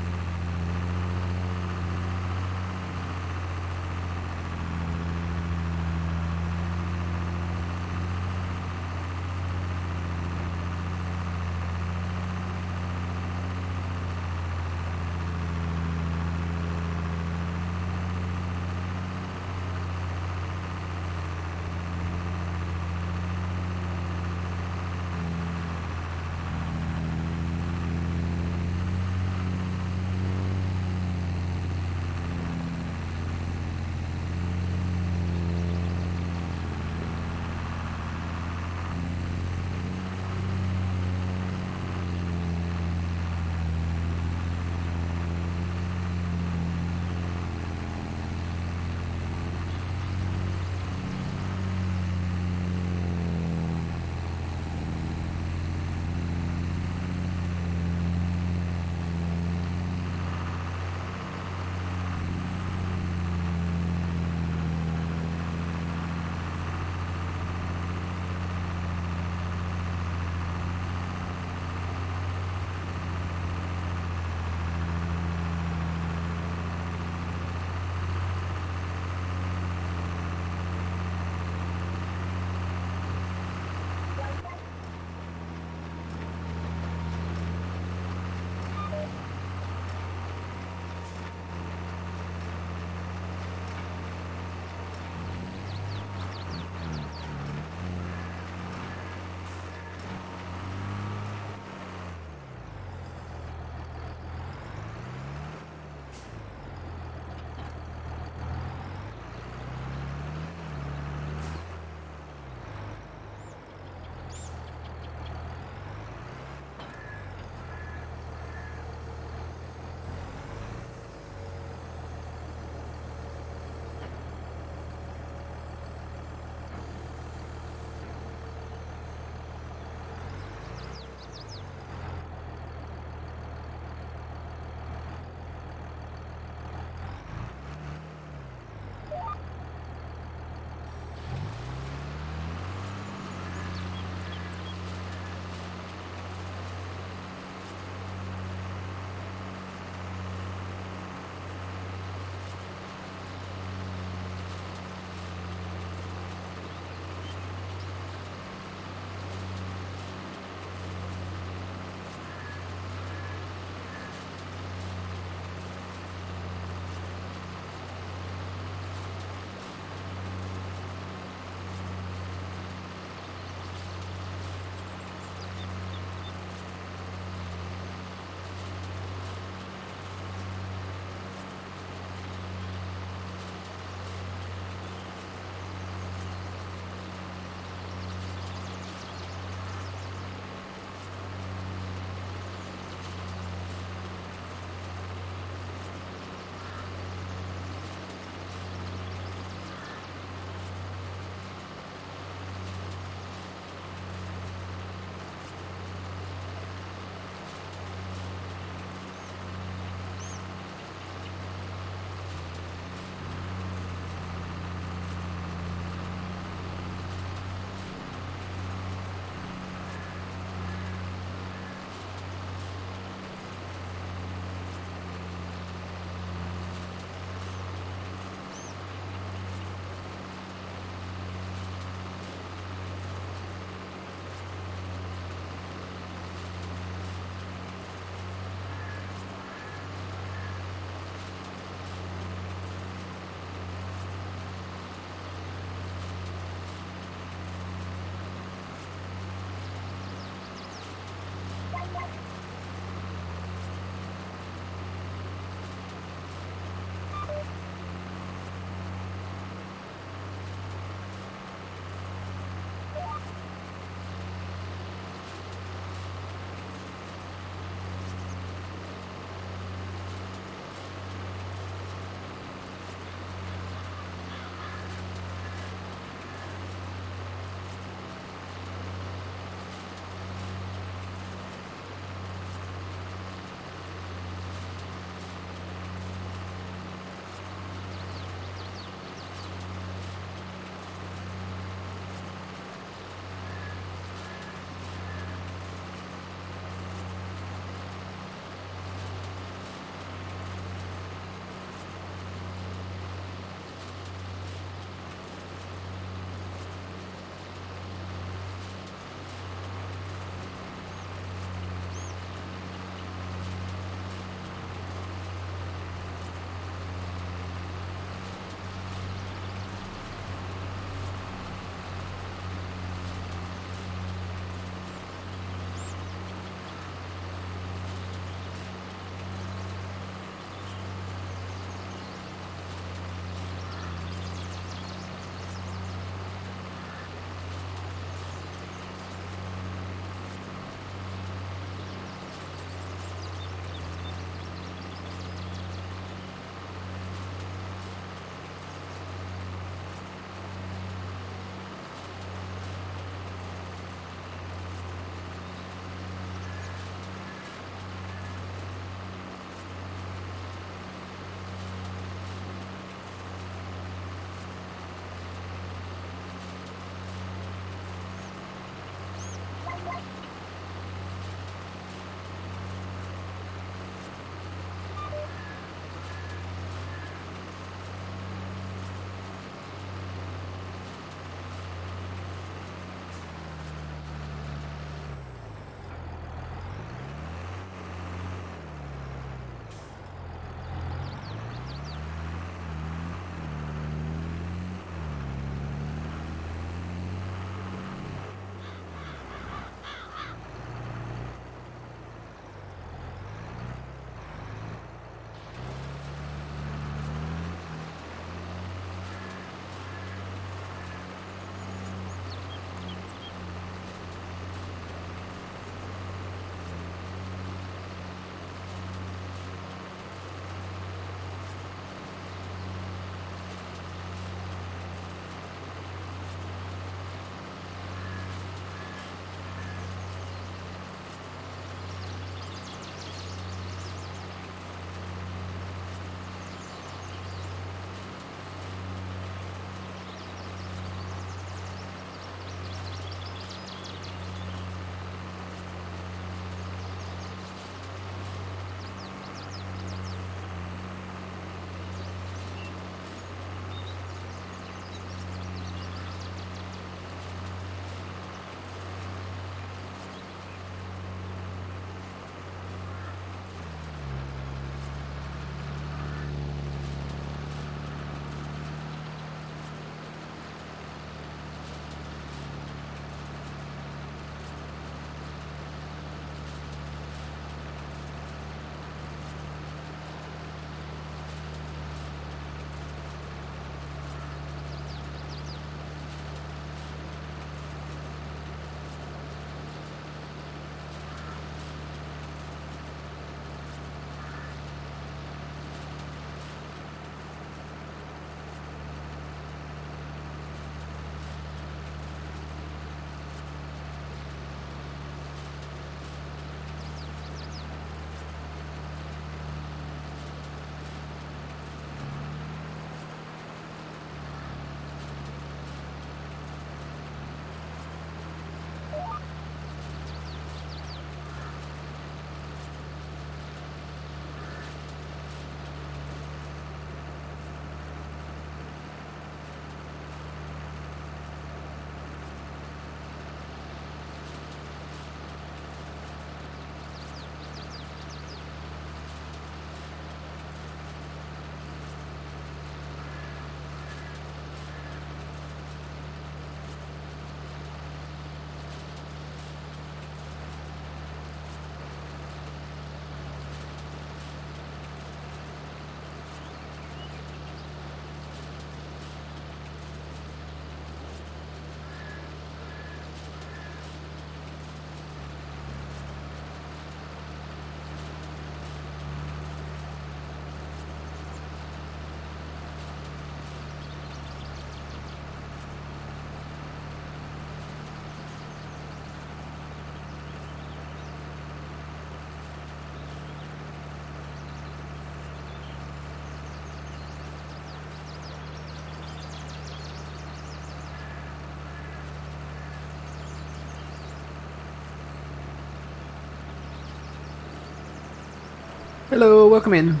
Hello, welcome in.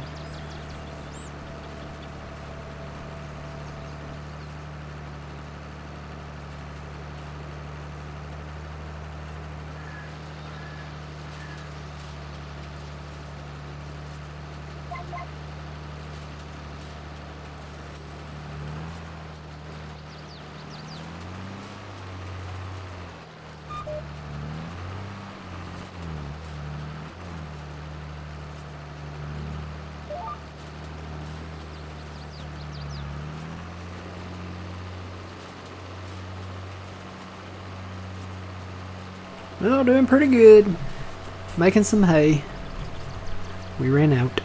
Well, doing pretty good. Making some hay. We ran out.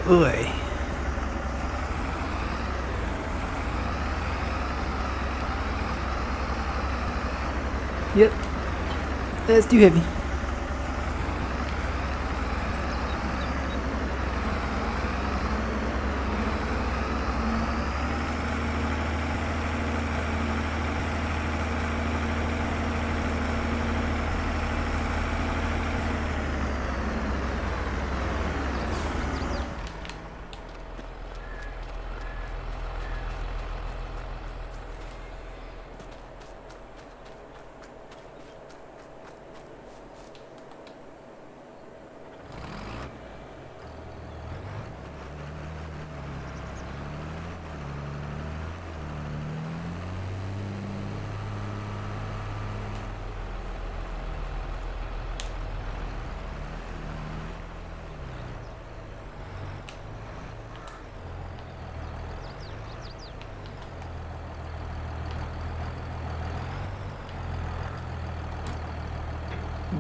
Oy. Yep. That's too heavy.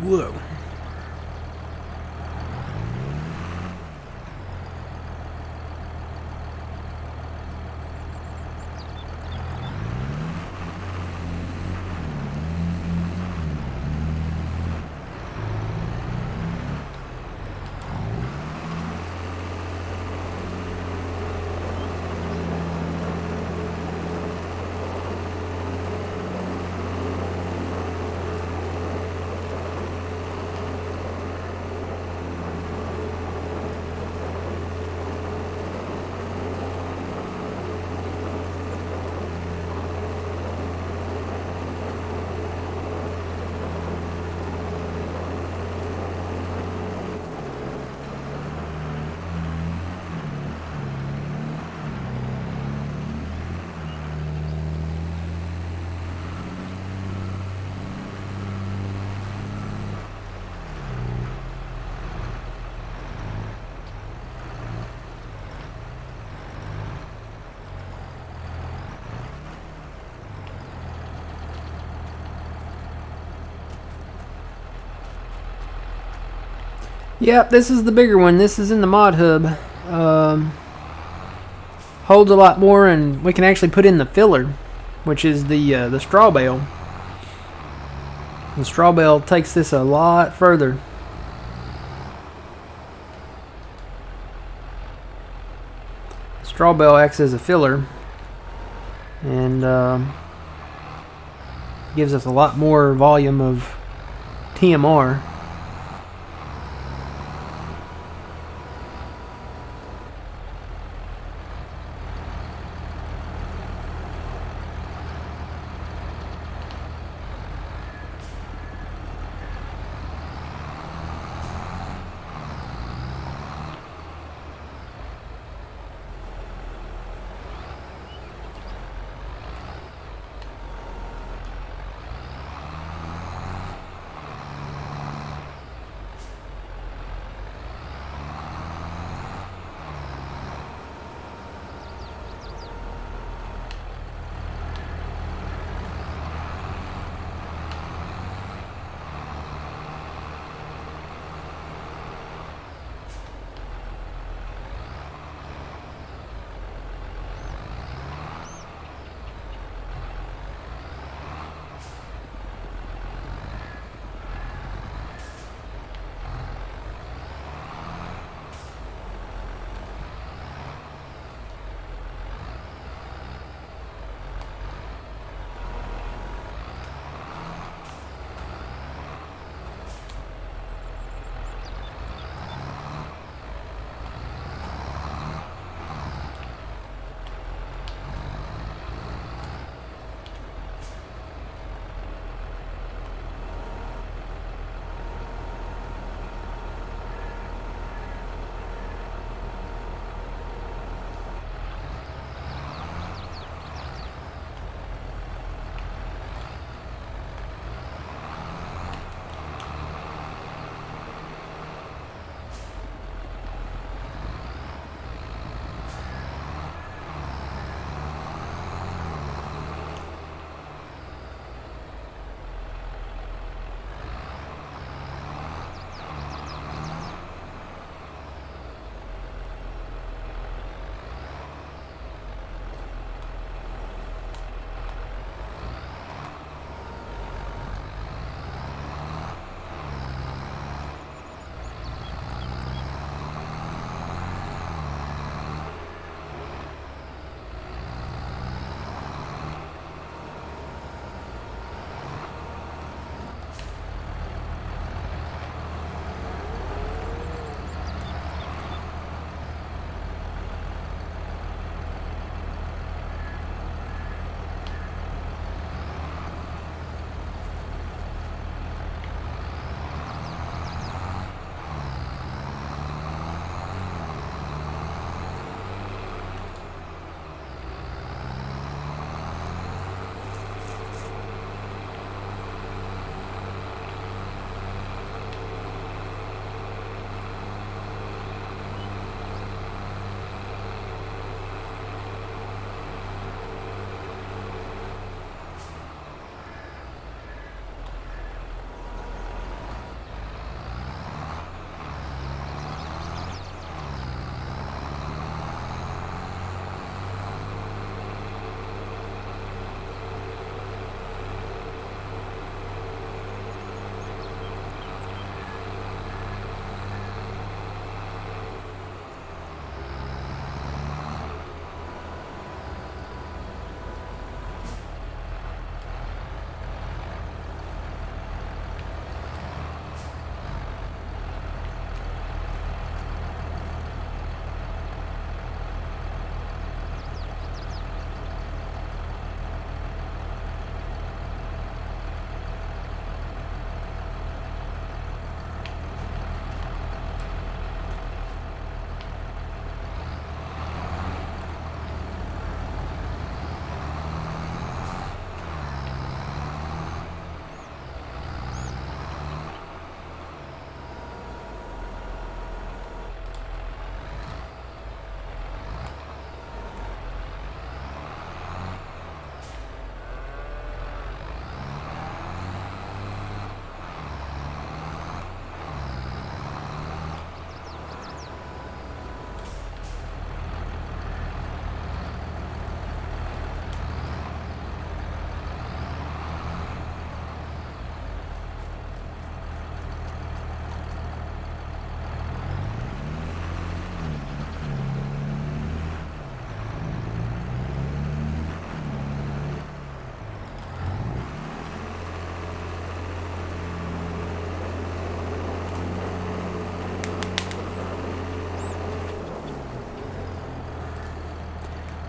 Whoa. Yep, this is the bigger one. This is in the mod hub. Holds a lot more, and we can actually put in the filler, which is the straw bale. The straw bale takes this a lot further. Straw bale acts as a filler, and gives us a lot more volume of TMR.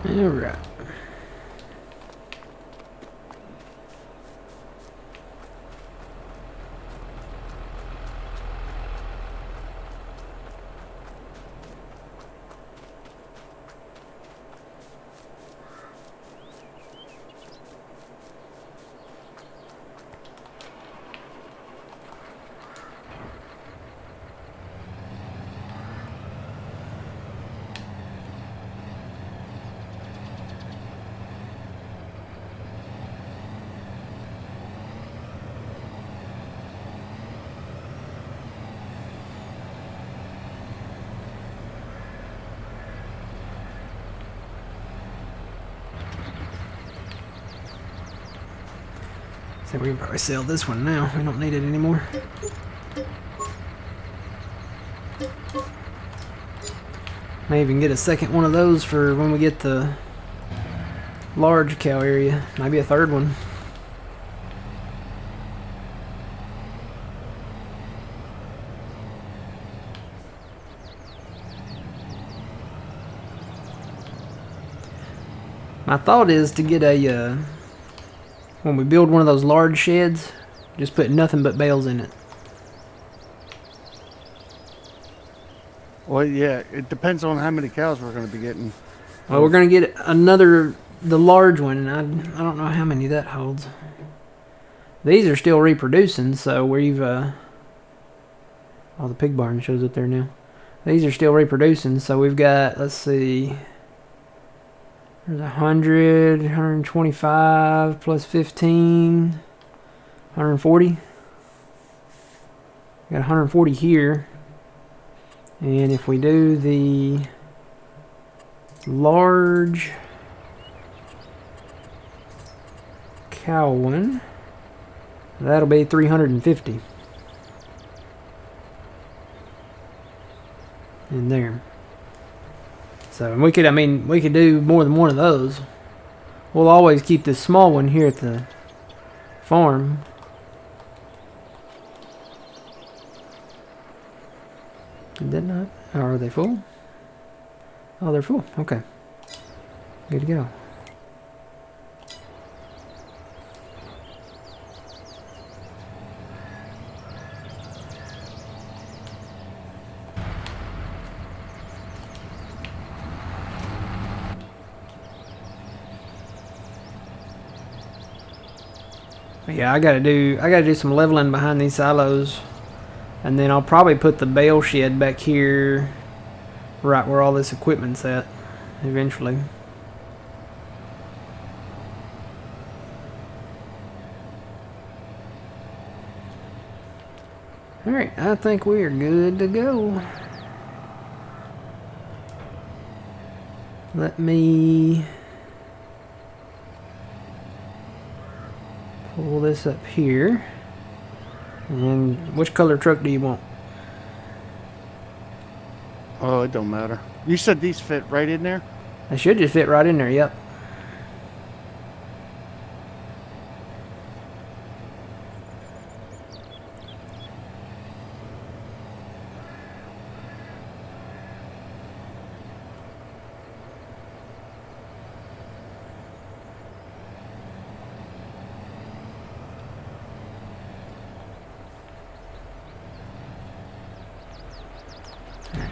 Alright. So we can probably sell this one now. We don't need it anymore. May even get a second one of those for when we get the large cow area. Maybe a third one. My thought is to get a, when we build one of those large sheds, just put nothing but bales in it. Well, yeah, it depends on how many cows we're going to be getting. Well, we're going to get the large one, and I don't know how many that holds. These are still reproducing, so we've, oh, the pig barn shows up there now. These are still reproducing, so we've got, let's see, there's 100, 125 plus 15, 140. We got 140 here. And if we do the large cow one, that'll be 350 in there. So we could, we could do more than one of those. We'll always keep this small one here at the farm. Did that not? Or are they full? Oh, they're full. Okay. Good to go. Yeah, I gotta do some leveling behind these silos, and then I'll probably put the bale shed back here, right where all this equipment's at, eventually. Alright, I think we are good to go. Let me pull this up here. And which color truck do you want? Oh, it don't matter. You said these fit right in there? They should just fit right in there, yep.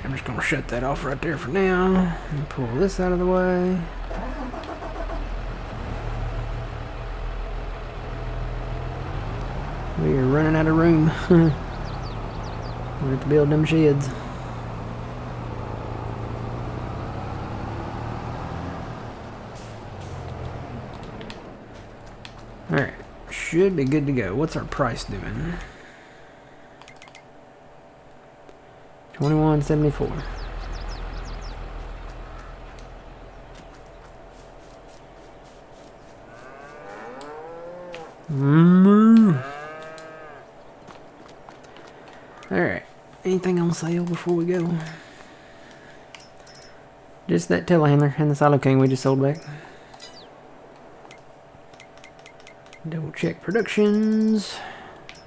I'm just going to shut that off right there for now and pull this out of the way. We are running out of room. We have to build them sheds. Alright, should be good to go. What's our price doing? $21.74. Alright. Anything on sale before we go? Just that telehandler and the Silo King we just sold back. Double check productions.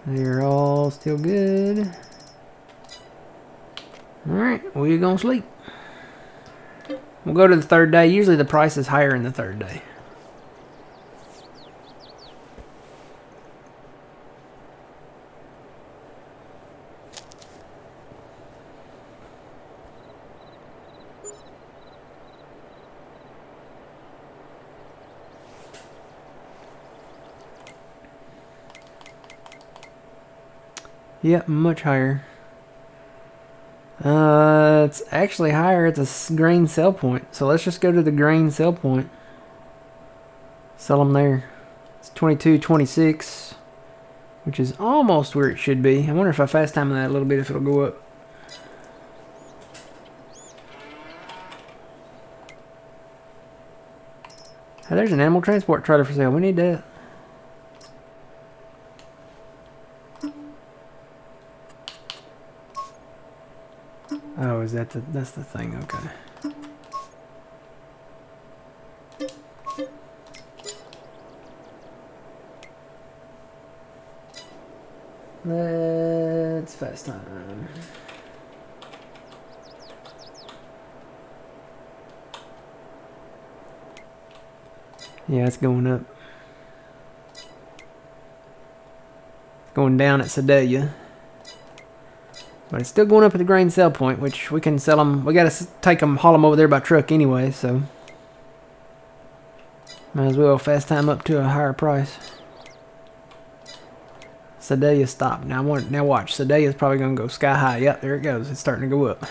They're all still good. Alright, we're gonna sleep. We'll go to the third day. Usually the price is higher in the third day. Yep, much higher. It's actually higher at the grain sell point. So let's just go to the grain sell point. Sell them there. It's 22.26, which is almost where it should be. I wonder if I fast time that a little bit, if it'll go up. Hey, there's an animal transport trailer for sale. We need that. Oh, is that that's the thing? Okay. Let's fast time. Yeah, it's going up. It's going down at Sedalia. But it's still going up at the grain sell point, which we can sell them. We got to take them, haul them over there by truck anyway, so might as well fast time up to a higher price. Sedalia stopped. Now watch. Sedalia's probably going to go sky high. Yep, there it goes. It's starting to go up.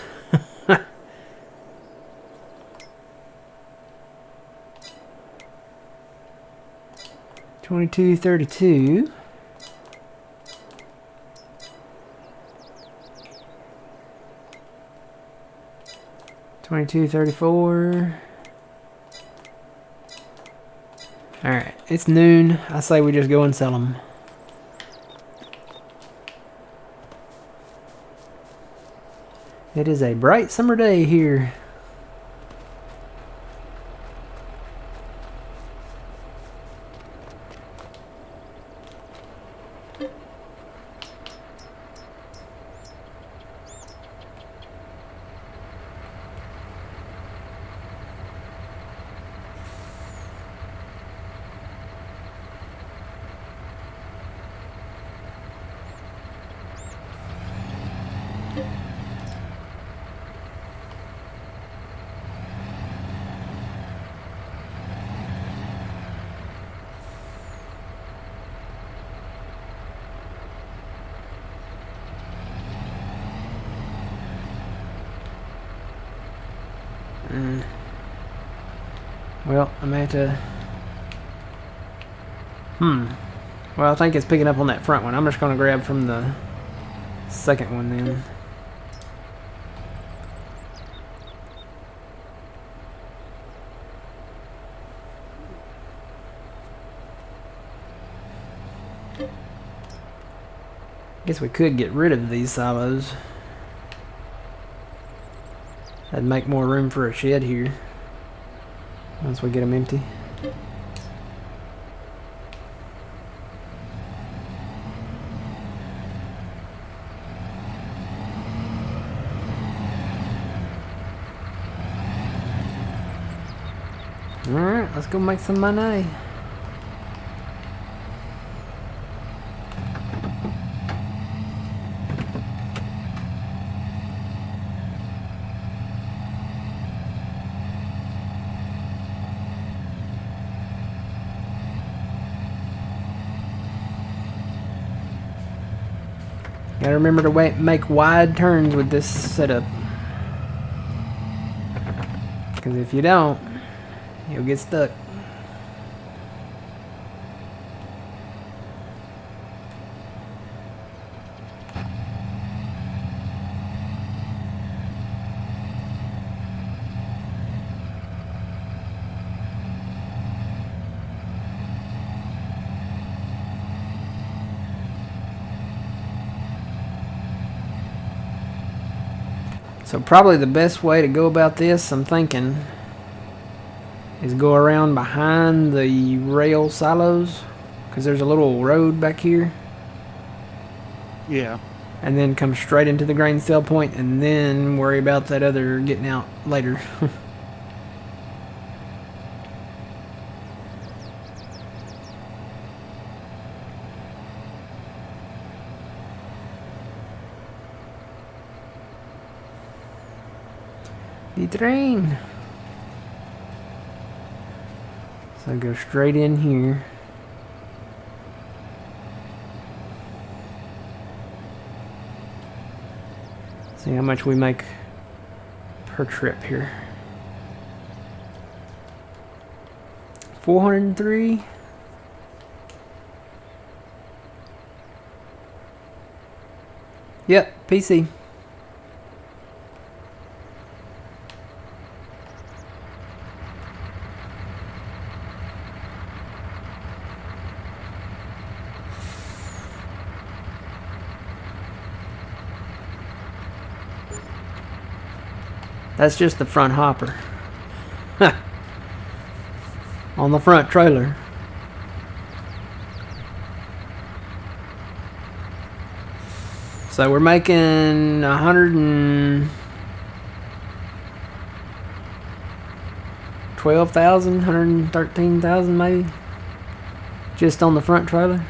$22.32. $22.34. Alright, it's noon. I say we just go and sell them. It is a bright summer day here. Well, I'm going to have to... Well, I think it's picking up on that front one. I'm just going to grab from the second one then. Guess we could get rid of these silos. That'd make more room for a shed here once we get them empty. Alright, let's go make some money. Gotta remember to make wide turns with this setup. Because if you don't, you'll get stuck. So probably the best way to go about this, I'm thinking, is go around behind the rail silos, because there's a little road back here. Yeah. And then come straight into the grain sell point, and then worry about that other getting out later. The train. So go straight in here. See how much we make per trip here. 403. Yep, PC. That's just the front hopper. On the front trailer. So we're making 112,000, 113,000 maybe, just on the front trailer.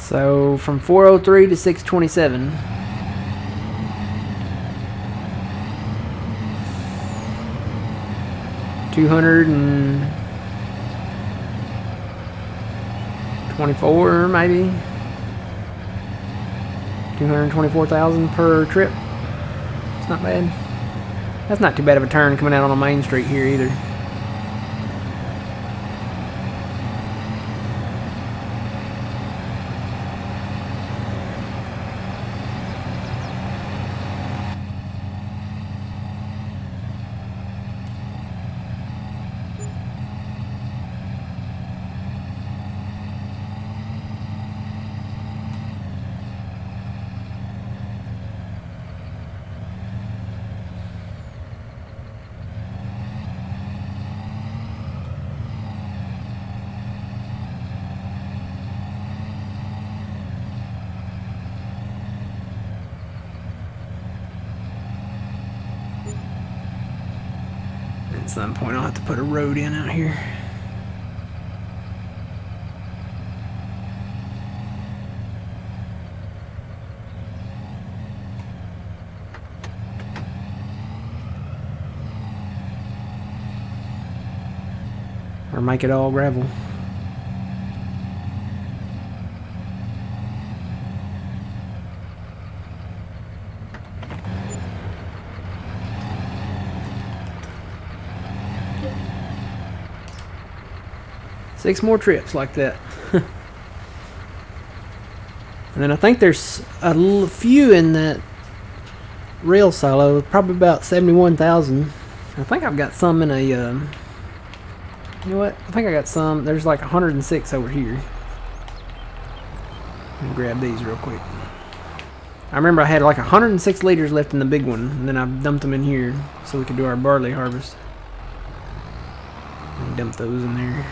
So from 403 to 627. $224 maybe. 224,000 per trip. It's not bad. That's not too bad of a turn coming out on a main street here either. At some point I'll have to put a road in out here. Or make it all gravel. Six more trips like that. And then I think there's a few in that rail silo, probably about 71,000. I think I've got some in a, you know what? I think I got some. There's like 106 over here. Let me grab these real quick. I remember I had like 106 liters left in the big one, and then I dumped them in here so we could do our barley harvest. And dump those in there.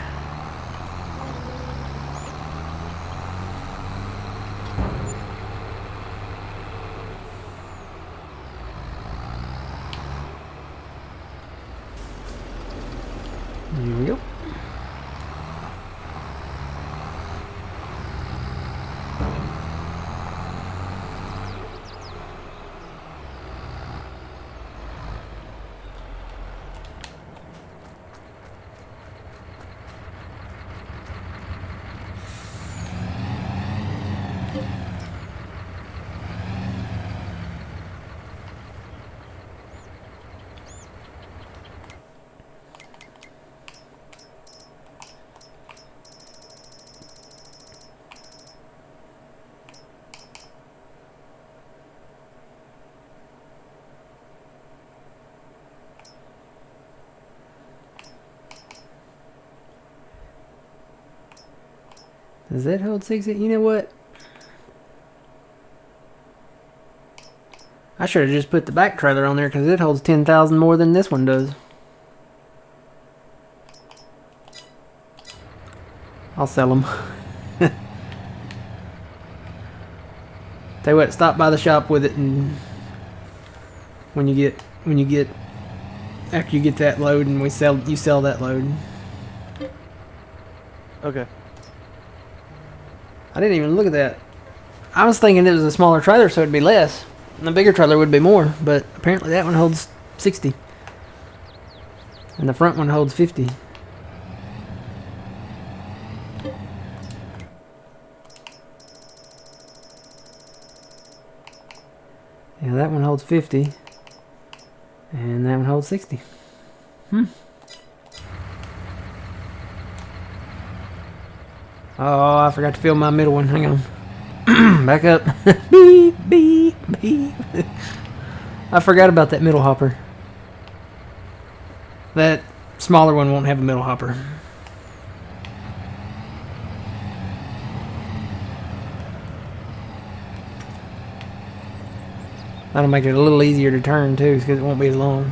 Here we go. Does that hold 60? You know what? I should have just put the back trailer on there because it holds 10,000 more than this one does. I'll sell them. Tell you what, stop by the shop with it, and when you get after you get that load, and you sell that load. Okay. I didn't even look at that. I was thinking it was a smaller trailer, so it'd be less. And the bigger trailer would be more, but apparently that one holds 60. And the front one holds 50. Yeah, that one holds 50. And that one holds 60. Oh, I forgot to fill my middle one. Hang on. Back up. Beep, beep, beep. I forgot about that middle hopper. That smaller one won't have a middle hopper. That'll make it a little easier to turn too, because it won't be as long.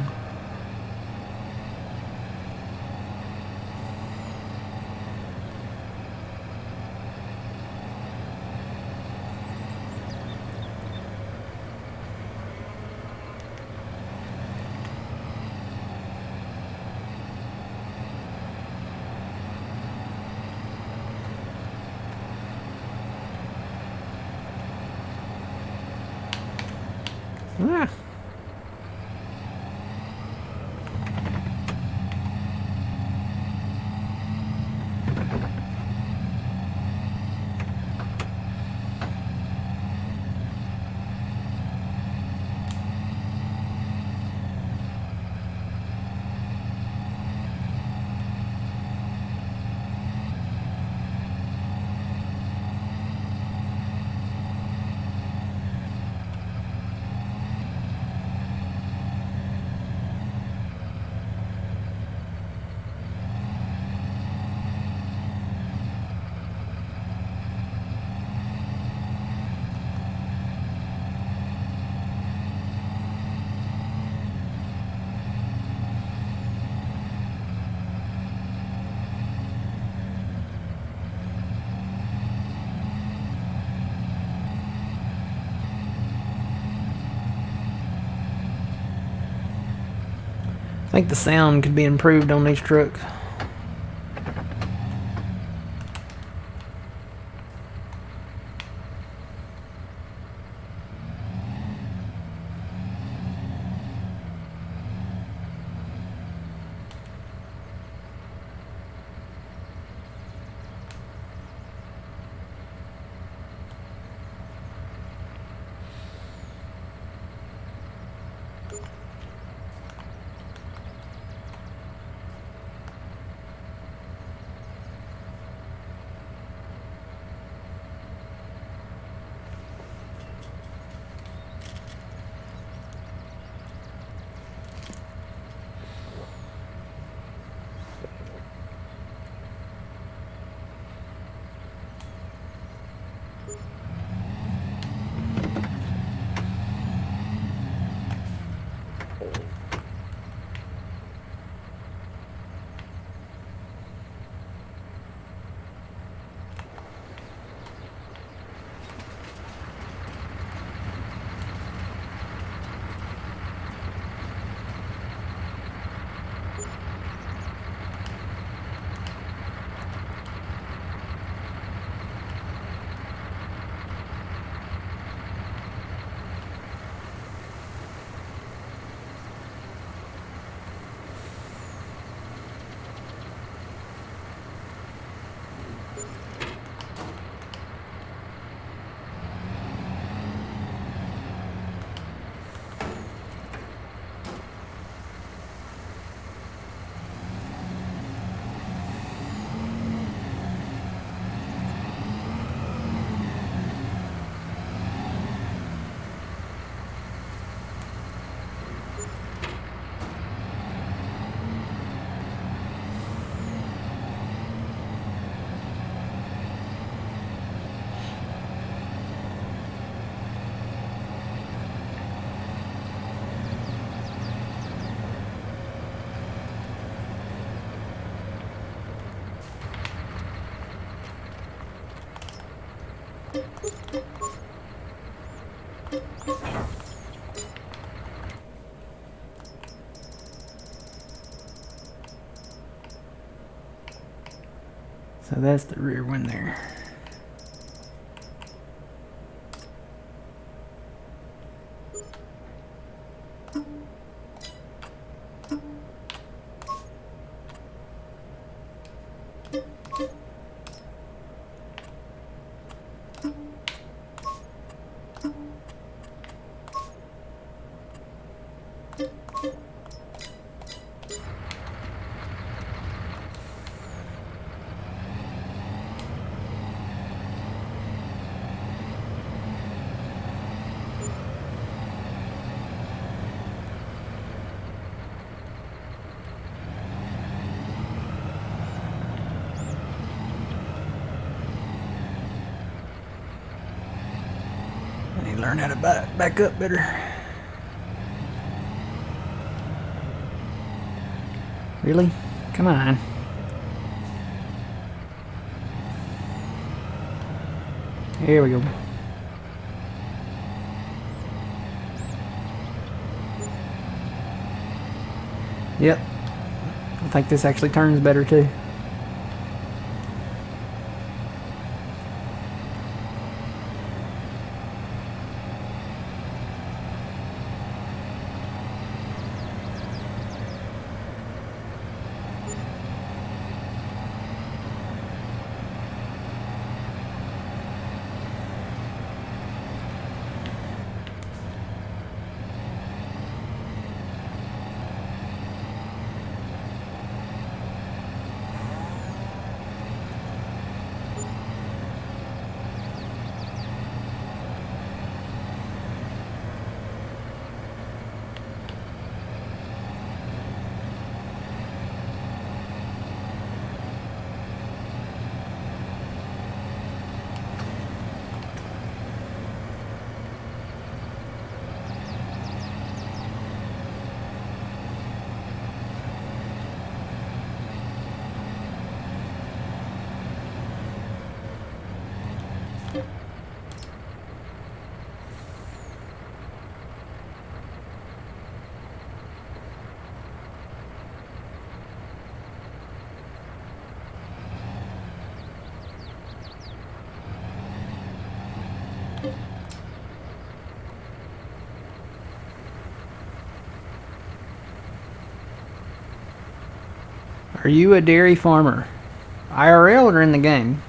Ah. I think the sound could be improved on these trucks. So that's the rear one there. I need to learn how to back up better. Really? Come on. Here we go. Yep. I think this actually turns better too. Are you a dairy farmer? IRL or in the game?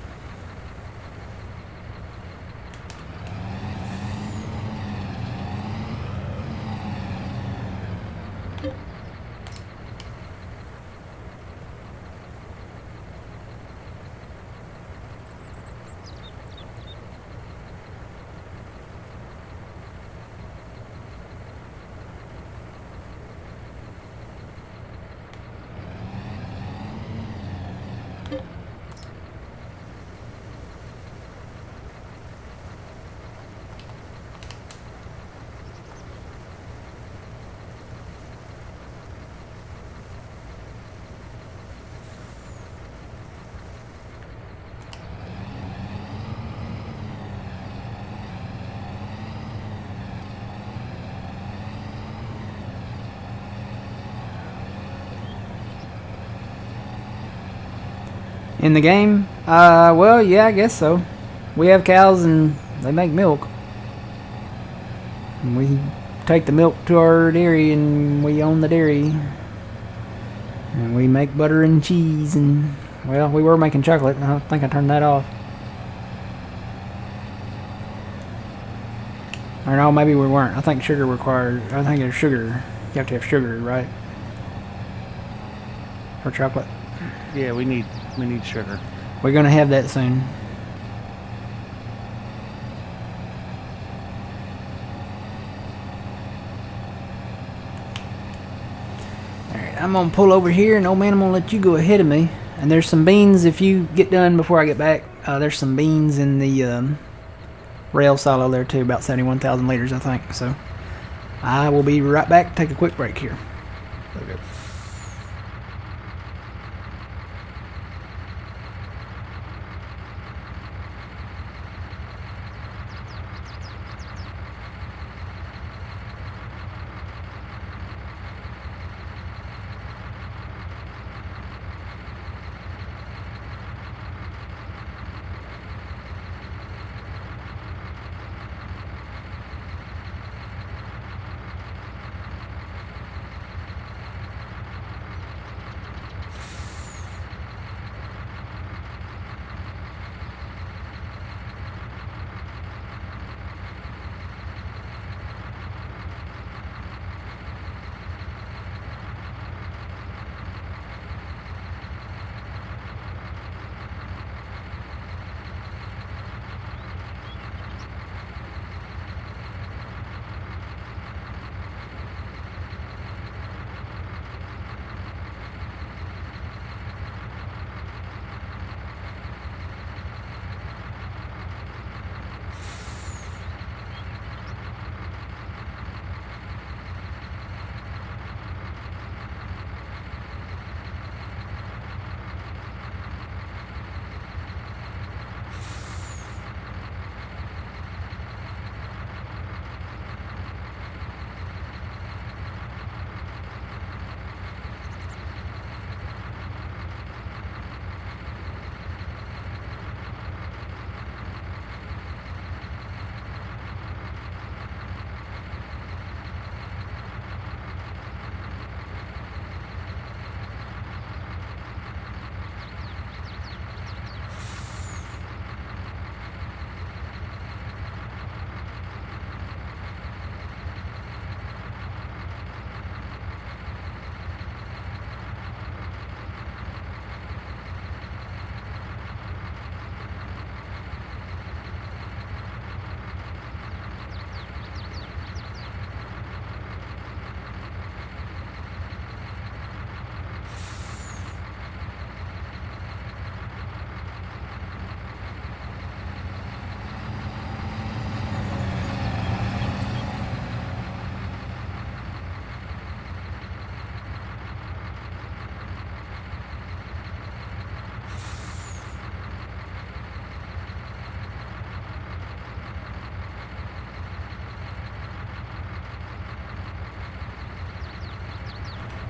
In the game? Well, yeah, I guess so. We have cows and they make milk. And we take the milk to our dairy and we own the dairy. And we make butter and cheese and, well, we were making chocolate. I think I turned that off. Or no, maybe we weren't. I think sugar required, I think there's sugar. You have to have sugar, right? For chocolate. Yeah, we need sugar. We're gonna have that soon. Alright, I'm gonna pull over here and old man, I'm gonna let you go ahead of me. And there's some beans if you get done before I get back. There's some beans in the rail silo there too, about 71,000 liters I think. So I will be right back, take a quick break here. Okay.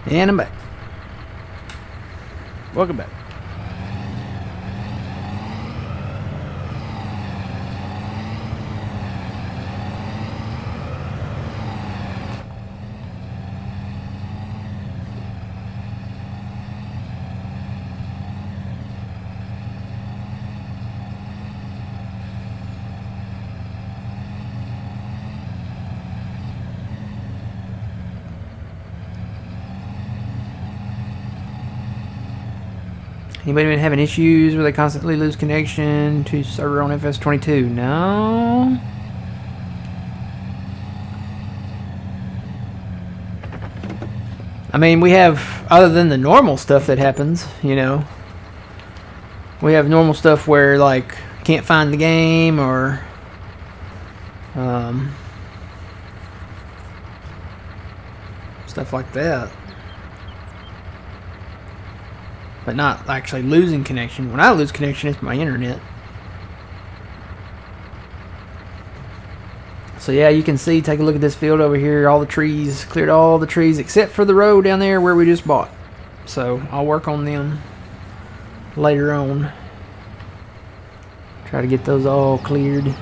And I'm back. Welcome back. Anybody been having issues where they constantly lose connection to server on FS22? No. I mean, we have, other than the normal stuff that happens, you know, we have normal stuff where, like, can't find the game or stuff like that. But not actually losing connection. When I lose connection, it's my internet. So yeah, you can see, take a look at this field over here. All the trees, cleared all the trees except for the row down there where we just bought. So I'll work on them later on. Try to get those all cleared.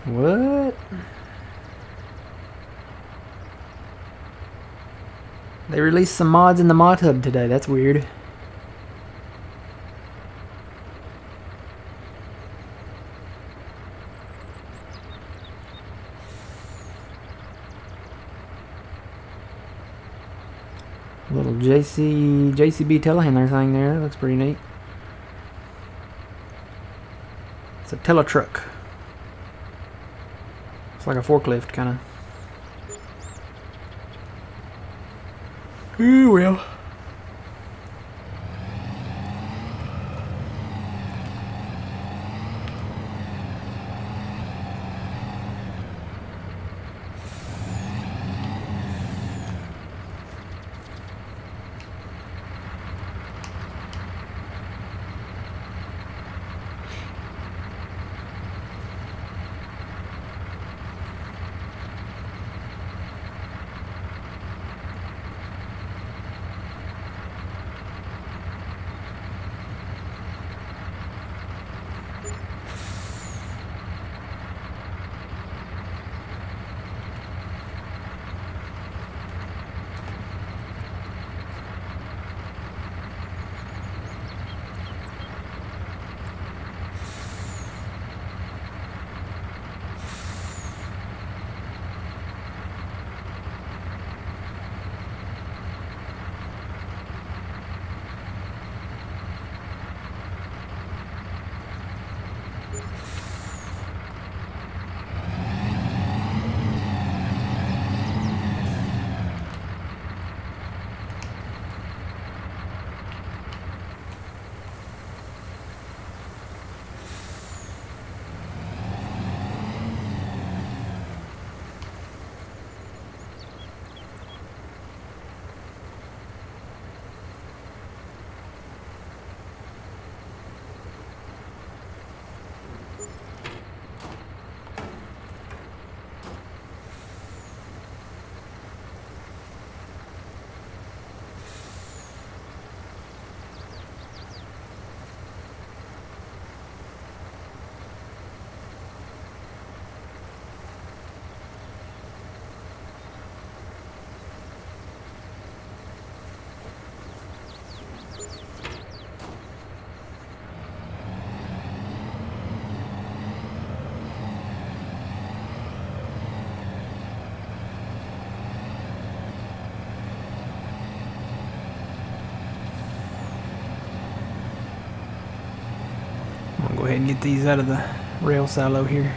What? They released some mods in the mod hub today. That's weird. Little JCB telehandler thing there. That looks pretty neat. It's a teletruck. It's like a forklift, kind of. Ooh, well. I'll go ahead and get these out of the rail silo here.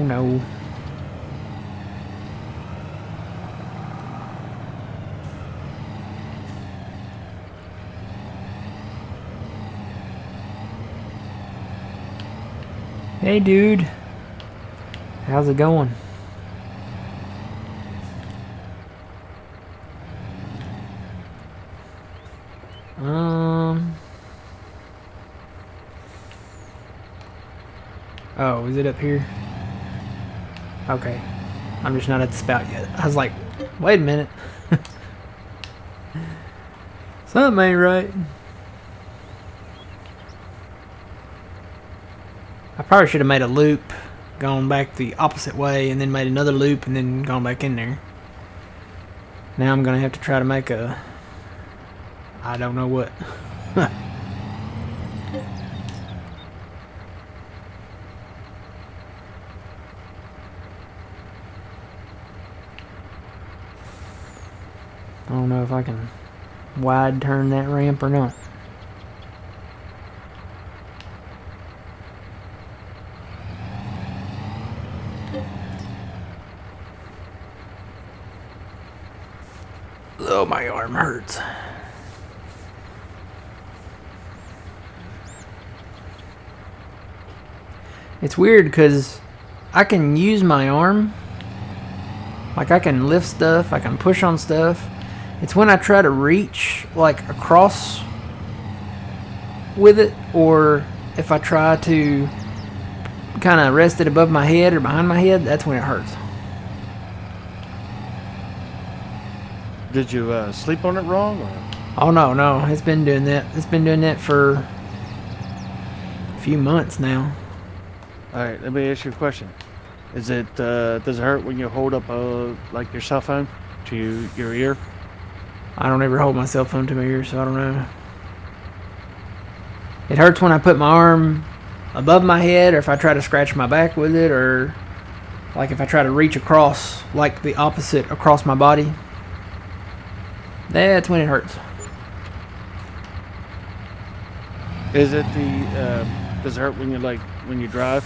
No. Hey, dude. How's it going? Oh, is it up here? Okay. I'm just not at the spout yet. I was like, wait a minute. Something ain't right. I probably should have made a loop, gone back the opposite way, and then made another loop, and then gone back in there. Now I'm going to have to try to make a... I don't know what. I don't know if I can wide turn that ramp or not. Oh, my arm hurts. It's weird because I can use my arm. Like I can lift stuff, I can push on stuff. It's when I try to reach like across with it, or if I try to kind of rest it above my head or behind my head, that's when it hurts. Did you sleep on it wrong? Or? Oh no, it's been doing that. It's been doing that for a few months now. All right, let me ask you a question. Is it does it hurt when you hold up like your cell phone to your ear? I don't ever hold my cell phone to my ear, so I don't know. It hurts when I put my arm above my head, or if I try to scratch my back with it, or like if I try to reach across, like the opposite across my body. That's when it hurts. Is it the does it hurt when you drive?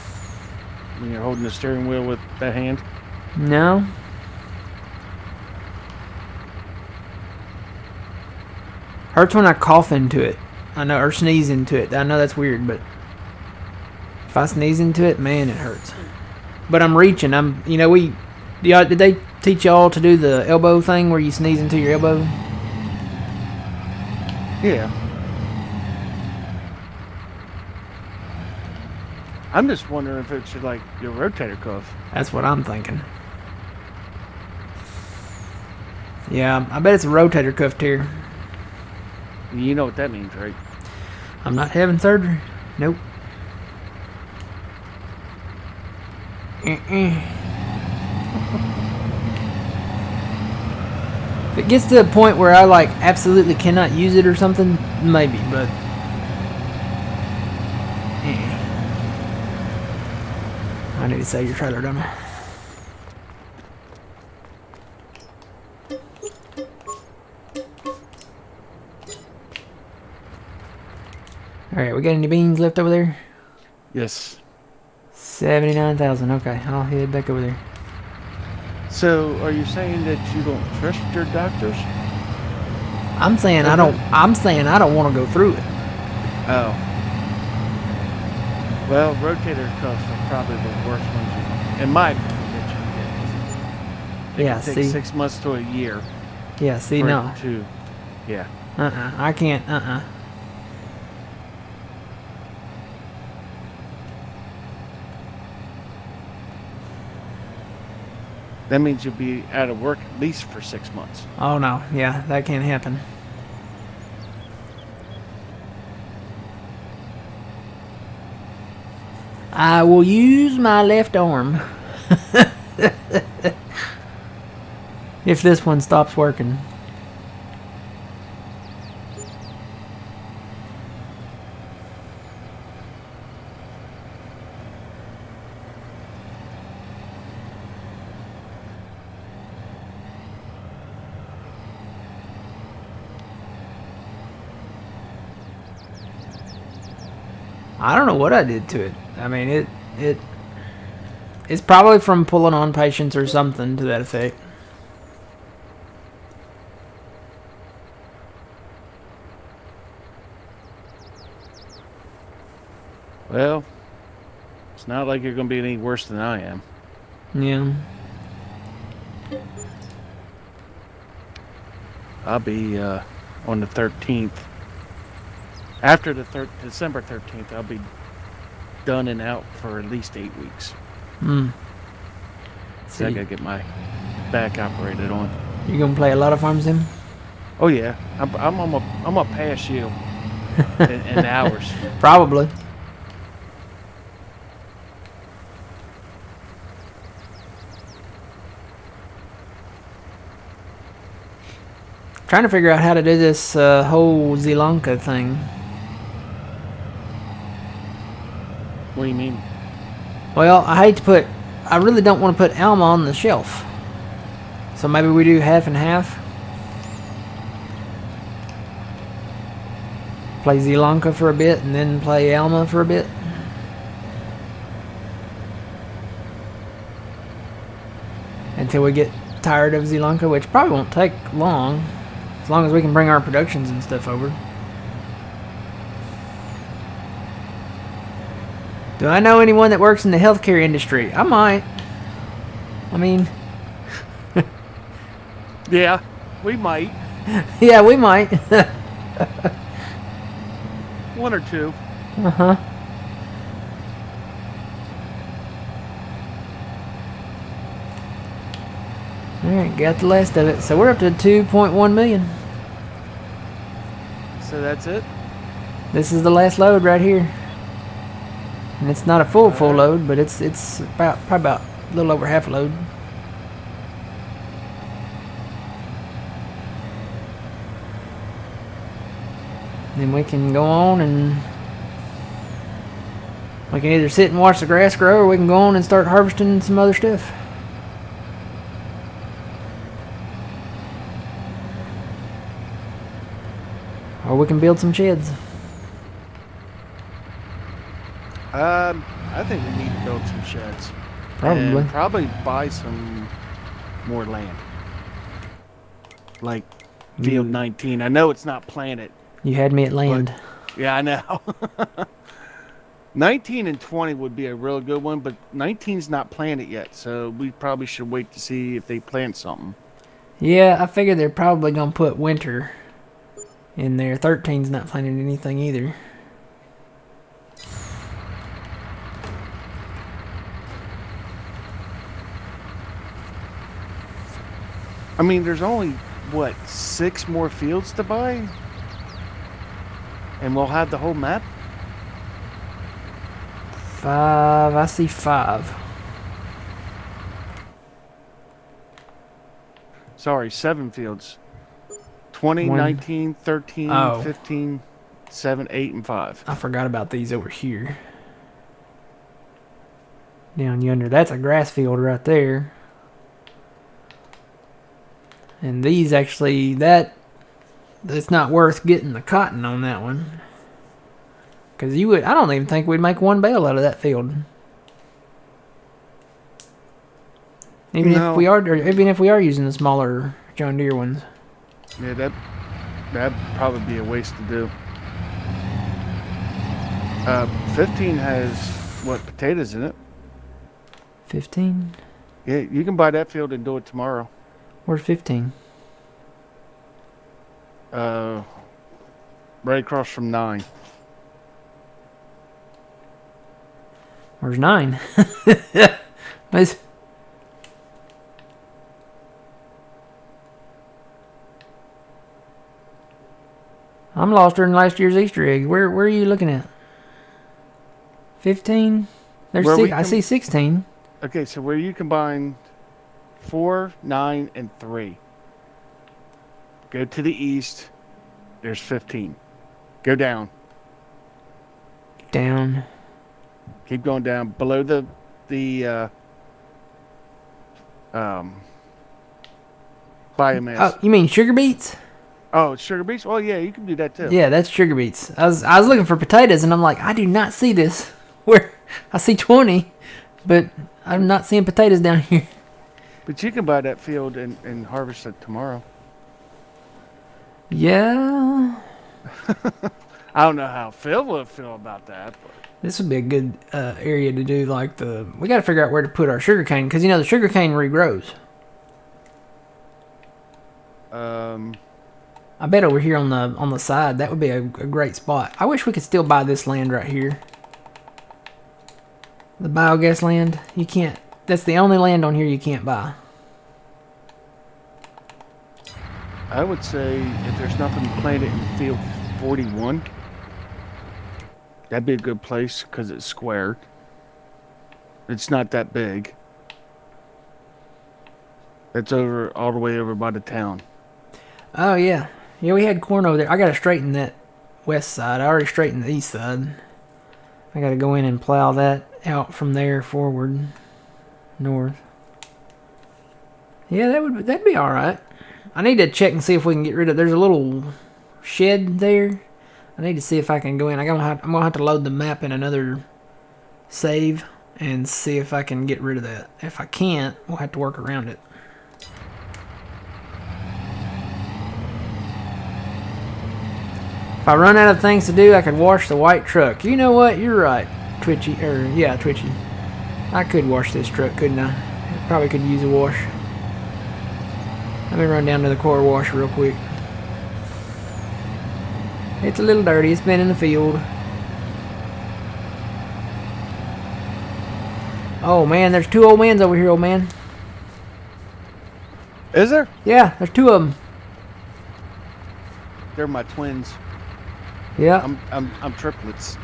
When you're holding the steering wheel with that hand? No. Hurts when I cough into it. I know, or sneeze into it. I know that's weird, but if I sneeze into it, man, it hurts. But I'm reaching. Did they teach y'all to do the elbow thing where you sneeze into your elbow? Yeah. I'm just wondering if it's like your rotator cuff. That's what I'm thinking. Yeah, I bet it's a rotator cuff tear. You know what that means, right? I'm not having surgery. Nope. If it gets to a point where I like absolutely cannot use it or something, maybe, but I need to sell your trailer, don't I? Alright, we got any beans left over there? Yes. 79,000. Okay, I'll head back over there. So, are you saying that you don't trust your doctors? I'm saying I don't want to go through it. Oh. Well, rotator cuffs are probably the worst ones, in my opinion, that you can get. It can take 6 months to a year. Yeah, see, no. Yeah. I can't, That means you'll be out of work at least for 6 months. Oh, no. Yeah, that can't happen. I will use my left arm. If this one stops working. I don't know what I did to it. I mean, it's probably from pulling on patients or something to that effect. Well, It's not like you're going to be any worse than I am. Yeah. I'll be on the 13th. After the December 13th, I'll be done and out for at least 8 weeks. So I got to get my back operated on. You going to play a lot of Farm Sim? Oh, yeah. I'm gonna pass you in hours. Probably. Trying to figure out how to do this whole Sri Lanka thing. What do you mean? Well, I really don't want to put Alma on the shelf. So maybe we do half and half. Play Sri Lanka for a bit and then play Alma for a bit. Until we get tired of Sri Lanka, which probably won't take long. As long as we can bring our productions and stuff over. Do I know anyone that works in the healthcare industry? I might. I mean... Yeah, we might. yeah, we might. One or two. Uh-huh. Alright, got the last of it. So we're up to 2.1 million. So that's it? This is the last load right here. And it's not a full load, but it's probably about a little over half a load. Then we can go on and we can either sit and watch the grass grow or we can go on and start harvesting some other stuff. Or we can build some sheds. I think we need to build some sheds. Probably. And probably buy some more land. Like Field 19. I know it's not planted. You had me at land. Yeah, I know. 19 and 20 would be a real good one, but 19's not planted yet, so we probably should wait to see if they plant something. Yeah, I figure they're probably going to put winter in there. 13's not planting anything either. I mean, there's only, what, 6 more fields to buy? And we'll have the whole map? 5. I see 5. Sorry, 7 fields. 20, 19, 13, 15, 7, 8, and 5. I forgot about these over here. Down yonder. That's a grass field right there. And these actually, that's not worth getting the cotton on that one. Because I don't even think we'd make one bale out of that field. Even if we are using the smaller John Deere ones. Yeah, that'd probably be a waste to do. 15 has, what, potatoes in it? 15? Yeah, you can buy that field and do it tomorrow. Where's 15? Right across from 9. Where's 9? I'm lost during last year's Easter egg. Where are you looking at? 15? I see 16. Okay, so where you combine 4, 9, and 3. Go to the east. There's 15. Go down. Down. Keep going down below the biomass. Oh, you mean sugar beets? Oh, it's sugar beets? Oh, yeah, you can do that too. Yeah, that's sugar beets. I was looking for potatoes, and I'm like, I do not see this. Where I see 20, but I'm not seeing potatoes down here. But you can buy that field and harvest it tomorrow. Yeah. I don't know how Phil would feel about that, but This would be a good area to do like the... We got to figure out where to put our sugarcane, because, you know, the sugarcane regrows. I bet over here on the side, that would be a great spot. I wish we could still buy this land right here. The biogas land, you can't... That's the only land on here you can't buy. I would say if there's nothing planted in field 41, that'd be a good place because it's square. It's not that big. It's over all the way over by the town. Oh, yeah. Yeah, we had corn over there. I got to straighten that west side. I already straightened the east side. I got to go in and plow that out from there forward north. Yeah, that'd be all right. I need to check and see if we can get rid of... There's a little shed there. I need to see if I can go in. I'm gonna have to load the map in another save and see if I can get rid of that. If I can't, we'll have to work around it. If I run out of things to do, I could wash the white truck. You know what? You're right, Twitchy. Yeah, Twitchy. I could wash this truck, couldn't I? I probably could use a wash. Let me run down to the car wash real quick. It's a little dirty. It's been in the field. Oh, man. There's two old mans over here, old man. Is there? Yeah, there's two of them. They're my twins. Yeah. I'm triplets.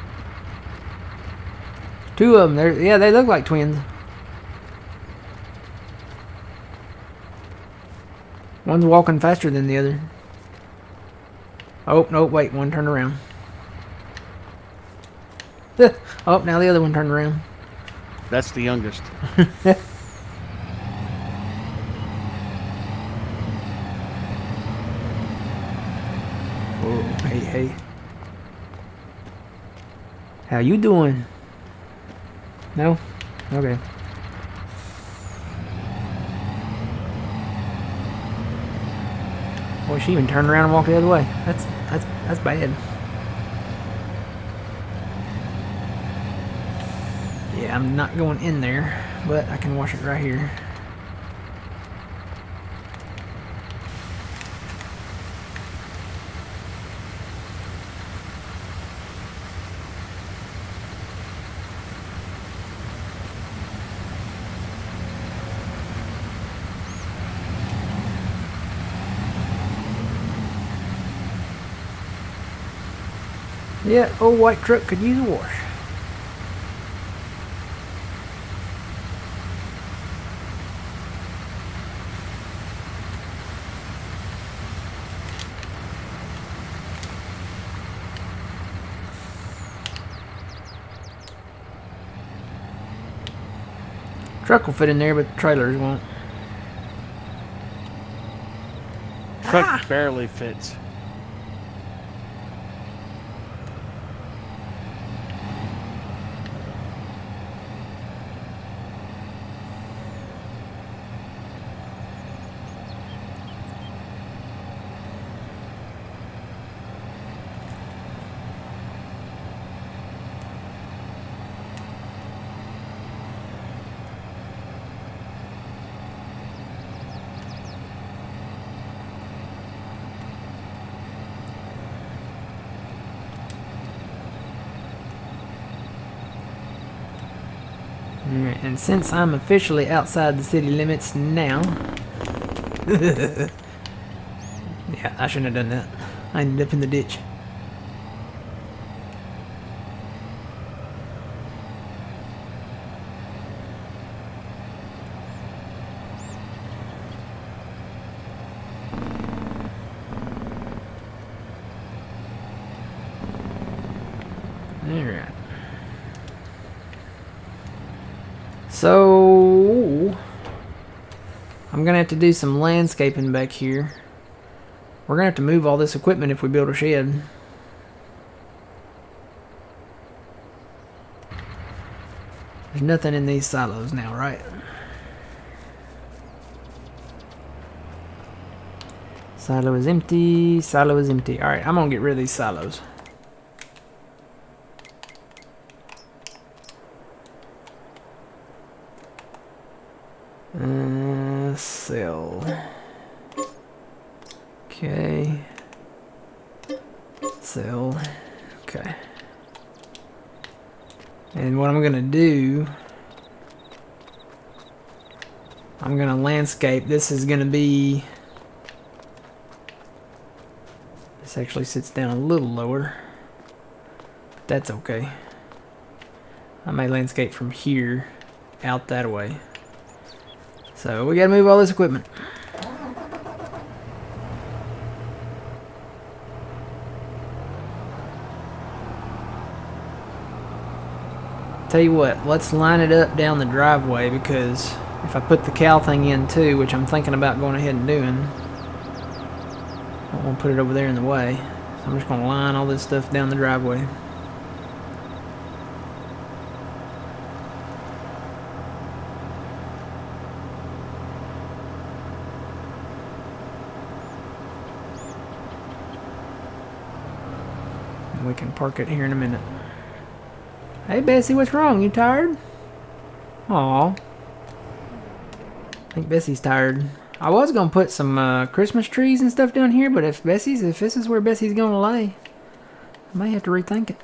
Two of them. Yeah, they look like twins. One's walking faster than the other. Oh, no, wait. One turned around. Oh, now the other one turned around. That's the youngest. Oh, hey. How you doing? No? Okay. Boy, she even turned around and walked the other way. That's bad. Yeah, I'm not going in there, but I can wash it right here. Yeah, old white truck could use a wash. Truck will fit in there, but the trailers won't. Truck barely fits. Alright, and since I'm officially outside the city limits now... Yeah, I shouldn't have done that. I ended up in the ditch. Alright. So, I'm going to have to do some landscaping back here. We're going to have to move all this equipment if we build a shed. There's nothing in these silos now, right? Silo is empty. Silo is empty. Alright, I'm going to get rid of these silos. Okay. Sell. Okay. And what I'm going to do, I'm going to landscape. This is going to be, this actually sits down a little lower. But that's okay. I may landscape from here out that way. So we got to move all this equipment. Tell you what, let's line it up down the driveway, because if I put the cow thing in too, which I'm thinking about going ahead and doing, I don't want to put it over there in the way. So I'm just going to line all this stuff down the driveway. And we can park it here in a minute. Hey Bessie, what's wrong? You tired? Aw. I think Bessie's tired. I was gonna put some Christmas trees and stuff down here, but if this is where Bessie's gonna lay, I may have to rethink it.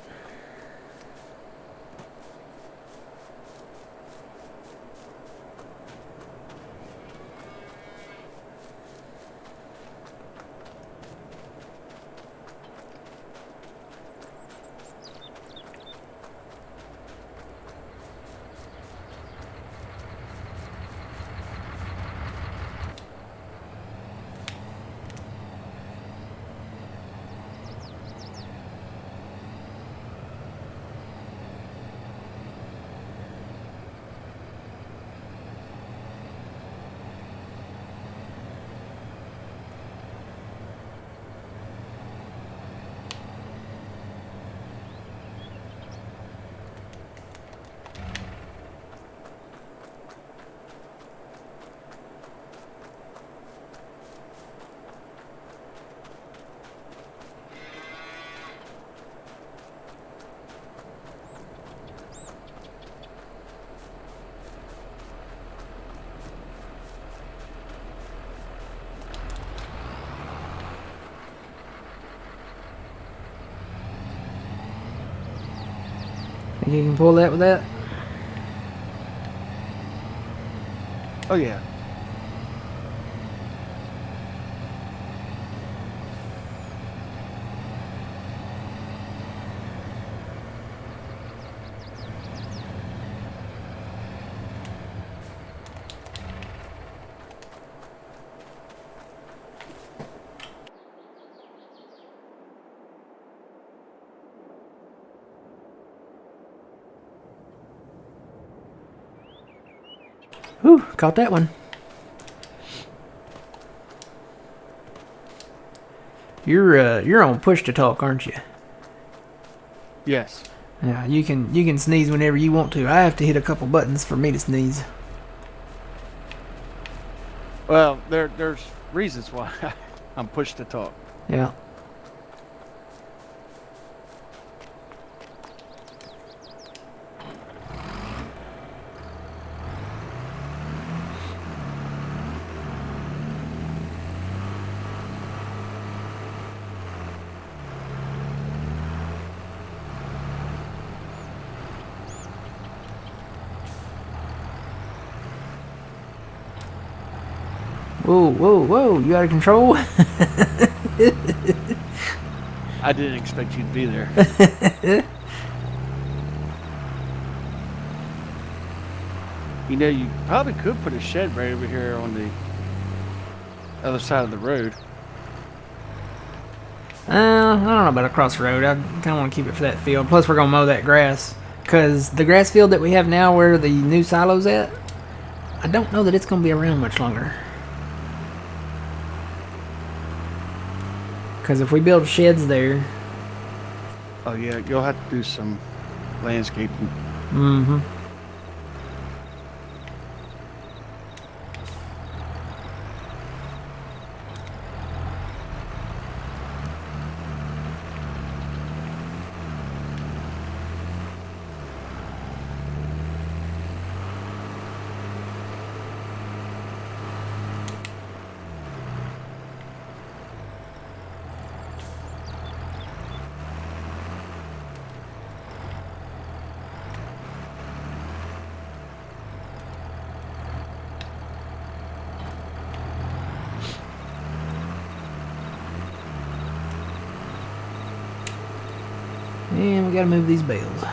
Think you can pull that with that? Oh yeah. Whew, caught that one. You're on push to talk, aren't you? Yes. Yeah, you can sneeze whenever you want to. I have to hit a couple buttons for me to sneeze. Well, there's reasons why I'm pushed to talk. Yeah. Whoa, whoa, whoa, you out of control? I didn't expect you to be there. You know, you probably could put a shed right over here on the other side of the road. I don't know about across the road. I kind of want to keep it for that field. Plus, we're going to mow that grass. Because the grass field that we have now where the new silo's at, I don't know that it's going to be around much longer. Because if we build sheds there... Oh yeah, you'll have to do some landscaping. Mm-hmm. And we gotta move these bales.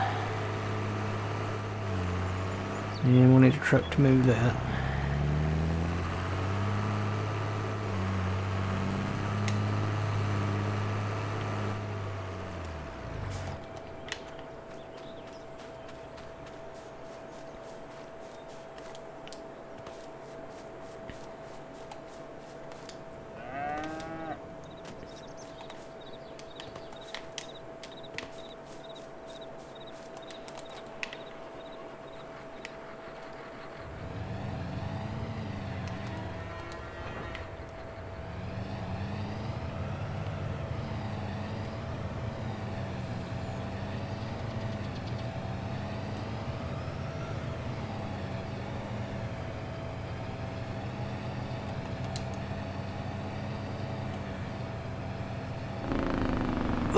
And we'll need a truck to move that.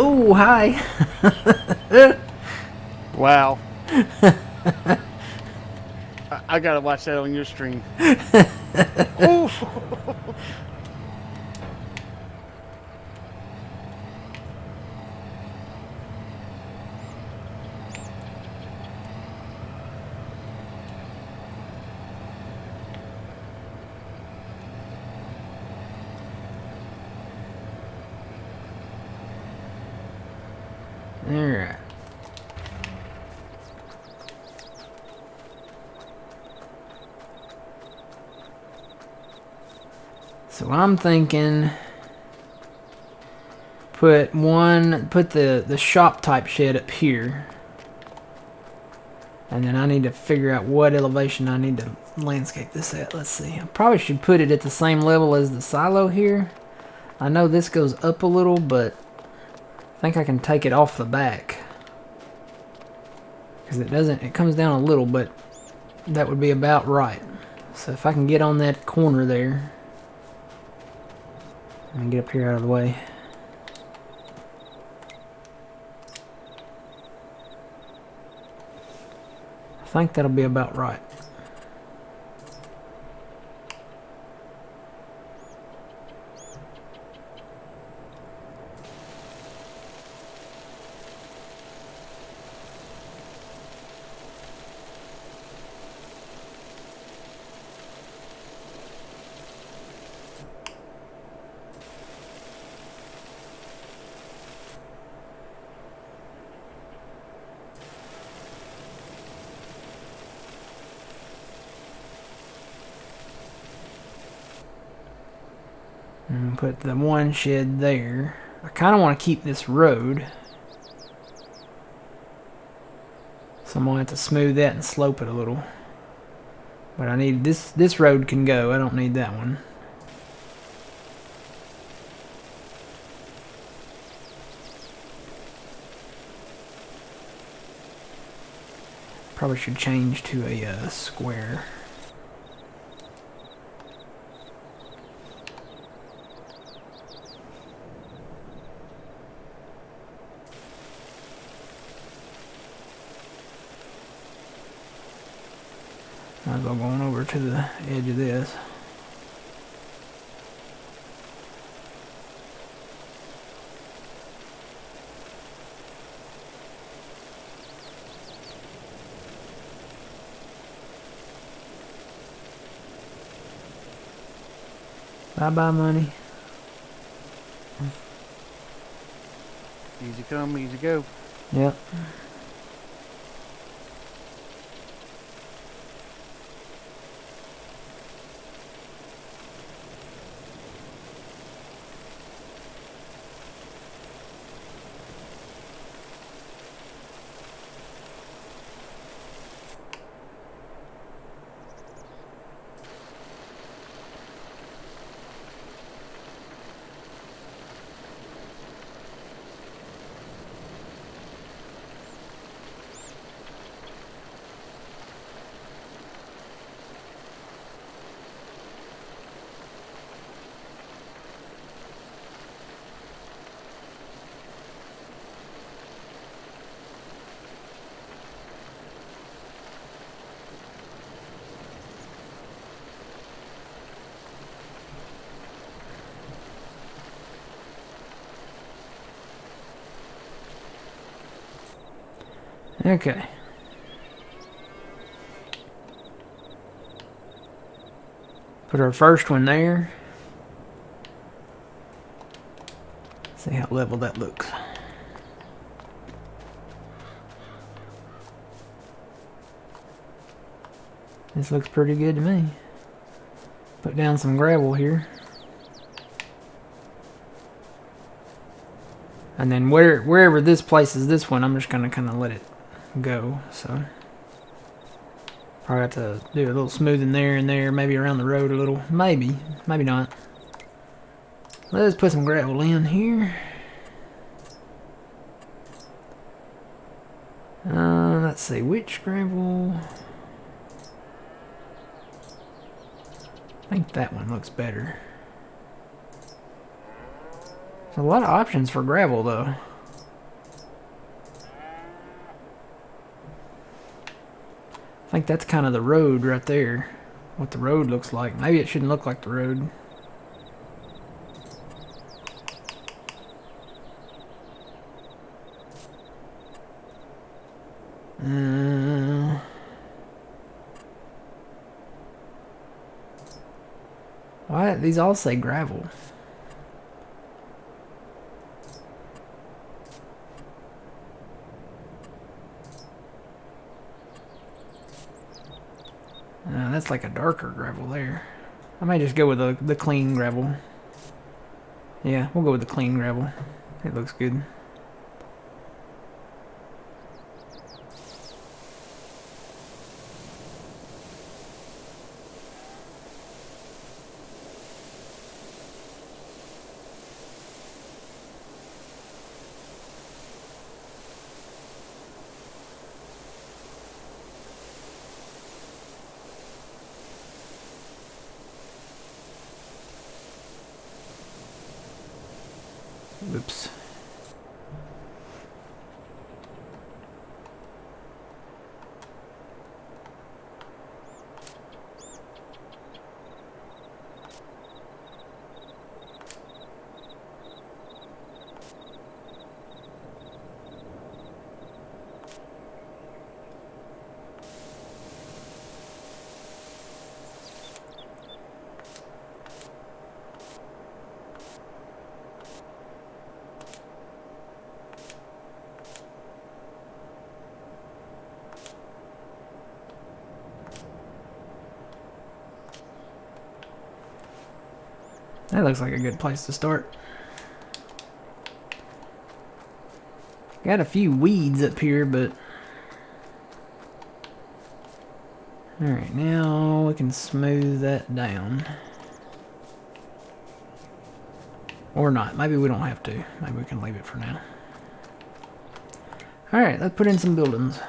Oh, hi. Wow. I gotta watch that on your stream. Oh. Alright. So I'm thinking put the shop type shed up here. And then I need to figure out what elevation I need to landscape this at. Let's see. I probably should put it at the same level as the silo here. I know this goes up a little, but I think I can take it off the back. Because it comes down a little, but that would be about right. So if I can get on that corner there, and get up here out of the way. I think that'll be about right. And put the one shed there. I kind of want to keep this road. So I'm going to have to smooth that and slope it a little. But I need this road can go. I don't need that one. Probably should change to a square. Might as well go on over to the edge of this. Bye-bye, money. Easy come, easy go. Yep. Okay. Put our first one there. See how level that looks. This looks pretty good to me. Put down some gravel here. And then wherever this places this one, I'm just going to kind of let it go. So probably have to do a little smoothing there and there, maybe around the road a little. Maybe not. Let's put some gravel in here. Let's see, which gravel? I think that one looks better. There's a lot of options for gravel, though. I think that's kind of the road right there. What the road looks like. Maybe it shouldn't look like the road. Why? These all say gravel. That's like a darker gravel there. I might just go with the clean gravel. Yeah, we'll go with the clean gravel. It looks good. Oops. That looks like a good place to start. Got a few weeds up here, but... Alright, now we can smooth that down. Or not. Maybe we don't have to. Maybe we can leave it for now. Alright, let's put in some buildings.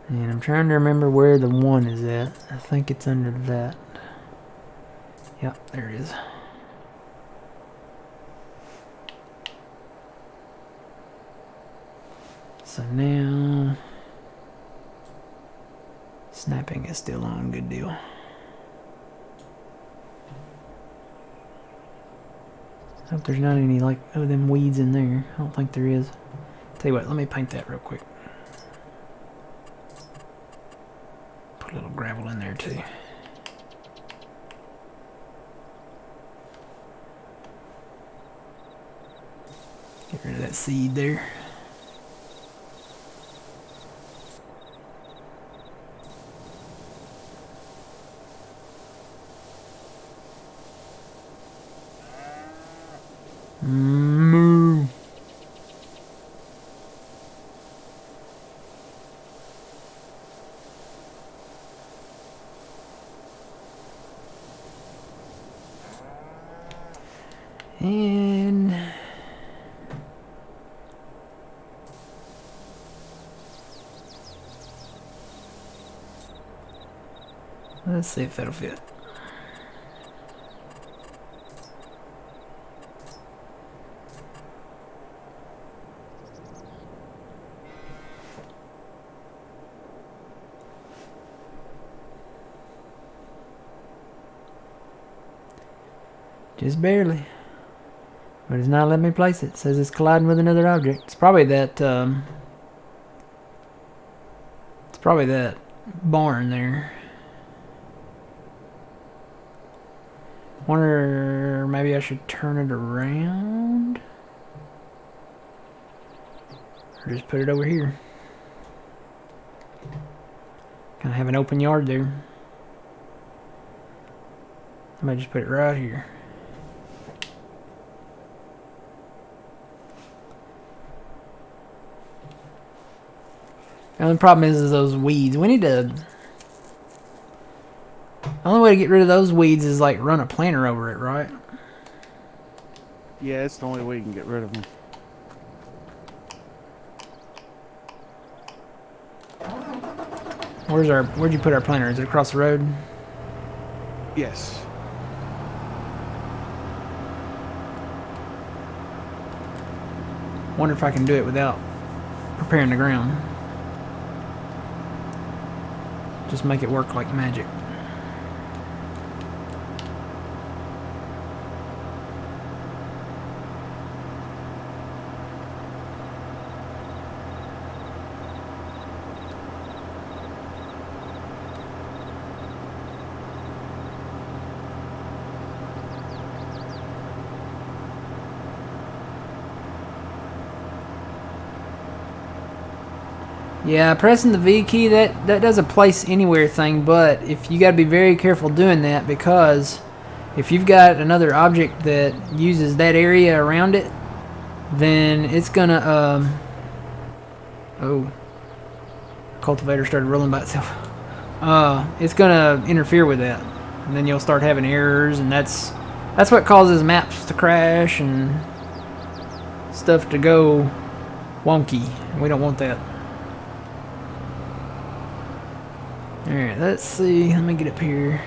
And I'm trying to remember where the one is at. I think it's under that. Yep, there it is. So now... snapping is still on, good deal. I hope there's not any, like, of them weeds in there. I don't think there is. Tell you what, let me paint that real quick. Put a little gravel in there too. Get rid of that seed there. Moo. And let's see if that'll fit. Just barely. But it's not letting me place it. It says it's colliding with another object. It's probably that, barn there. Wonder, maybe I should turn it around? Or just put it over here. Kind of have an open yard there. I might just put it right here. The only problem is those weeds. We need to... The only way to get rid of those weeds is like run a planter over it, right? Yeah, it's the only way you can get rid of them. Where'd you put our planter? Is it across the road? Yes. Wonder if I can do it without preparing the ground. Just make it work like magic. Yeah, pressing the V key, that does a place anywhere thing, but if you got to be very careful doing that, because if you've got another object that uses that area around it, then it's gonna oh, cultivator started rolling by itself. It's gonna interfere with that, and then you'll start having errors, and that's what causes maps to crash and stuff to go wonky. We don't want that. Alright, let's see. Let me get up here.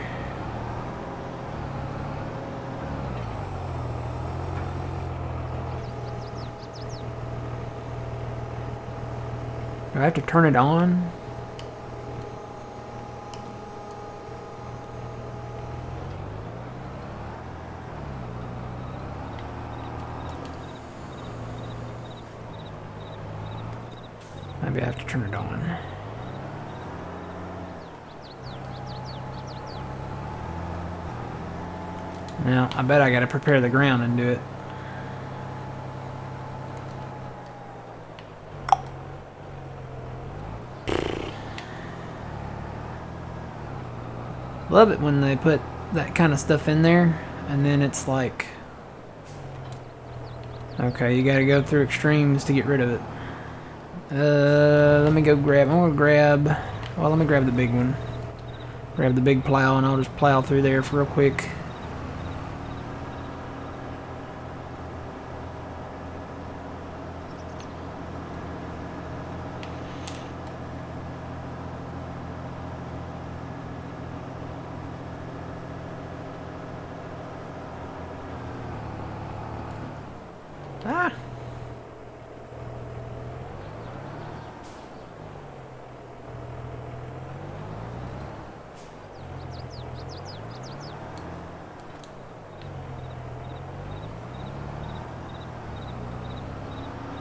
Do I have to turn it on? Maybe I have to turn it on. Now, I bet I gotta prepare the ground and do it. Love it when they put that kind of stuff in there, and then it's like... Okay, you gotta go through extremes to get rid of it. Let me go grab... I'm gonna grab... Well, let me grab the big one. Grab the big plow, and I'll just plow through there for real quick. Ah!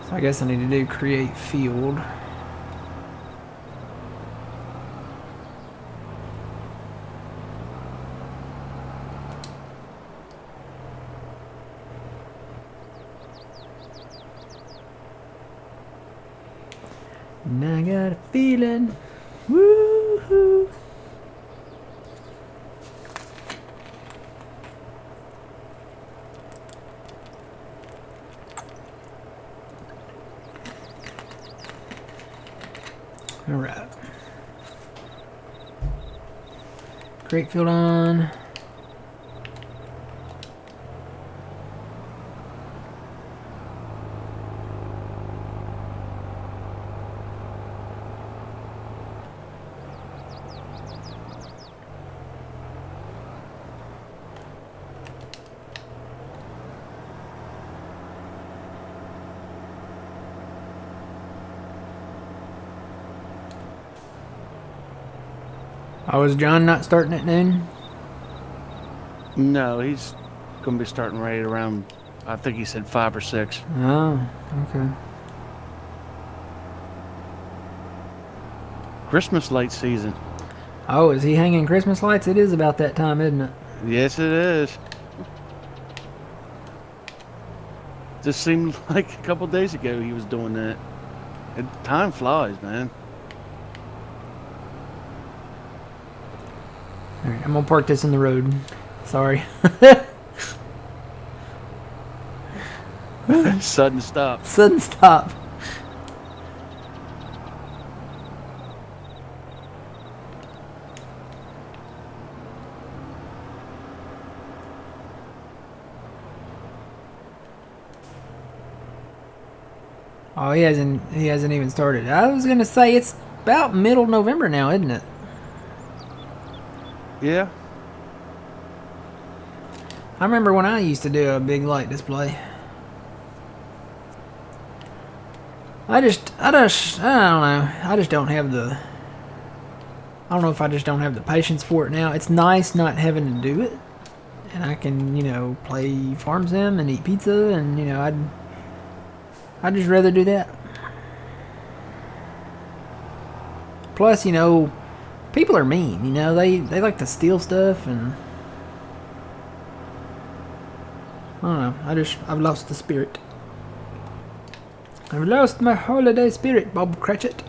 So I guess I need to do create field. And I got a feeling, woo-hoo. All right. Create field on. Oh, is John not starting at noon? No, he's Gonna be starting right around, I think he said 5 or 6. Oh, okay. Christmas light season. Oh, is he hanging Christmas lights? It is about that time, isn't it? Yes, it is. Just seemed like a couple days ago he was doing that. Time flies, man. All right, I'm gonna park this in the road. Sorry. Sudden stop. Sudden stop. Oh, he hasn't even started. I was gonna say it's about middle November now, isn't it? Yeah. I remember when I used to do a big light display. I don't know. I just don't have the. I don't know if I just don't have the patience for it now. It's nice not having to do it, and I can, play farm sim and eat pizza, and I'd just rather do that. Plus, people are mean. They like to steal stuff, and I don't know. I've lost the spirit. I've lost my holiday spirit, Bob Cratchit.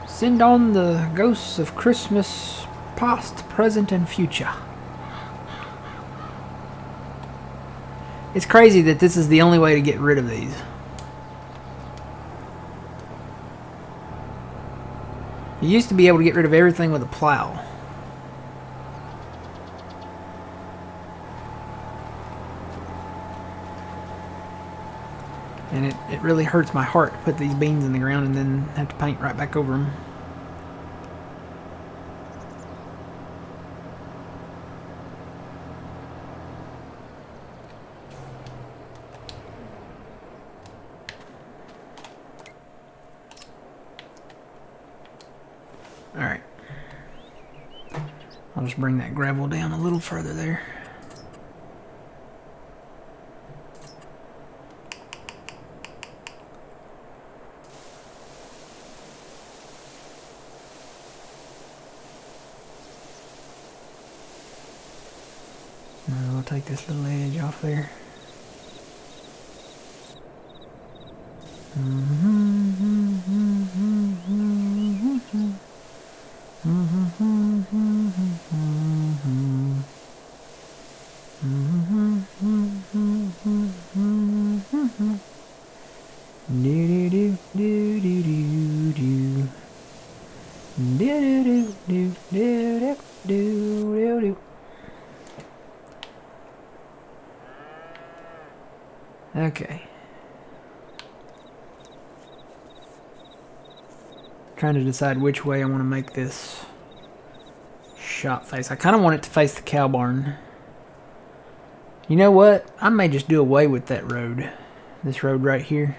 Send on the ghosts of Christmas, past, present, and future. It's crazy that this is the only way to get rid of these. You used to be able to get rid of everything with a plow. And it really hurts my heart to put these beans in the ground and then have to paint right back over them. Alright. I'll just bring that gravel down a little further there. Now I'll take this little edge off there. Okay. Trying to decide which way I want to make this shop face. I kind of want it to face the cow barn. You know what? I may just do away with that road. This road right here.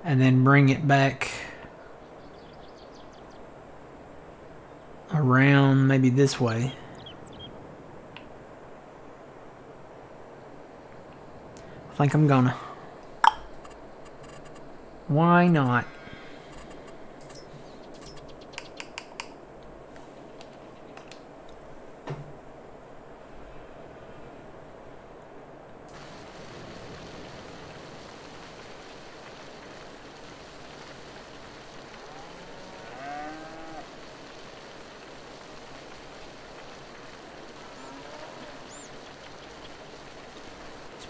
And then bring it back around maybe this way. I think I'm gonna. Why not?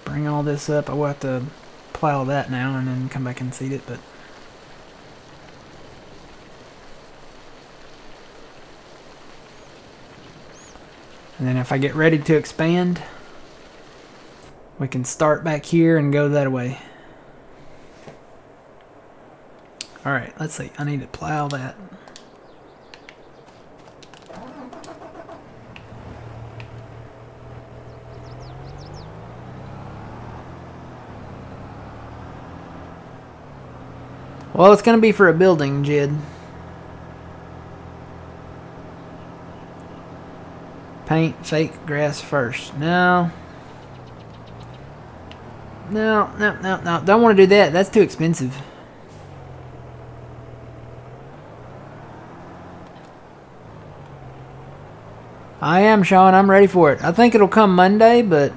Bring all this up. I will have to plow that now and then come back and seed it, but and then if I get ready to expand, we can start back here and go that way. Alright, let's see. I need to plow that. Well, it's going to be for a building, Jed. Paint fake grass first. No. No. Don't want to do that. That's too expensive. I am, Sean. I'm ready for it. I think it'll come Monday, but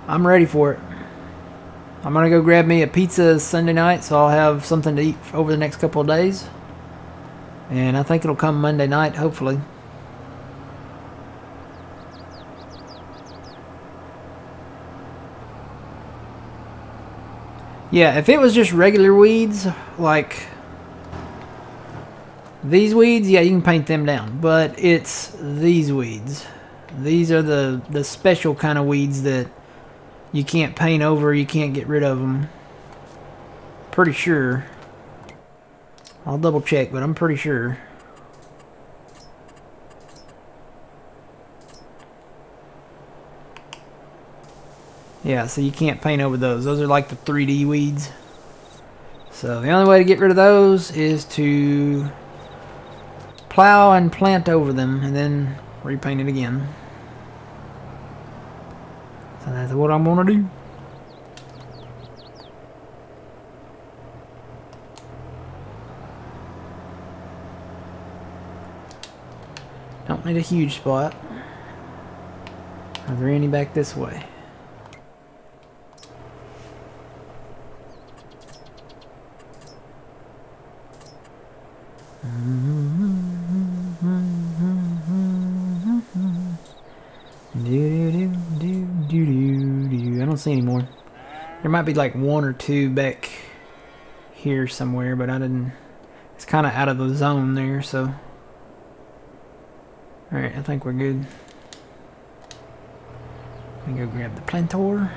I'm ready for it. I'm going to go grab me a pizza Sunday night, so I'll have something to eat over the next couple of days. And I think it'll come Monday night, hopefully. Yeah, if it was just regular weeds, like these weeds, yeah, you can paint them down. But it's these weeds. These are the special kind of weeds that you can't paint over, you can't get rid of them. Pretty sure. I'll double check, but I'm pretty sure. Yeah, so you can't paint over those. Those are like the 3D weeds. So the only way to get rid of those is to plow and plant over them and then repaint it again. So that's what I'm gonna do. Don't need a huge spot. Are there any back this way? I don't see any more. There might be like one or two back here somewhere, but I didn't. It's kind of out of the zone there, so. Alright, I think we're good. Let me go grab the planter.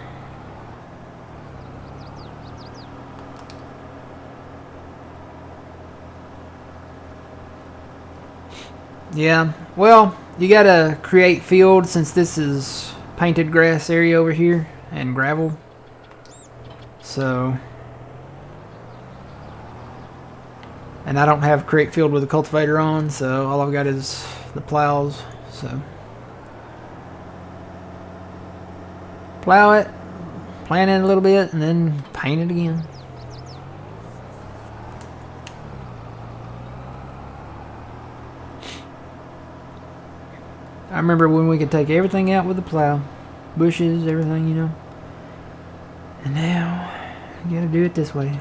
Yeah, well, you gotta create field since this is painted grass area over here and gravel. So, and I don't have create field with a cultivator on, so all I've got is the plows. So, plow it, plant it a little bit, and then paint it again. I remember when we could take everything out with a plow. Bushes, everything, you know. And now, you gotta do it this way.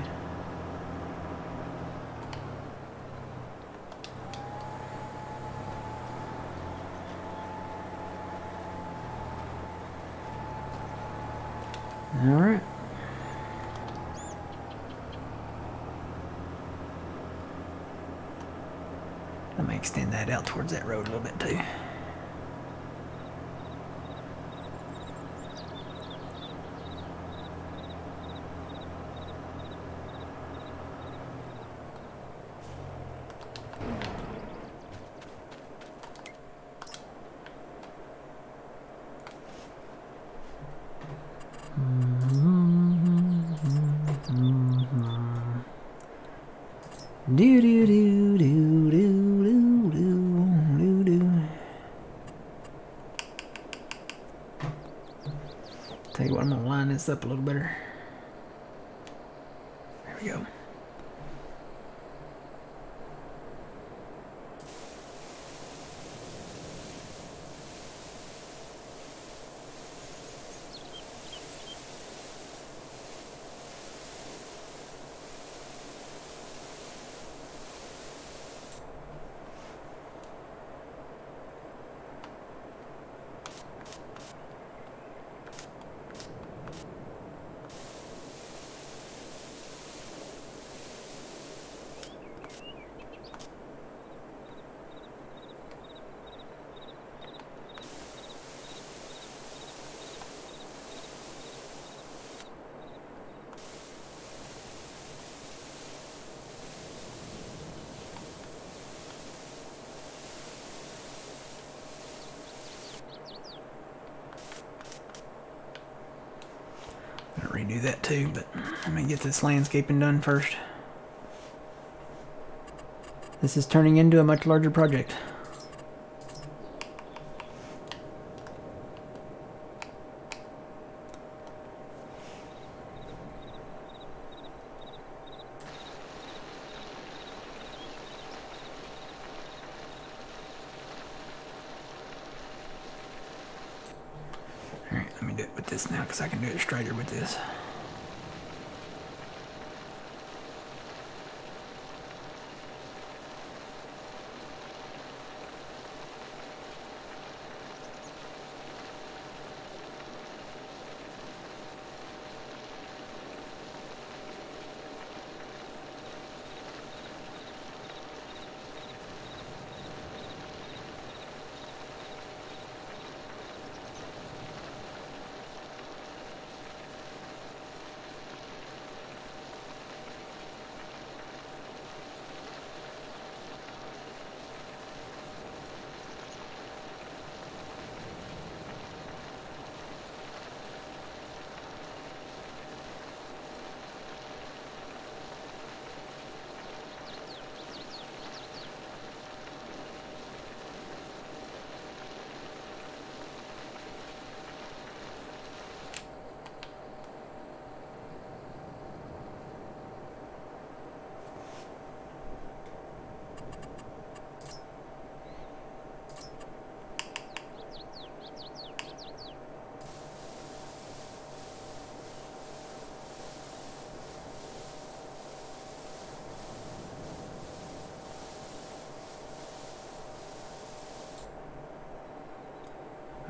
Alright. Let me extend that out towards that road a little bit too. Do do do do do do do do. Tell you what, I'm gonna line this up a little better. There we go. already do that too, but let me get this landscaping done first. This is turning into a much larger project. Alright, let me do it with this now because I can do it straighter with this.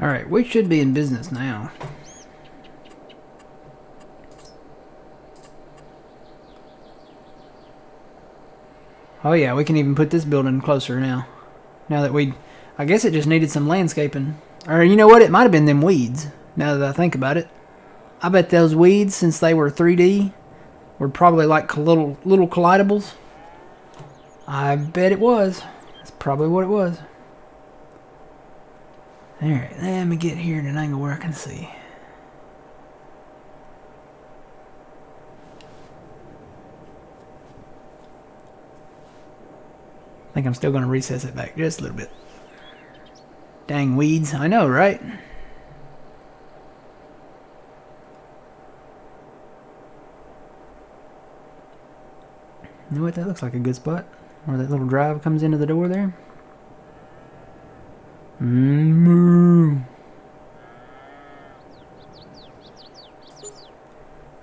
Alright, we should be in business now. Oh yeah, we can even put this building closer now. Now that I guess it just needed some landscaping. Or you know what, it might have been them weeds, now that I think about it. I bet those weeds, since they were 3D, were probably like little collidables. I bet it was. That's probably what it was. Alright, let me get here at an angle where I can see. I think I'm still going to recess it back just a little bit. Dang weeds. I know, right? You know what? That looks like a good spot. Where that little drive comes into the door there.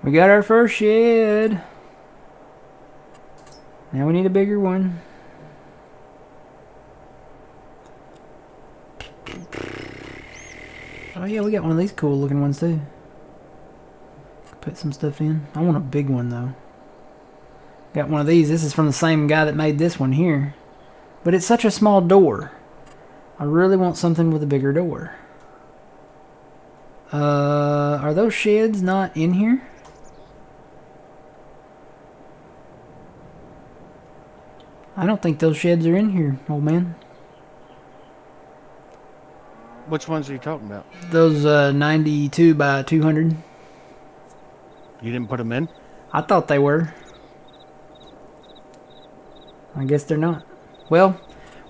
We got our first shed. Now we need a bigger one. Oh yeah, we got one of these cool looking ones too. Put some stuff in. I want a big one though. Got one of these. This is from the same guy that made this one here. But it's such a small door. I really want something with a bigger door. Are those sheds not in here? I don't think those sheds are in here, old man. Which ones are you talking about? Those 92 by 200. You didn't put them in? I thought they were. I guess they're not. Well,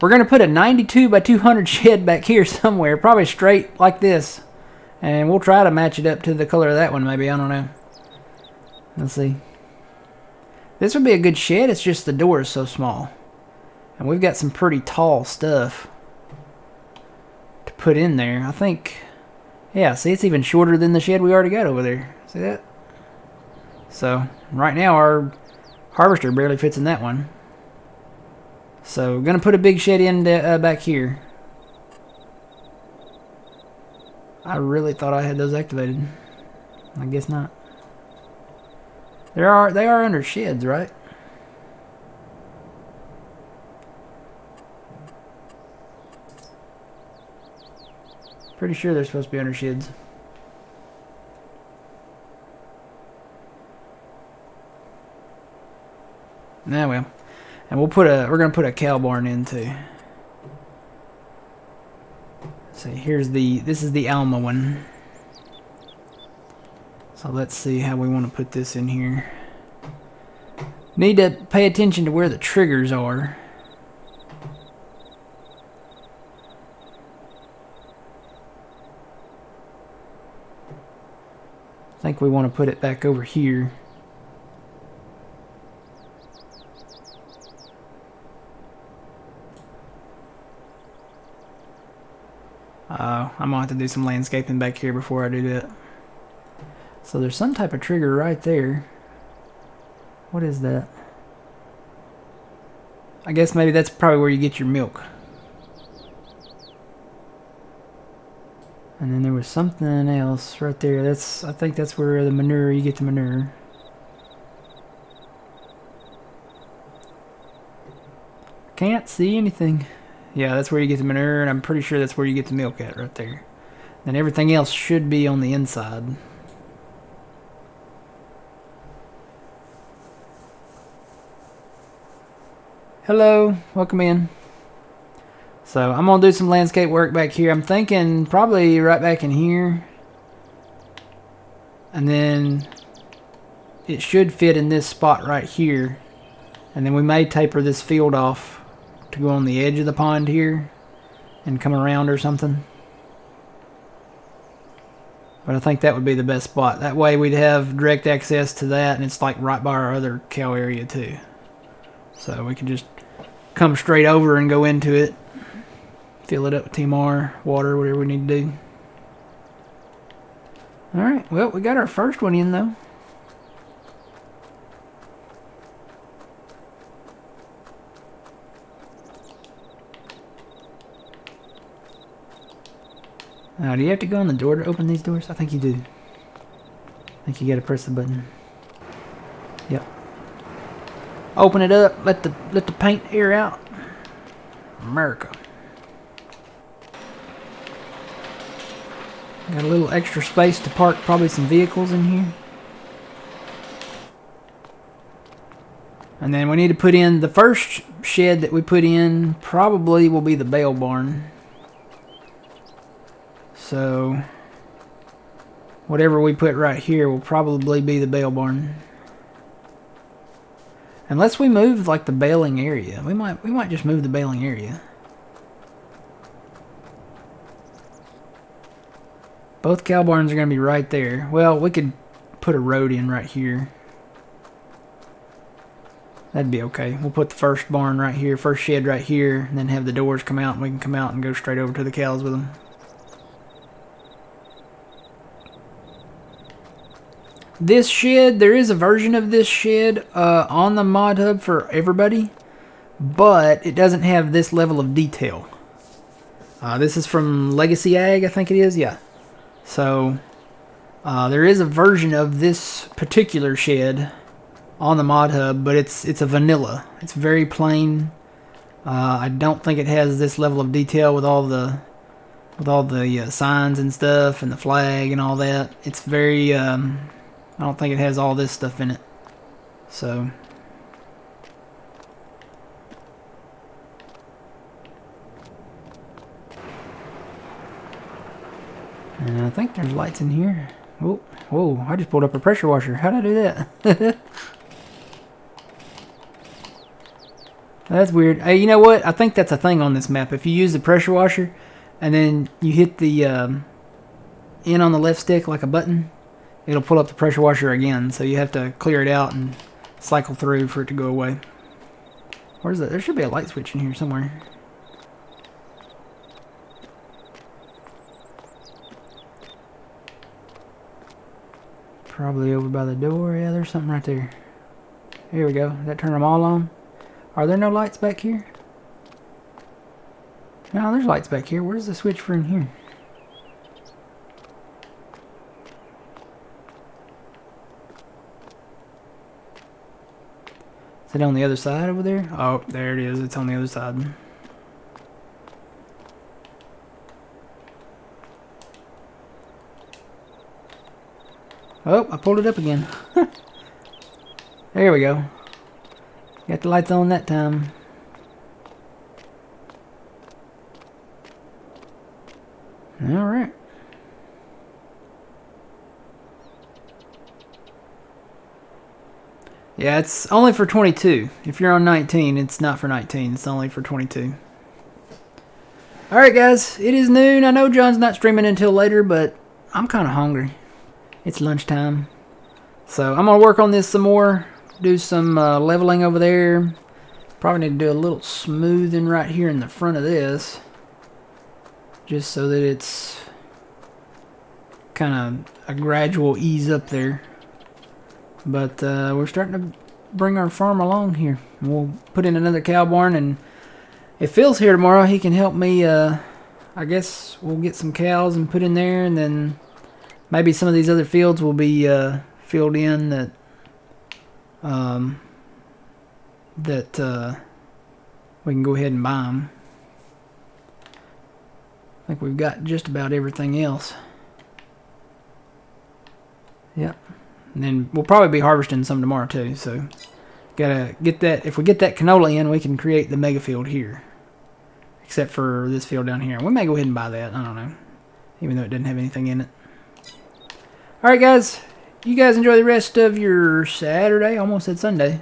we're going to put a 92 by 200 shed back here somewhere. Probably straight like this. And we'll try to match it up to the color of that one maybe. I don't know. Let's see. This would be a good shed. It's just the door is so small. And we've got some pretty tall stuff to put in there. I think... Yeah, see, it's even shorter than the shed we already got over there. See that? So, right now our harvester barely fits in that one. So, we're going to put a big shed in back here. I really thought I had those activated. I guess not. They are under sheds, right? Pretty sure they're supposed to be under sheds. Nah, well. And we're gonna put a cow barn in too. So this is the Alma one. So let's see how we want to put this in here. Need to pay attention to where the triggers are. I think we want to put it back over here. I'm going to have to do some landscaping back here before I do that. So there's some type of trigger right there. What is that? I guess maybe that's probably where you get your milk. And then there was something else right there. I think that's where the manure, you get the manure. Can't see anything. Yeah, that's where you get the manure, and I'm pretty sure that's where you get the milk at right there. Then everything else should be on the inside. Hello, welcome in. So I'm gonna do some landscape work back here. I'm thinking probably right back in here. And then it should fit in this spot right here. And then we may taper this field off to go on the edge of the pond here and come around or something. But I think that would be the best spot. That way we'd have direct access to that, and it's like right by our other cow area too. So we can just come straight over and go into it. Fill it up with TMR, water, whatever we need to do. Alright, well, we got our first one in though. Now, do you have to go on the door to open these doors? I think you do. I think you gotta press the button. Yep. Open it up, let the paint air out. America. Got a little extra space to park probably some vehicles in here. And then we need to put in the first shed that we put in probably will be the bale barn. So whatever we put right here will probably be the bale barn. Unless we move like the baling area. We might just move the baling area. Both cow barns are going to be right there. Well, we could put a road in right here. That'd be okay. We'll put the first barn right here, first shed right here, and then have the doors come out, and we can come out and go straight over to the cows with them. This shed, there is a version of this shed on the mod hub for everybody, but it doesn't have this level of detail. This is from Legacy Ag, I think it is, yeah. So there is a version of this particular shed on the mod hub, but it's a vanilla. It's very plain. I don't think it has this level of detail with all the signs and stuff and the flag and all that. It's very I don't think it has all this stuff in it. So and I think there's lights in here. Whoa, whoa, I just pulled up a pressure washer. How'd I do that? That's weird. Hey, you know what? I think that's a thing on this map. If you use the pressure washer and then you hit the in on the left stick like a button, it'll pull up the pressure washer again. So you have to clear it out and cycle through for it to go away. Where's that? There should be a light switch in here somewhere. Probably over by the door. Yeah, there's something right there. Here we go. Did that turn them all on? Are there no lights back here? No, there's lights back here. Where's the switch for in here? Is it on the other side over there? Oh, there it is. It's on the other side. Oh, I pulled it up again. There we go. Got the lights on that time. Alright. Yeah, it's only for 22. If you're on 19, it's not for 19. It's only for 22. Alright, guys. It is noon. I know John's not streaming until later, but I'm kind of hungry. It's lunchtime. So I'm going to work on this some more. Do some leveling over there. Probably need to do a little smoothing right here in the front of this. Just so that it's kind of a gradual ease up there. But we're starting to bring our farm along here. We'll put in another cow barn, and if Phil's here tomorrow, he can help me. I guess we'll get some cows and put in there, and then maybe some of these other fields will be filled in that we can go ahead and buy them. I think we've got just about everything else. Yep. And then we'll probably be harvesting some tomorrow too, so gotta get that. If we get that canola in, we can create the mega field here. Except for this field down here. We may go ahead and buy that, I don't know. Even though it doesn't have anything in it. Alright guys, you guys enjoy the rest of your Saturday, almost said Sunday.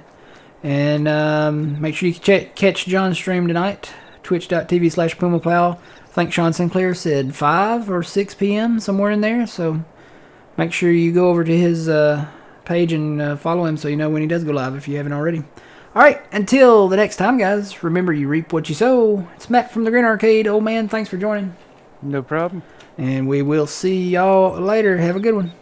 And make sure you catch John's stream tonight, twitch.tv/PumaPlow. I think Sean Sinclair said 5 or 6 p.m., somewhere in there, so make sure you go over to his page and follow him so you know when he does go live if you haven't already. Alright, until the next time, guys, remember you reap what you sow. It's Matt from the Grin Arcade. Old man, thanks for joining. No problem. And we will see y'all later. Have a good one.